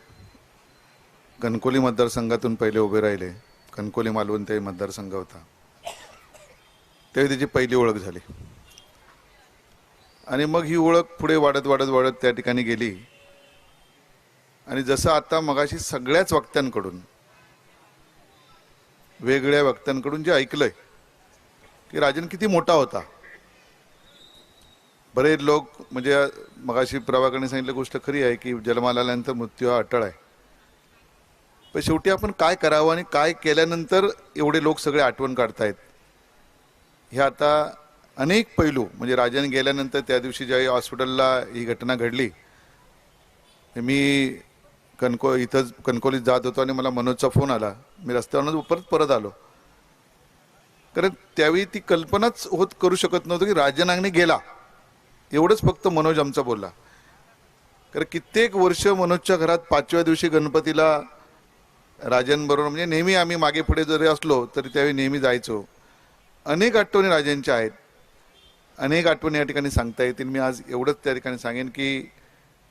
कणकोली मतदारसंघातून पहिले उभे राहिले, कणकोली मालवण ते मतदारसंघ होता, तेव्हा त्याची पहिली ओळख झाली. आणि मग ही ओळख पुढे वाढत वाढत वाढत त्या ठिकाणी गेली. आणि जसं आता मगाशी सगळ्याच वक्त्यांकडून, वेगळ्या वक्त्यांकडून जे ऐकलंय की राजन किती मोठा होता. बरेच लोक म्हणजे मगाशी प्रभाकरने सांगितलं गोष्ट खरी आहे की जन्माला आल्यानंतर मृत्यू हा अटळ आहे. पण शेवटी आपण काय करावं आणि काय केल्यानंतर एवढे लोक सगळे आठवण काढतायत हे आता अनेक पैलू, म्हणजे राजन गेल्यानंतर त्या दिवशी ज्यावेळी हॉस्पिटलला ही घटना घडली मी इथंच कणकोलीत जात होतो आणि मला मनोजचा फोन आला. मी रस्त्यावरूनच परत आलो, कारण त्यावेळी ती कल्पनाच करू शकत नव्हतं की राजन अंगणे गेला. एवढंच फक्त मनोज आमचा बोलला. कारण कित्येक वर्ष मनोजच्या घरात 5व्या दिवशी गणपतीला राजन बरोबर, म्हणजे नेहमी आम्ही मागे पुढे जरी असलो तरी त्यावेळी नेहमी जायचो. अनेक आठवणी राजनच्या आहेत, अनेक आठवणी या ठिकाणी सांगता येतील. मी आज एवढंच त्या ठिकाणी सांगेन की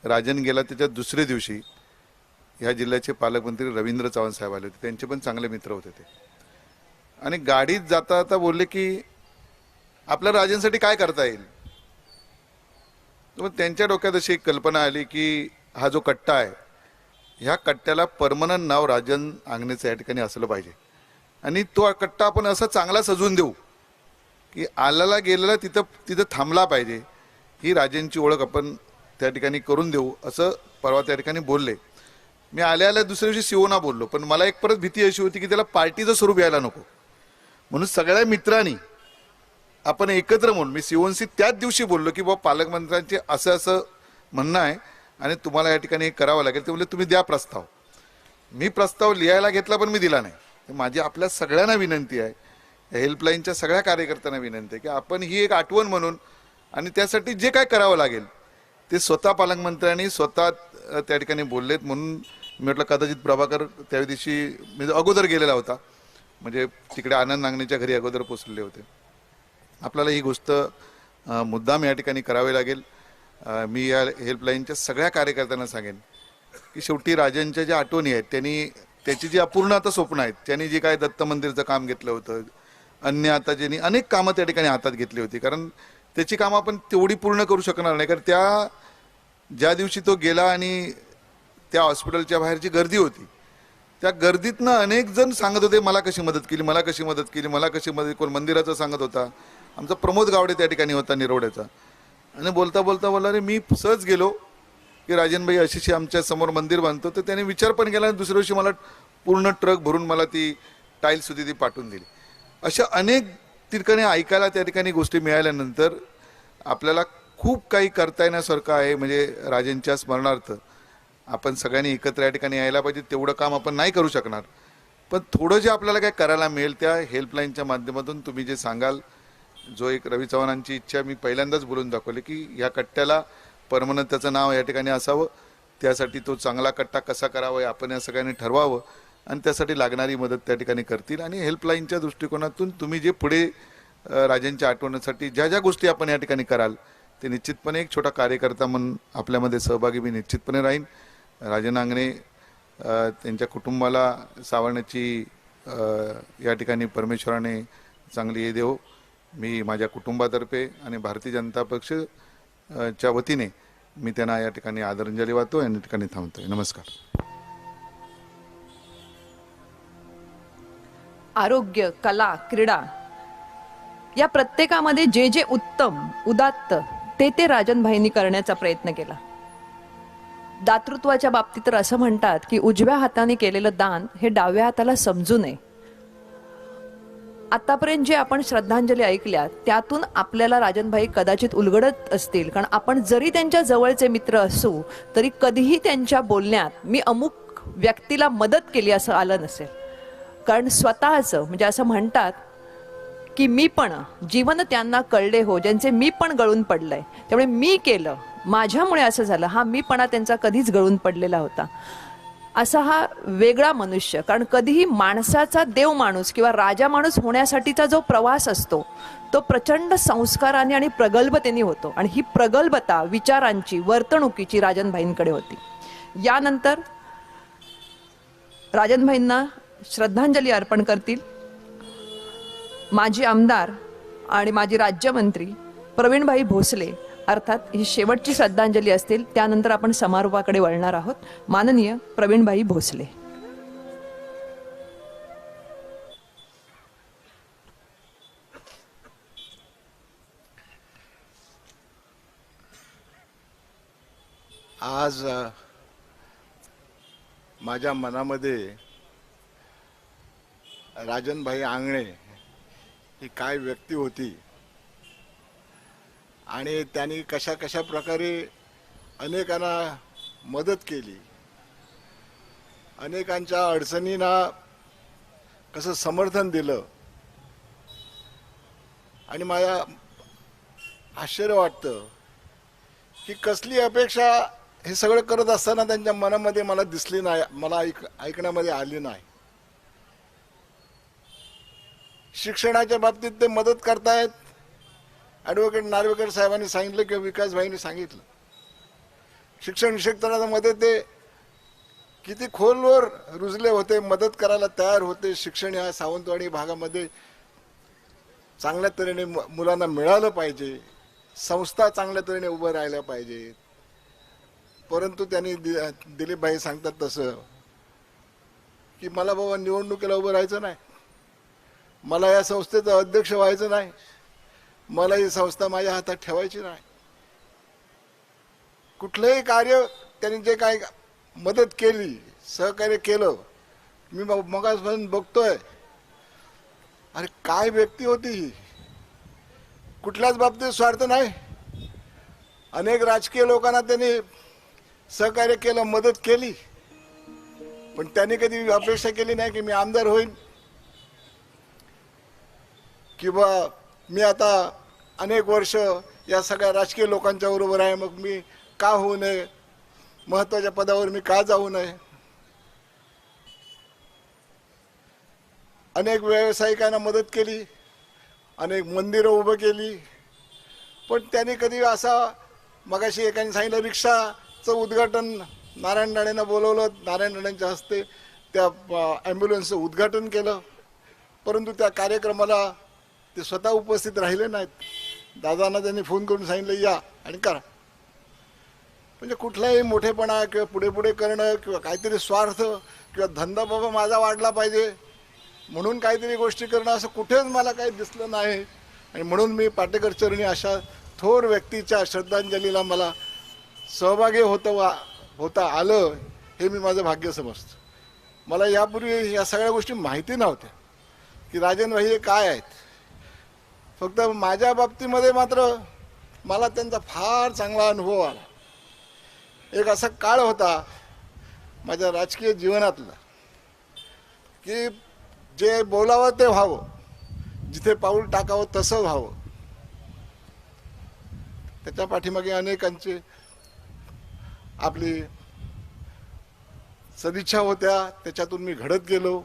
राजन गेला त्याच्या दुसऱ्या दिवशी ह्या जिल्ह्याचे पालकमंत्री रवींद्र चव्हाण साहेब आले होते. त्यांचे पण चांगले मित्र होते ते, आणि गाडीत जाता जाता बोलले की आपल्या राजनसाठी काय करता येईल. मग त्यांच्या डोक्यात अशी एक कल्पना आली की हा जो कट्टा आहे, ह्या कट्ट्याला परमनंट नाव राजन अंगणेचं या ठिकाणी असलं पाहिजे, आणि तो कट्टा आपण असा चांगला सजवून देऊ की आलेला गेलेला तिथं थांबला पाहिजे. ही राजनची ओळख आपण त्या ठिकाणी करून देऊ, असं परवा त्या ठिकाणी बोलले. मी आल्या दुसऱ्या दिवशी सिओना बोललो, पण मला एक परत भीती अशी होती की त्याला पार्टीचं स्वरूप यायला नको, म्हणून सगळ्या मित्रांनी आपण एकत्र म्हणून मी सिओनशी त्याच दिवशी बोललो की बाबा पालकमंत्र्यांचे असं म्हणणं आहे आणि तुम्हाला या ठिकाणी हे करावं लागेल. ते बोलले तुम्ही द्या प्रस्ताव. मी प्रस्ताव लिहायला घेतला पण मी दिला नाही. माझी आपल्या सगळ्यांना विनंती आहे, हेल्पलाईनच्या सगळ्या कार्यकर्त्यांना विनंती आहे की आपण ही एक आठवण म्हणून, आणि त्यासाठी जे काय करावं लागेल ते स्वतः पालकमंत्र्यांनी स्वतः त्या ठिकाणी बोललेत. म्हणून मी म्हटलं कदाचित प्रभाकर त्या दिवशी मी अगोदर गेलेला होता, म्हणजे तिकडे आनंद नांगणेच्या घरी अगोदर पोचलेले होते. आपल्याला ही गोष्ट मुद्दाम या ठिकाणी करावी लागेल. मी या हेल्पलाईनच्या सगळ्या कार्यकर्त्यांना सांगेन की शेवटी राजनच्या ज्या आठवणी आहेत, त्याची जी अपूर्ण आता स्वप्न आहेत, त्यांनी जे काय दत्त मंदिरचं काम घेतलं होतं, अन्य आता ज्यांनी अनेक कामं त्या ठिकाणी हातात घेतली होती, कारण त्याची कामं आपण तेवढी पूर्ण करू शकणार नाही. कारण ज्या दिवशी तो गेला आणि त्या हॉस्पिटलच्या बाहेर जी गर्दी होती, त्या गर्दीतनं अनेक जण सांगत होते मला कशी मदत केली, मला कशी मदत केली, मला कशी मदत. कोण मंदिराचं सांगत होता, आमचा प्रमोद गावडे त्या ठिकाणी होता निरोड्याचा, आणि बोलता बोलला रे मी सहज गेलो की राजनभाई अशी आमच्या समोर मंदिर बांधतो. तर त्याने विचार पण केला आणि दुसऱ्या दिवशी मला पूर्ण ट्रक भरून मला ती टाईल्स सुद्धा ती पाठवून दिली. अशा अनेक ठिकाणी ऐकायला त्या ठिकाणी गोष्टी मिळाल्यानंतर आपल्याला खूप काही करता येण्यासारखं आहे. म्हणजे राजनच्या स्मरणार्थ आपण सगळ्यांनी एकत्र या ठिकाणी यायला पाहिजे. तेवढं काम आपण नाही करू शकणार, पण थोडं जे आपल्याला काय करायला मिळेल त्या हेल्पलाईनच्या माध्यमातून तुम्ही जे सांगाल, जो एक रवी चव्हाणांची इच्छा मी पहिल्यांदाच बोलून दाखवली की ह्या कट्ट्याला परमनंट त्याचं नाव या ठिकाणी असावं, त्यासाठी तो चांगला कट्टा कसा करावा आपण या सगळ्यांनी ठरवावं, आणि त्यासाठी लागणारी मदत त्या ठिकाणी करतील. आणि हेल्पलाईनच्या दृष्टिकोनातून तुम्ही जे पुढे राजनच्या आठवण्यासाठी ज्या ज्या गोष्टी आपण या ठिकाणी कराल, ते निश्चितपणे एक छोटा कार्यकर्ता म्हणून आपल्यामध्ये सहभागी मी निश्चितपणे राहीन. राजन अंगणे त्यांच्या कुटुंबाला सावरण्याची या ठिकाणी परमेश्वराने चांगली हे देव. मी माझ्या कुटुंबातर्फे आणि भारतीय जनता पक्ष च्या वतीने मी त्यांना या ठिकाणी आदरांजली वाहतो आणि या ठिकाणी थांबतोय. नमस्कार. आरोग्य, कला, क्रीडा या प्रत्येकामध्ये जे जे उत्तम उदात्त ते राजनभाईंनी करण्याचा प्रयत्न केला. दातृत्वाच्या बाबतीत तर असं म्हणतात की उजव्या हाताने केलेलं दान हे डाव्या हाताला समजू नये. आतापर्यंत जे आपण श्रद्धांजली ऐकल्या त्यातून आपल्याला राजनभाई कदाचित उलगडत असतील, कारण आपण जरी त्यांच्या जवळचे मित्र असू तरी कधीही त्यांच्या बोलण्यात मी अमुक व्यक्तीला मदत केली असं आलं नसेल. कारण स्वतःचं म्हणजे असं म्हणतात की मी पण जीवन त्यांना कळले हो ज्यांचे मी पण गळून पडलंय, त्यामुळे मी केलं माझ्यामुळे असं झालं, हा मीपणा त्यांचा कधीच गळून पडलेला होता. असा हा वेगळा मनुष्य, कारण कधीही माणसाचा देव माणूस किंवा राजा माणूस होण्यासाठीचा जो प्रवास असतो तो प्रचंड संस्काराने आणि प्रगल्भतेने होतो, आणि ही प्रगल्भता विचारांची वर्तणुकीची राजनभाईंकडे होती. यानंतर राजनभाईंना श्रद्धांजली अर्पण करतील माजी आमदार आणि माजी राज्यमंत्री प्रवीणभाई भोसले. अर्थात ही शेवटची श्रद्धांजली असतील, त्यानंतर आपण समारोपाकडे वळणार आहोत. माननीय प्रवीणभाई भोसले. आज माझ्या मनामध्ये राजनभाई आंगणे ही काय व्यक्ती होती आणि त्यांनी कशा कशा प्रकारे अनेकांना मदत केली, अनेकांच्या अडचणींना कसं समर्थन दिलं, आणि मला आश्चर्य वाटतं की कसली अपेक्षा हे सगळं करत असताना त्यांच्या मनामध्ये मला दिसली नाही, मला ऐकण्यामध्ये आली नाही. शिक्षणाच्या बाबतीत ते मदत करतायत. ॲडव्होकेट नार्वेकर साहेबांनी सांगितलं किंवा विकासभाईंनी सांगितलं, शिक्षण क्षेत्रामध्ये ते किती खोलवर रुजले होते, मदत करायला तयार होते. शिक्षण ह्या सावंतवाडी भागामध्ये चांगल्या तऱ्हेने मुलांना मिळालं पाहिजे, संस्था चांगल्या तऱ्हेने उभं राहिल्या पाहिजेत. परंतु त्यांनी दिलीपभाई सांगतात तसं की मला बाबा निवडणुकीला उभं राहायचं नाही, मला या संस्थेचं अध्यक्ष व्हायचं नाही, मला ही संस्था माझ्या हातात ठेवायची नाही. कुठलंही कार्य त्यांनी जे काय मदत केली, सहकार्य केलं, मी मगासपासून बघतोय, अरे काय व्यक्ती होती ही. कुठल्याच बाबतीत स्वार्थ नाही. अनेक राजकीय लोकांना त्यांनी सहकार्य केलं, मदत केली, पण त्यांनी कधी अपेक्षा केली नाही की मी आमदार होईन किंवा मी आता अनेक वर्ष या सगळ्या राजकीय लोकांच्या बरोबर आहे, मग मी का होऊ नये, महत्वाच्या पदावर मी का जाऊ नये. अनेक व्यावसायिकांना मदत केली, अनेक मंदिरं उभं केली, पण त्यांनी कधी असा, मगाशी एकाने सांगितलं रिक्षाचं उद्घाटन नारायण राणेंना बोलवलं, नारायण राणेंच्या हस्ते त्या ॲम्ब्युलन्सचं उद्घाटन केलं, परंतु त्या कार्यक्रमाला ते स्वतः उपस्थित राहिले नाहीत. दादांना त्यांनी फोन करून सांगितलं या आणि करा. म्हणजे कुठलाही मोठेपणा किंवा पुढे पुढे करणं किंवा काहीतरी स्वार्थ किंवा धंदा बाबा माझा वाढला पाहिजे म्हणून काहीतरी गोष्टी करणं असं कुठेच मला काही दिसलं नाही. आणि म्हणून मी पाटेकर चरणी अशा थोर व्यक्तीच्या श्रद्धांजलीला मला सहभागी होता आलं हे मी माझं भाग्य समजतो. मला यापूर्वी या सगळ्या गोष्टी माहिती नव्हत्या की राजन भाई हे काय आहेत. फक्त माझ्या बाबतीमध्ये मात्र मला त्यांचा फार चांगला अनुभव आला. एक असा काळ होता माझ्या राजकीय जीवनातला की जे बोलावं ते व्हावं, जिथे पाऊल टाकावं तसं व्हावं. त्याच्या पाठीमागे अनेकांची आपली सदिच्छा होत्या, त्याच्यातून मी घडत गेलो.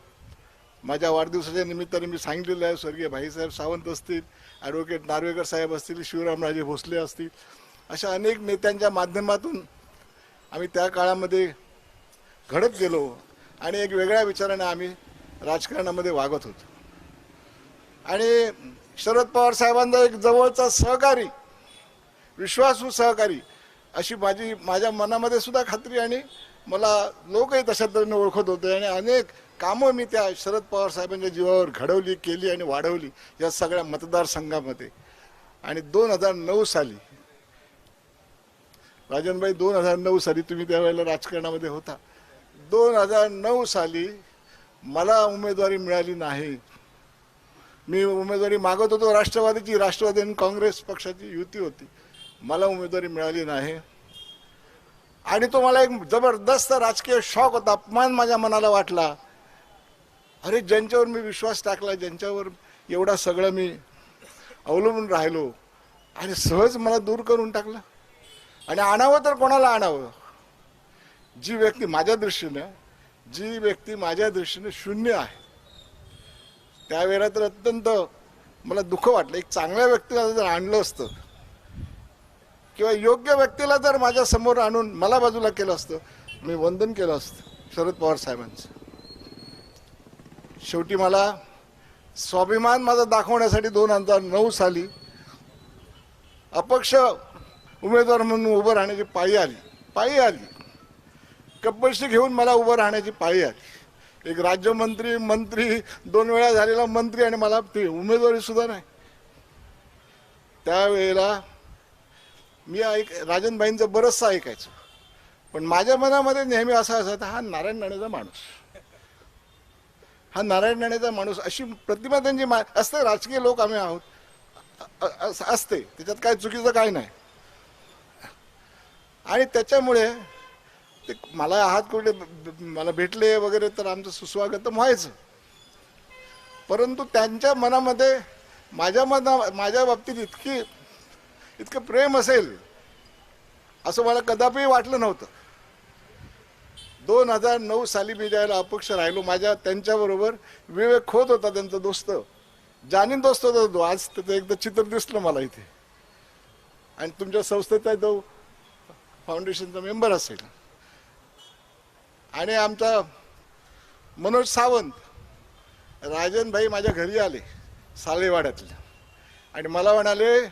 माझ्या वाढदिवसाच्या निमित्ताने मी सांगितलेलं आहे, स्वर्गीय भाईसाहेब सावंत असतील, ॲडव्होकेट नार्वेकर साहेब असतील, शिवरामराजे भोसले असतील, अशा अनेक नेत्यांच्या माध्यमातून आम्ही त्या काळामध्ये घडत गेलो आणि एक वेगळ्या विचाराने आम्ही राजकारणामध्ये वागत होतो. आणि शरद पवार साहेबांचा एक जवळचा सहकारी, विश्वासू सहकारी अशी माझ्या मनामध्ये सुद्धा खात्री, आणि मला लोकही तशा तऱ्हेने ओळखत होते. आणि अनेक कामं मी त्या शरद पवार साहेबांच्या जीवावर घडवली, केली आणि वाढवली या सगळ्या मतदारसंघामध्ये. आणि 2009 साली राजनभाई 2009 साली तुम्ही त्यावेळेला राजकारणामध्ये होता. 2009 साली मला उमेदवारी मिळाली नाही. मी उमेदवारी मागत होतो राष्ट्रवादीची, राष्ट्रवादी आणि काँग्रेस पक्षाची युती होती, मला उमेदवारी मिळाली नाही. आणि तो मला एक जबरदस्त राजकीय शॉक होता, अपमान माझ्या मनाला वाटला. अरे ज्यांच्यावर मी विश्वास टाकला, ज्यांच्यावर एवढा सगळं मी अवलंबून राहिलो, आणि सहज मला दूर करून टाकलं. आणि आणावं तर कोणाला आणावं. जी व्यक्ती माझ्या दृष्टीने शून्य आहे, त्यावेळेला तर अत्यंत मला दुःख वाटलं. एक चांगल्या व्यक्तीला जर आणलं असतं किंवा योग्य व्यक्तीला जर माझ्या समोर आणून मला बाजूला केलं असतं, मी वंदन केलं असतं शरद पवार साहेबांचं. शेवटी मला स्वाभिमान माझा दाखवण्यासाठी 2009 साली अपक्ष उमेदवार म्हणून उभं राहण्याची पाळी आली. कपबशी घेऊन मला उभं राहण्याची पाळी आली. एक राज्यमंत्री, मंत्री, 2 वेळा झालेला मंत्री, आणि मला ती उमेदवारी सुद्धा नाही. त्यावेळेला मी राजनभाईंचं बरंचसं ऐकायचो, पण माझ्या मनामध्ये नेहमी असं असायचं, हा नारायण राणेचा माणूस अशी प्रतिमा त्यांची असते. राजकीय लोक आम्ही आहोत असते, त्याच्यात काय चुकीचं काय नाही. आणि त्याच्यामुळे ते मला हात कुठे मला भेटले वगैरे तर आमचं सुस्वागत व्हायचं, परंतु त्यांच्या मनामध्ये माझ्या बाबतीत इतकं प्रेम असेल असं मला कदापि वाटलं नव्हतं. 2009 साली मी ज्यावेळेला अपक्ष राहिलो, त्यांच्याबरोबर विवेक खोत होता, त्यांचा दोस्त, जाणीन दोस्त होता तो. आज त्याचं एकदा चित्र दिसलं मला इथे, आणि तुमच्या संस्थेचा तो फाउंडेशनचा मेंबर असेल. आणि आमचा मनोज सावंत, राजन भाई माझ्या घरी आले सालेवाड्यातले, आणि मला म्हणाले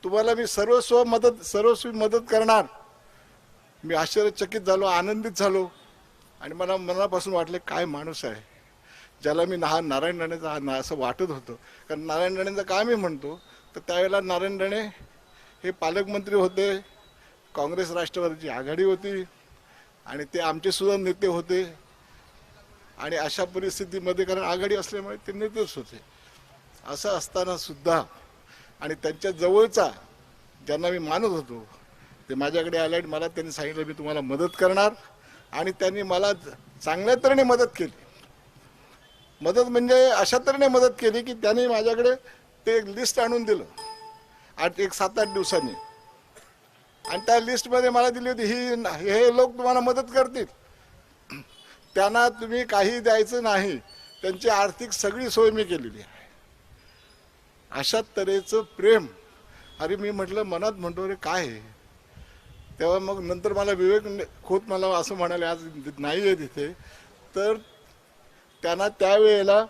तुम्हाला मी सर्वस्वी मदत करणार. मी आश्चर्यचकित झालो, आनंदित झालो, आणि मला मनापासून वाटले काय माणूस आहे ज्याला मी नारायण राणेचा असं वाटत होतं. कारण नारायण राणेंचं काय मी म्हणतो तर त्यावेळेला नारायण राणे हे पालकमंत्री होते, काँग्रेस राष्ट्रवादीची आघाडी होती, आणि ते आमचे सुद्धा नेते होते. आणि अशा परिस्थितीमध्ये, कारण आघाडी असल्यामुळे ते नेतेच होते, असं असताना सुद्धा, आणि त्यांच्या जवळचा ज्यांना मी मानत होतो ते माझ्याकडे आले, आणि मला त्यांनी सांगितलं मी तुम्हाला मदत करणार. आणि त्यांनी मला चांगल्या तऱ्हेने मदत केली. मदत म्हणजे अशा तऱ्हेने मदत केली की त्यांनी माझ्याकडे ते एक लिस्ट आणून दिलं 7-8 दिवसांनी, आणि त्या लिस्टमध्ये मला दिली होती हे लोक तुम्हाला मदत करतील, त्यांना तुम्ही काही द्यायचं नाही, त्यांची आर्थिक सगळी सोय मी केलेली आहे. अशा तऱ्हेचं प्रेम. अरे मी म्हटलं, मनात म्हणतो रे काय आहे. तेव्हा मग नंतर मला विवेक खोत मला असं म्हणाले आज नाही आहे तिथे, तर त्यांना त्यावेळेला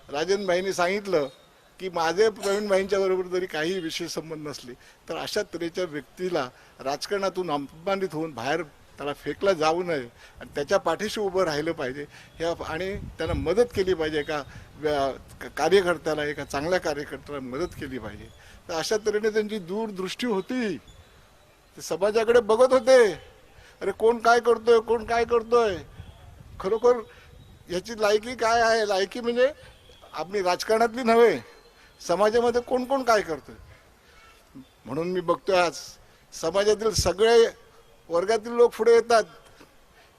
राजनभाईंनी सांगितलं की माझे प्रवीणभाईंच्या बरोबर जरी काही विशेष संबंध नसले तर अशा तऱ्हेच्या व्यक्तीला राजकारणातून अपमानित होऊन बाहेर त्याला फेकला जाऊ नये, आणि त्याच्या पाठीशी उभं राहिलं पाहिजे आणि त्यांना मदत केली पाहिजे. कार्यकर्त्याला, एका चांगल्या कार्यकर्त्याला मदत केली पाहिजे. तर अशा तऱ्हेने त्यांची दूरदृष्टी होती. ते समाजाकडे बघत होते, अरे कोण काय करतोय. खरोखर याची लायकी काय आहे. लायकी म्हणजे आपली राजकारणातली नव्हे, समाजामध्ये कोण काय करतोय. म्हणून मी बघतोय आज समाजातील सगळे वर्गातील लोक पुढे येतात.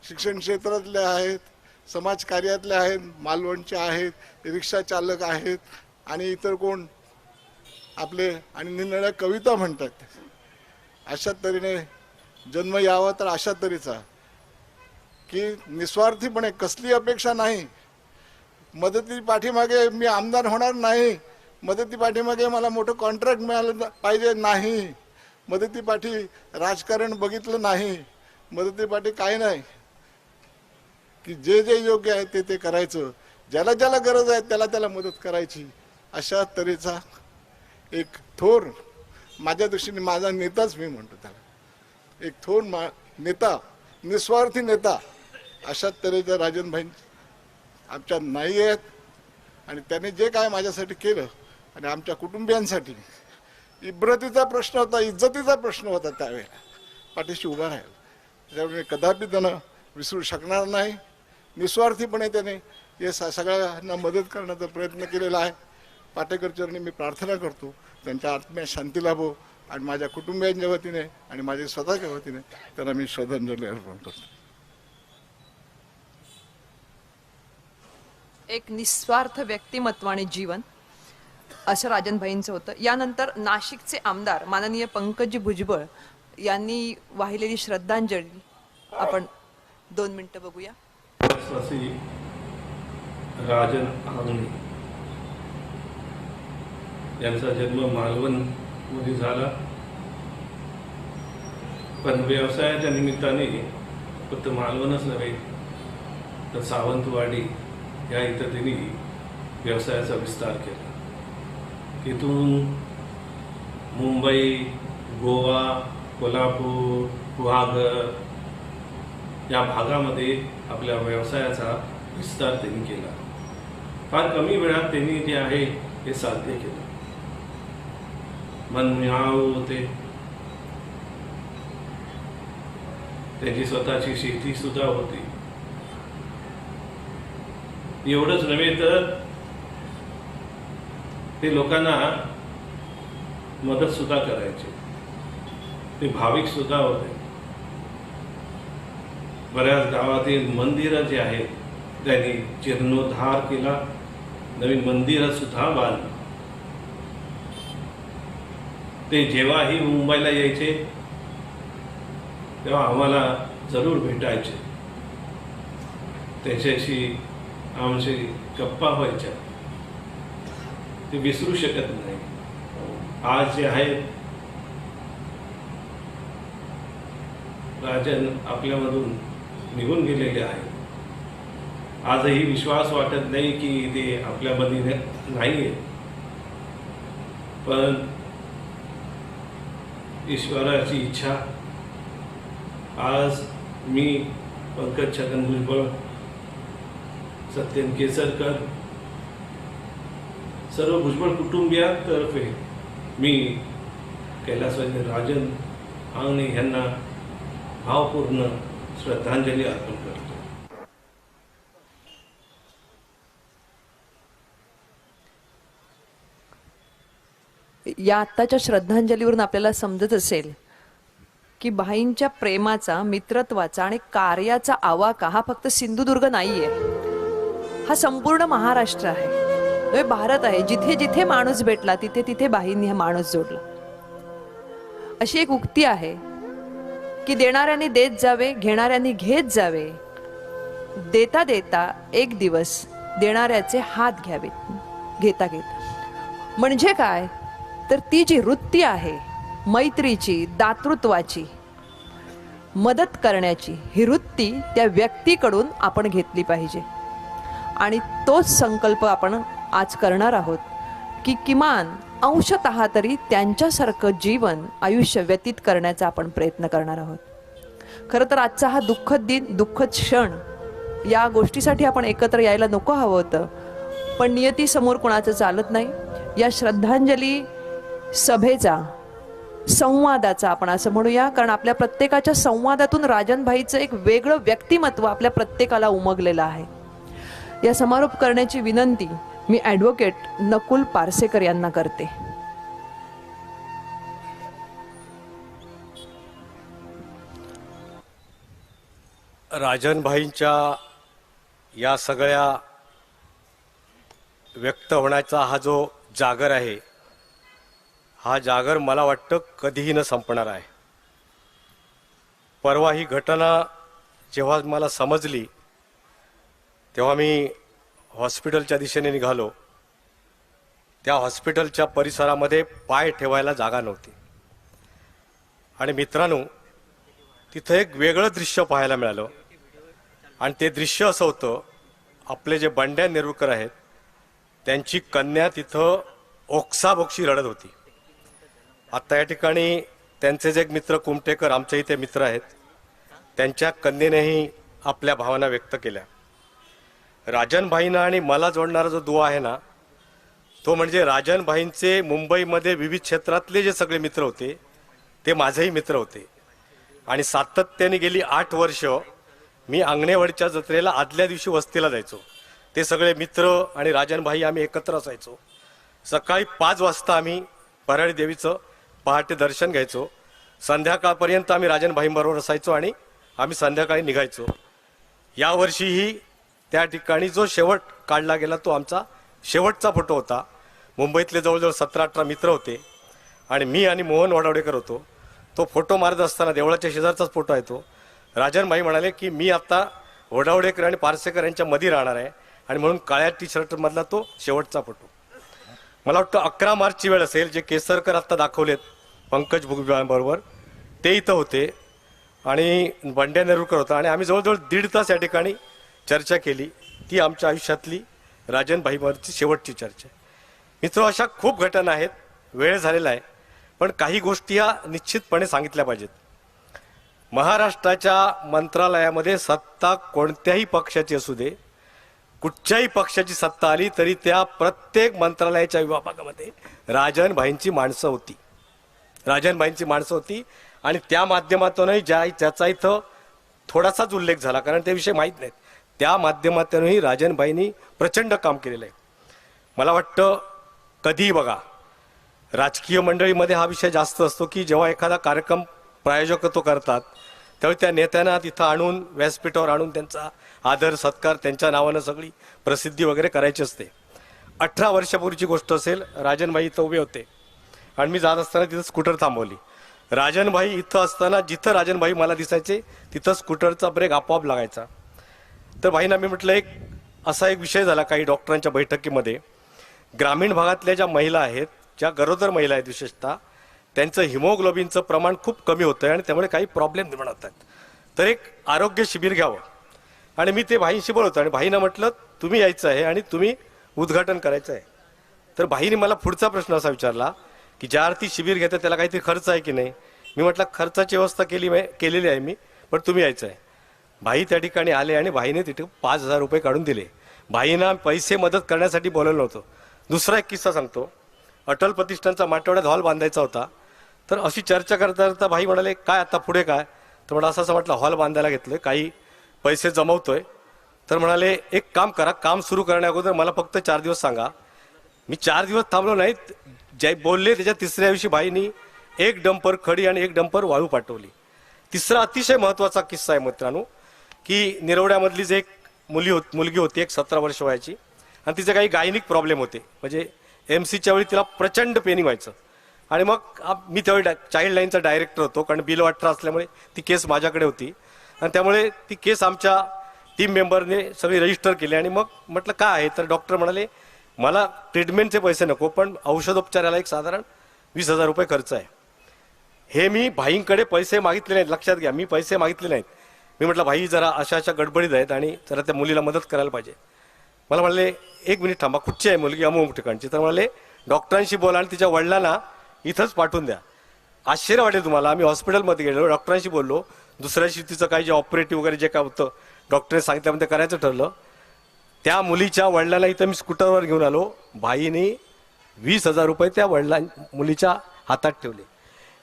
शिक्षण क्षेत्रातले आहेत, समाजकार्यातले आहेत, मालवणचे आहेत, रिक्षा चालक आहेत, आणि इतर कोण आपले, आणि निरनिराळ्या कविता म्हणतात. अशा तऱ्हेने जन्म यावा तर अशा तऱ्हेचा की निस्वार्थीपणे, कसली अपेक्षा नाही. मदती पाठीमागे मी आमदार होणार नाही, मदती पाठीमागे मला मोठं कॉन्ट्रॅक्ट मिळालं पाहिजे नाही, मदती पाठी राजकारण बघितलं नाही, मदती पाठी काय नाही, की जे योग्य आहे ते करायचं, ज्याला गरज आहे त्याला मदत करायची. अशा तऱ्हेचा एक थोर, माझ्या दृष्टीने माझा नेताच मी म्हणतो त्याला, एक थोर नेता, निस्वार्थी नेता. अशा तऱ्हेचा राजनभाई आमच्या नाही आहेत, आणि त्याने जे काय माझ्यासाठी केलं आणि आमच्या कुटुंबियांसाठी इब्रतीचा प्रश्न होता, इज्जतीचा प्रश्न होता, त्यावेळेला पाठीशी उभा राहिला. त्यामुळे कदापि त्यानं विसरू शकणार नाही. निस्वार्थीपणे त्याने हे सगळ्यांना मदत करण्याचा प्रयत्न केलेला आहे. पाटेकरचरणी मी प्रार्थना करतो त्यांच्या आत्म्यात शांती लाभो, आणि माझ्या कुटुंबियांच्या वतीने आणि माझ्या स्वतःच्या वतीने त्यांना मी श्रद्धांजली अर्पण करतो. एक निस्वार्थ व्यक्तिमत्व आणि जीवन असं राजनभाईंचं होतं. यानंतर नाशिकचे आमदार माननीय पंकजी भुजबळ यांनी वाहिलेली श्रद्धांजली आपण 2 मिनिटं बघूया. राजन आंगणे यांचा जन्म मालवण मध्ये झाला, पण व्यवसायाच्या निमित्ताने फक्त मालवणच नव्हे तर सावंतवाडी या इथं त्यांनी व्यवसायाचा विस्तार केला. तिथून मुंबई, गोवा, कोल्हापूर, गुहागर या भागामध्ये आपल्या व्यवसायाचा विस्तार त्यांनी केला. फार कमी वेळात त्यांनी जे आहे हे साध्य केलं. मनमिळावू होते, त्यांची स्वतःची शेती सुद्धा होती. एवढंच नव्हे तर ते लोकांना मदत सुद्धा करायचे. ते भाविक सुद्धा होते. बऱ्याच गावातील मंदिरं जी आहेत त्यांनी जीर्णोद्धार केला, नवीन मंदिरं सुद्धा बांधली. ते जेव्हाही मुंबईला यायचे तेव्हा आम्हाला जरूर भेटायचे, त्याच्याशी आमची गप्पा व्हायच्या, ते विसरू शकत नाही. आज जे आहे राजन आपल्यामधून निघून गेलेले आहे. आजही विश्वास वाटत नाही की ते आपल्यामध्ये नाही आहे, पण ईश्वराची इच्छा आज मी पंकज छगन भुजबळ, सत्यन केसरकर, सर्व भुजबळ कुटुंबियांतर्फे मी कैलासवासी राजन आंगणे यांना भावपूर्ण श्रद्धांजली अर्पण करतो. या आत्ताच्या श्रद्धांजलीवरून आपल्याला समजत असेल की भाईंच्या प्रेमाचा, मित्रत्वाचा आणि कार्याचा आवाका हा फक्त सिंधुदुर्ग नाहीये, हा संपूर्ण महाराष्ट्र आहे, हे भारत आहे. जिथे जिथे माणूस भेटला तिथे तिथे भाईंनी हा माणूस जोडला. अशी एक उक्ती आहे की देणाऱ्यांनी देत जावे, घेणाऱ्यांनी घेत जावे, देता देता एक दिवस देणाऱ्याचे हात घ्यावेत घेता घेता. म्हणजे काय तर ती जी वृत्ती आहे मैत्रीची, दातृत्वाची, मदत करण्याची, ही वृत्ती त्या व्यक्तीकडून आपण घेतली पाहिजे. आणि तोच संकल्प आपण आज करणार आहोत की किमान अंशतः तरी त्यांच्यासारखं जीवन, आयुष्य व्यतीत करण्याचा आपण प्रयत्न करणार आहोत. खरं तर आजचा हा दुःखद दिन, दुःखद क्षण, या गोष्टीसाठी आपण एकत्र यायला नको हवं होतं, पण नियतीसमोर कोणाचं चालत नाही. या श्रद्धांजली सभेचा, संवादाचा आपण असं म्हणूया, कारण आपल्या प्रत्येकाच्या संवादातून राजनभाईचं एक वेगळं व्यक्तिमत्व आपल्या प्रत्येकाला उमगलेलं आहे. या समारोप करण्याची विनंती मी ॲडव्होकेट नकुल पारसेकर यांना करते. राजनभाईंच्या या सगळ्या व्यक्त होण्याचा हा जो जागर आहे, हा जागर मला वाटतं कधीही न संपणार आहे. परवा ही घटना जेव्हा मला समजली तेव्हा मी हॉस्पिटलच्या दिशेने निघालो. त्या हॉस्पिटलच्या परिसरामध्ये पाय ठेवायला जागा नव्हती. आणि मित्रांनो, तिथं एक वेगळं दृश्य पाहायला मिळालं. आणि ते दृश्य असं होतं, आपले जे बंड्या नेरुरकर आहेत त्यांची कन्या तिथं ओक्साबोक्शी रडत होती. आत्ता या ठिकाणी त्यांचे जे एक मित्र कुमटेकर आमच्या इथे मित्र आहेत, त्यांच्या कन्येनेही आपल्या भावना व्यक्त केल्या. राजनभाईंना आणि मला जोडणारा जो दुवा आहे ना, तो म्हणजे राजनभाईंचे मुंबईमध्ये विविध क्षेत्रातले जे सगळे मित्र होते ते माझेही मित्र होते. आणि सातत्याने गेली 8 वर्ष मी अंगणेवाडीच्या जत्रेला आदल्या दिवशी वस्तीला जायचो. ते सगळे मित्र आणि राजनभाई आम्ही एकत्र असायचो. सकाळी 5 वाजता आम्ही परळी देवीचं पहाटे दर्शन घ्यायचो. संध्याकाळपर्यंत आम्ही राजनभाईंबरोबर असायचो आणि आम्ही संध्याकाळी निघायचो. यावर्षीही त्या ठिकाणी जो शेवट काढला गेला तो आमचा शेवटचा फोटो होता. मुंबईतले जवळजवळ 17-18 मित्र होते आणि मी आणि मोहन वडावडेकर होतो. तो फोटो मारत असताना देवळाच्या शेजारचाच फोटो आहे तो. राजनभाई म्हणाले की मी आता वडावडेकर आणि पारसेकर यांच्या मध्ये राहणार आहे आणि म्हणून काळ्या टी-शर्टमधला तो शेवटचा फोटो. मला वाटतं 11 मार्चची वेळ असेल. जे केसरकर आत्ता दाखवलेत पंकज भुजबळांबरोबर, ते इथं होते आणि बंड्या नेरुरकर होता. आणि आम्ही जवळजवळ 1.5 तास या ठिकाणी चर्चा केली. ती आमच्या आयुष्यातली राजनभाईवरची शेवटची चर्चा. मित्र, अशा खूप घटना आहेत, वेळ झालेला आहे, पण काही गोष्टी या निश्चितपणे सांगितल्या पाहिजेत. महाराष्ट्राच्या मंत्रालयामध्ये सत्ता कोणत्याही पक्षाची असू दे, कुठच्याही पक्षाची सत्ता आली तरी त्या प्रत्येक मंत्रालयाच्या विभागामध्ये राजनभाईंची माणसं होती. राजनभाईंची माणसं होती आणि त्या माध्यमातूनही ज्याचा इथं थोडासाच उल्लेख झाला, कारण ते विषय माहीत नाहीत, त्या माध्यमातूनही राजनभाईंनी प्रचंड काम केलेलं आहे. मला वाटतं कधीही बघा, राजकीय मंडळीमध्ये हा विषय जास्त असतो की जेव्हा एखादा कार्यक्रम प्रायोजकत्व करतात त्यावेळी त्या नेत्यांना तिथं आणून व्यासपीठावर आणून त्यांचा आदर सत्कार त्यांच्या नावानं सगळी प्रसिद्धी वगैरे करायची असते. 18 वर्षापूर्वीची गोष्ट असेल. राजनभाई इथं उभे होते आणि मी जात असताना तिथं स्कूटर थांबवली. राजनभाई इथं असताना जिथं राजनभाई मला दिसायचे तिथं स्कूटरचा ब्रेक आपोआप लागायचा. तर भाईंना मी म्हटलं असा एक विषय झाला काही डॉक्टरांच्या बैठकीमध्ये. ग्रामीण भागातल्या ज्या महिला आहेत, ज्या गरोदर महिला आहेत विशेषतः, त्यांचं हिमोग्लोबिनचं प्रमाण खूप कमी होतं आहे आणि त्यामुळे काही प्रॉब्लेम निर्माण होतात. तर एक आरोग्य शिबिर घ्यावं. आणि मी ते भाईंशी बोलवतो आणि भाईंना म्हटलं तुम्ही यायचं आहे आणि तुम्ही उद्घाटन करायचं आहे. तर भाईने मला पुढचा प्रश्न असा विचारला की ज्या अर्थी शिबिर घेतं त्याला काहीतरी खर्च आहे की नाही. मी म्हटलं खर्चाची व्यवस्था केलेली आहे मी, पण तुम्ही यायचं आहे. भाई त्या ठिकाणी आले आणि भाईने तिथे 5,000 रुपये काढून दिले. भाईंना पैसे मदत करण्यासाठी बोलवलं नव्हतं. दुसरा एक किस्सा सांगतो. अटल प्रतिष्ठानचा माटवड्यात हॉल बांधायचा होता. तर अशी चर्चा करता करता भाई म्हणाले काय आता पुढे काय. तर मला असं म्हटलं हॉल बांधायला घेतलं, काही पैसे जमवतोय. तर म्हणाले एक काम करा, काम सुरू करण्या अगोदर मला फक्त 4 दिवस सांगा. मी 4 दिवस थांबलो नाहीत. जे बोलले त्याच्या तिसऱ्या दिवशी भाईनी 1 डंपर खडी आणि 1 डंपर वाळू पाठवली. तिसरा अतिशय महत्त्वाचा किस्सा आहे मित्रांनो, की निरवड्यामधली जे एक मुलगी होती, एक 17 वर्ष वयाची, आणि तिचे काही गायनिक प्रॉब्लेम होते. म्हणजे MC वेळी तिला प्रचंड पेनिंग व्हायचं. आणि मग मी त्यावेळी चाइल्ड लाईनचा डायरेक्टर होतो, कारण बिलो 18 असल्यामुळे ती केस माझ्याकडे होती. आणि त्यामुळे ती केस आमच्या टीम मेंबरने सगळी रजिस्टर केली. आणि मग म्हटलं काय आहे. तर डॉक्टर म्हणाले मला ट्रीटमेंटचे पैसे नको, पण औषधोपचाराला एक साधारण 20,000 रुपये खर्च आहे. हे मी भाईंकडे पैसे मागितले नाहीत, लक्षात घ्या, मी पैसे मागितले नाहीत. मी म्हटलं भाई जरा अशा गडबडीत आहेत आणि जरा त्या मुलीला मदत करायला पाहिजे. मला म्हणाले 1 मिनिट थांबा, कुठची आहे मुलगी, अमुक ठिकाणची. तर म्हणाले डॉक्टरांशी बोला आणि तिच्या वडिलांना इथंच पाठवून द्या. आश्चर्य वाटेल तुम्हाला. आम्ही हॉस्पिटलमध्ये गेलो, डॉक्टरांशी बोललो. दुसऱ्या दिवशी तिचं काही जे ऑपरेटिव्ह वगैरे जे काय होतं डॉक्टरने सांगितल्यामध्ये करायचं ठरलं. त्या मुलीच्या वडिलांना इथं मी स्कूटरवर घेऊन आलो. भाईने 20,000 रुपये त्या मुलीच्या हातात ठेवले.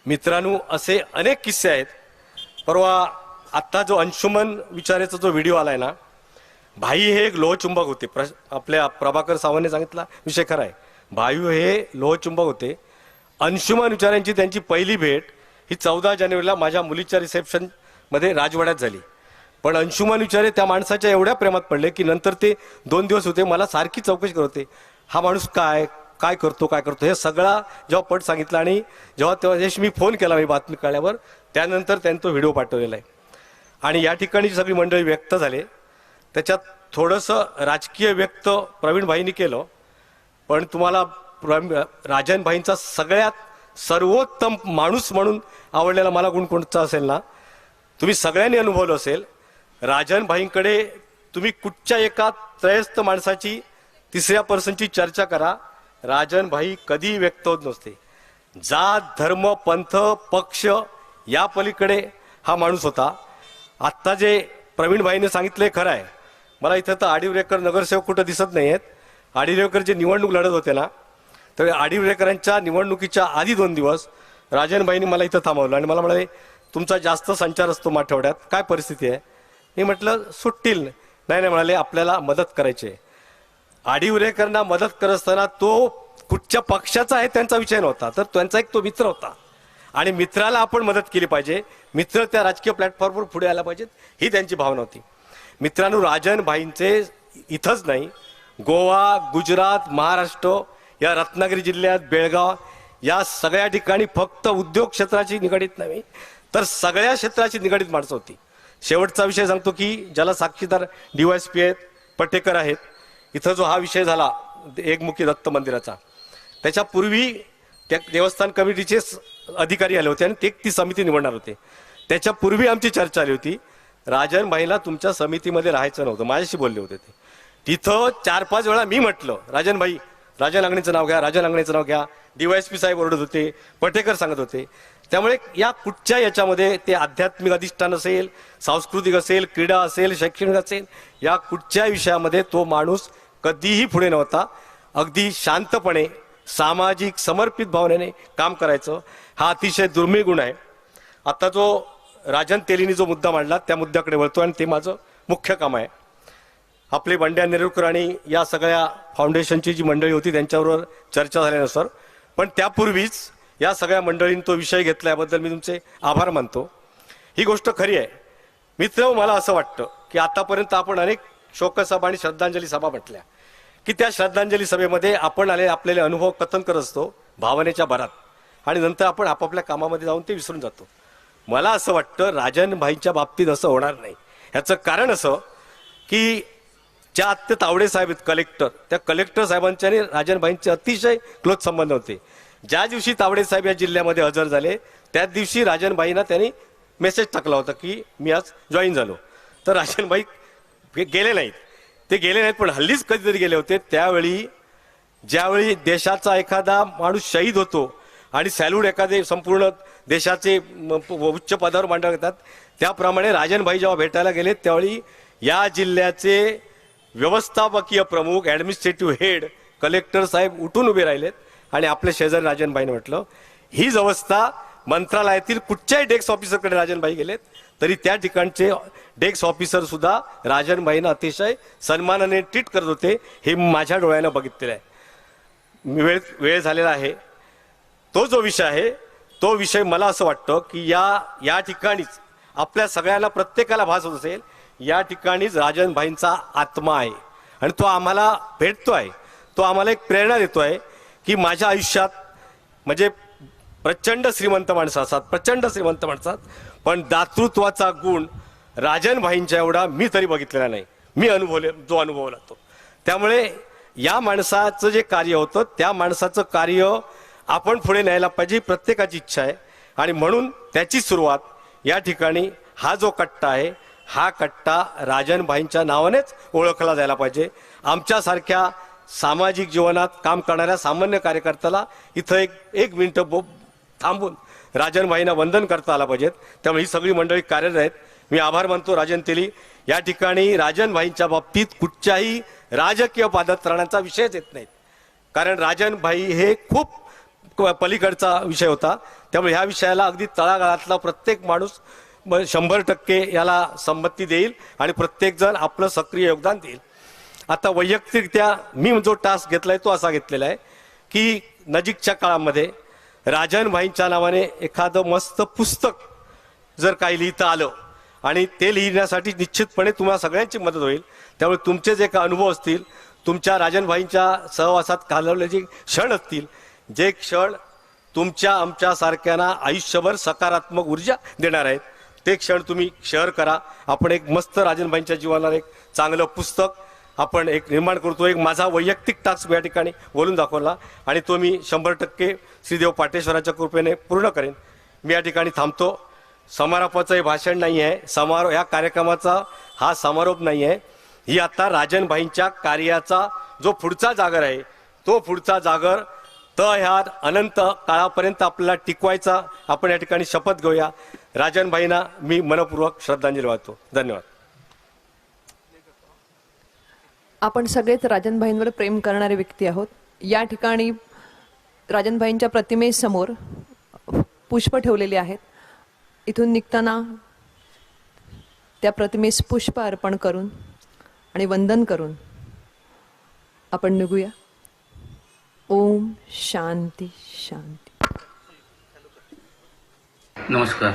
मित्रांनो असे अनेक किस्से आहेत. परवा आत्ता जो अंशुमन विचारेचा जो व्हिडिओ आलाय ना, भाई हे एक लोहचुंबक होते. आपल्या प्रभाकर सावंतने सांगितला विषय खरा आहे. भाई हे लोहचुंबक होते. अंशुमन विचारांची त्यांची पहिली भेट ही 14 जानेवारीला माझ्या मुलीच्या रिसेप्शनमध्ये राजवाड्यात झाली. पण अंशुमन विचारे त्या माणसाच्या एवढ्या प्रेमात पडले की नंतर ते 2 दिवस होते मला सारखी चौकशी करत होते. हा माणूस काय करतो हे सगळा जेव्हा पट सांगितला. आणि तेव्हा मी फोन केला, मी बातमी कळल्यावर, त्यानंतर त्यांनी तो व्हिडिओ पाठवलेला आहे. आणि या ठिकाणी सगळी मंडळी व्यक्त झाले. त्याच्यात थोडंसं राजकीय व्यक्त प्रवीण भाईंनी केलं. पण तुम्हाला राजन भाईंचा सगळ्यात सर्वोत्तम माणूस म्हणून आवडलेला मला गुण कोणता असेल ना, तुम्ही सगळ्यांनी अनुभवलं असेल. राजन भाईंकडे तुम्ही कुठच्या एका त्रयस्थ माणसाची 3ऱ्या पर्सनची चर्चा करा, राजन भाई कधी व्यक्त होत नसते. जात धर्म पंथ पक्ष या पलीकडे हा माणूस होता. आत्ता जे प्रवीण भाईने सांगितले खरं आहे. मला इथं तर आडिवरेकर नगरसेवक कुठं दिसत नाही आहेत. आडिवरेकर जे निवडणूक लढत होते ना, तर आडिवरेकरांच्या निवडणुकीच्या आधी 2 दिवस राजनभाईंनी मला इथं थांबवलं आणि मला म्हणाले तुमचा जास्त संचार असतो माठवड्यात, काय परिस्थिती आहे. मी म्हटलं सुटतील. नाही म्हणाले आपल्याला मदत करायची आहे. आडिवरेकरांना मदत करत असताना तो कुठच्या पक्षाचा आहे त्यांचा विषय नव्हता, तर त्यांचा एक तो मित्र होता आणि मित्राला आपण मदत केली पाहिजे. मित्र त्या राजकीय प्लॅटफॉर्मवर पुढे आला पाहिजेत, ही त्यांची भावना होती. मित्रांनो राजन भाईंचे इथंच नाही, गोवा, गुजरात, महाराष्ट्र, या रत्नागिरी जिल्ह्यात, बेळगाव या सगळ्या ठिकाणी फक्त उद्योग क्षेत्राची निगडीत नाही तर सगळ्या क्षेत्राची निगडीत माणसं होती. शेवटचा विषय सांगतो की ज्याला साक्षीदार DYSP आहेत, पटेकर आहेत. इथं जो हा विषय झाला एकमुखी दत्त मंदिराचा, त्याच्यापूर्वी त्या देवस्थान कमिटीचे अधिकारी आले होते आणि ते ती समिती निवडणार होते. त्याच्यापूर्वी आमची चर्चा आली होती. राजन भाईला तुमच्या समितीमध्ये राहायचं नव्हतं, माझ्याशी बोलले होते ते. तिथं 4-5 वेळा मी म्हटलं राजन भाई, राजन अंगणेचं नाव घ्या, राजन अंगणेचं नाव घ्या. DYSP साहेब ओरडत होते, पटेकर सांगत होते. त्यामुळे या कुठच्या याच्यामध्ये ते आध्यात्मिक अधिष्ठान असेल, सांस्कृतिक असेल, क्रीडा असेल, शैक्षणिक असेल, या कुठच्या विषयामध्ये तो माणूस कधीही पुढे नव्हता. अगदी शांतपणे सामाजिक समर्पित भावनेने काम करायचं, हा अतिशय दुर्मिळ गुण आहे. आता जो राजन तेलीनी जो मुद्दा मांडला त्या मुद्द्याकडे वळतो आणि ते माझं मुख्य काम आहे. आपले बंड्या नेरुरकर आणि या सगळ्या फाउंडेशनची जी मंडळी होती त्यांच्याबरोबर चर्चा झाल्यानुसार, पण त्यापूर्वीच या सगळ्या मंडळींनी तो विषय घेतल्याबद्दल मी तुमचे आभार मानतो. ही गोष्ट खरी आहे. मित्र, मला असं वाटतं की आतापर्यंत आपण अनेक शोकसभा आणि श्रद्धांजली सभा म्हटल्या की त्या श्रद्धांजली सभेमध्ये आपण आपले अनुभव कथन करत असतो भावनेच्या भरात, आणि नंतर आपण आपापल्या कामामध्ये जाऊन ते विसरून जातो. मला असं वाटतं राजनभाईंच्या बाबतीत असं होणार नाही. ह्याचं कारण असं की ज्या आत्य तावडे साहेब आहेत कलेक्टर, त्या कलेक्टर साहेबांचे आणि राजनभाईंचे अतिशय क्लोज संबंध होते. ज्या दिवशी तावडे साहेब या जिल्ह्यामध्ये हजर झाले त्याच दिवशी राजनभाईंना त्यांनी मेसेज टाकला होता की मी आज जॉईन झालो. तर राजनभाई गेले नाहीत, ते गेले नाहीत, पण हल्लीच कधीतरी गेले होते. त्यावेळी ज्यावेळी देशाचा एखादा माणूस शहीद होतो आणि सॅल्यूट एखादे संपूर्ण देशाचे उच्च पदावर मांडण्यात येतात, त्याप्रमाणे राजनभाई जेव्हा भेटायला गेले त्यावेळी या जिल्ह्याचे व्यवस्थापकीय प्रमुख ॲडमिनिस्ट्रेटिव्ह हेड कलेक्टर साहेब उठून उभे राहिलेत आणि आपल्या शेजारी राजनभाईने म्हटलं. हीच अवस्था मंत्रालयातील कुठच्याही डेस्क ऑफिसरकडे राजनभाई गेलेत तरी त्या ठिकाणचे डेस्क ऑफिसर सुद्धा राजनभाईंना अतिशय सन्मानाने ट्रीट करत होते. हे माझ्या डोळ्यानं बघितलेलं आहे. वेळ झालेला आहे. तो जो विषय आहे तो विषय मला असं वाटतं की या ठिकाणीच आपल्या सगळ्यांना प्रत्येकाला भास होत असेल, या ठिकाणीच राजनभाईंचा आत्मा आहे आणि तो आम्हाला भेटतोय. तो आम्हाला एक प्रेरणा देतोय की माझ्या आयुष्यात म्हणजे प्रचंड श्रीमंत माणसं असतात, प्रचंड श्रीमंत माणसात, पण दातृत्वाचा गुण राजनभाईंच्या एवढा मी तरी बघितलेला नाही. मी अनुभवला तो. त्यामुळे या माणसाचं जे कार्य होतं त्या माणसाचं कार्य आपण पुढे न्यायला पाहिजे, प्रत्येकाची इच्छा आहे. आणि म्हणून त्याची सुरुवात या ठिकाणी हा जो कट्टा आहे हा कट्टा राजनभाईंच्या नावानेच ओळखला जायला पाहिजे. आमच्यासारख्या सामाजिक जीवनात काम करणाऱ्या सामान्य कार्यकर्त्याला इथं एक मिनिटं थांबून राजनभाईंना वंदन करता आला पाहिजेत. त्यामुळे ही सगळी मंडळी कार्यरत आहेत. मी आभार मानतो राजन तेली. या ठिकाणी राजनभाईंच्या बाबतीत कुठच्याही राजकीय पादत्राणांचा विषयच येत नाहीत, कारण राजनभाई हे खूप पलीकडचा विषय होता. त्यामुळे ह्या विषयाला अगदी तळागाळातला प्रत्येक माणूस 100% याला संमती देईल आणि प्रत्येक जण आपलं सक्रिय योगदान देईल. आता वैयक्तिकरित्या मी जो टास्क घेतलाय तो असा घेतलेला आहे की नजीकच्या काळामध्ये राजनभाईंच्या नावाने एखादं मस्त पुस्तक जर काही लिहिता आलं आणि ते लिहिण्यासाठी निश्चितपणे तुम्हाला सगळ्यांची मदत होईल. त्यामुळे तुमचे जे काही अनुभव असतील, तुमच्या राजनभाईंच्या सहवासात घालवलेले जे क्षण असतील, जे क्षण तुमच्या आमच्यासारख्यांना आयुष्यभर सकारात्मक ऊर्जा देणार आहेत, ते क्षण तुम्ही शेअर करा. आपण एक मस्त राजनभाईंच्या जीवनावर एक चांगलं पुस्तक आपण एक निर्माण करतो. एक माझा वैयक्तिक टास्क या ठिकाणी बोलून दाखवला आणि तो मी 100% श्रीदेव पाटेश्वराच्या कृपेने पूर्ण करेन. मी या ठिकाणी थांबतो. समारोपाचं हे भाषण नाही आहे, या कार्यक्रमाचा हा समारोप नाही आहे. ही आता राजनभाईंच्या कार्याचा जो पुढचा जागर आहे तो पुढचा जागर ह्या अनंत काळापर्यंत आपल्याला टिकवायचा आपण या ठिकाणी शपथ घेऊया. राजनभाईंना मी मनपूर्वक श्रद्धांजली वाहतो. धन्यवाद. आपण सगळेच राजनभाईंवर प्रेम करणारे व्यक्ती आहोत. या ठिकाणी राजनभाईंच्या प्रतिमेसमोर पुष्प ठेवलेली आहेत. इथून निघताना त्या प्रतिमेस पुष्प अर्पण करून आणि वंदन करून आपण निघूया. ओम शांती शांती. नमस्कार.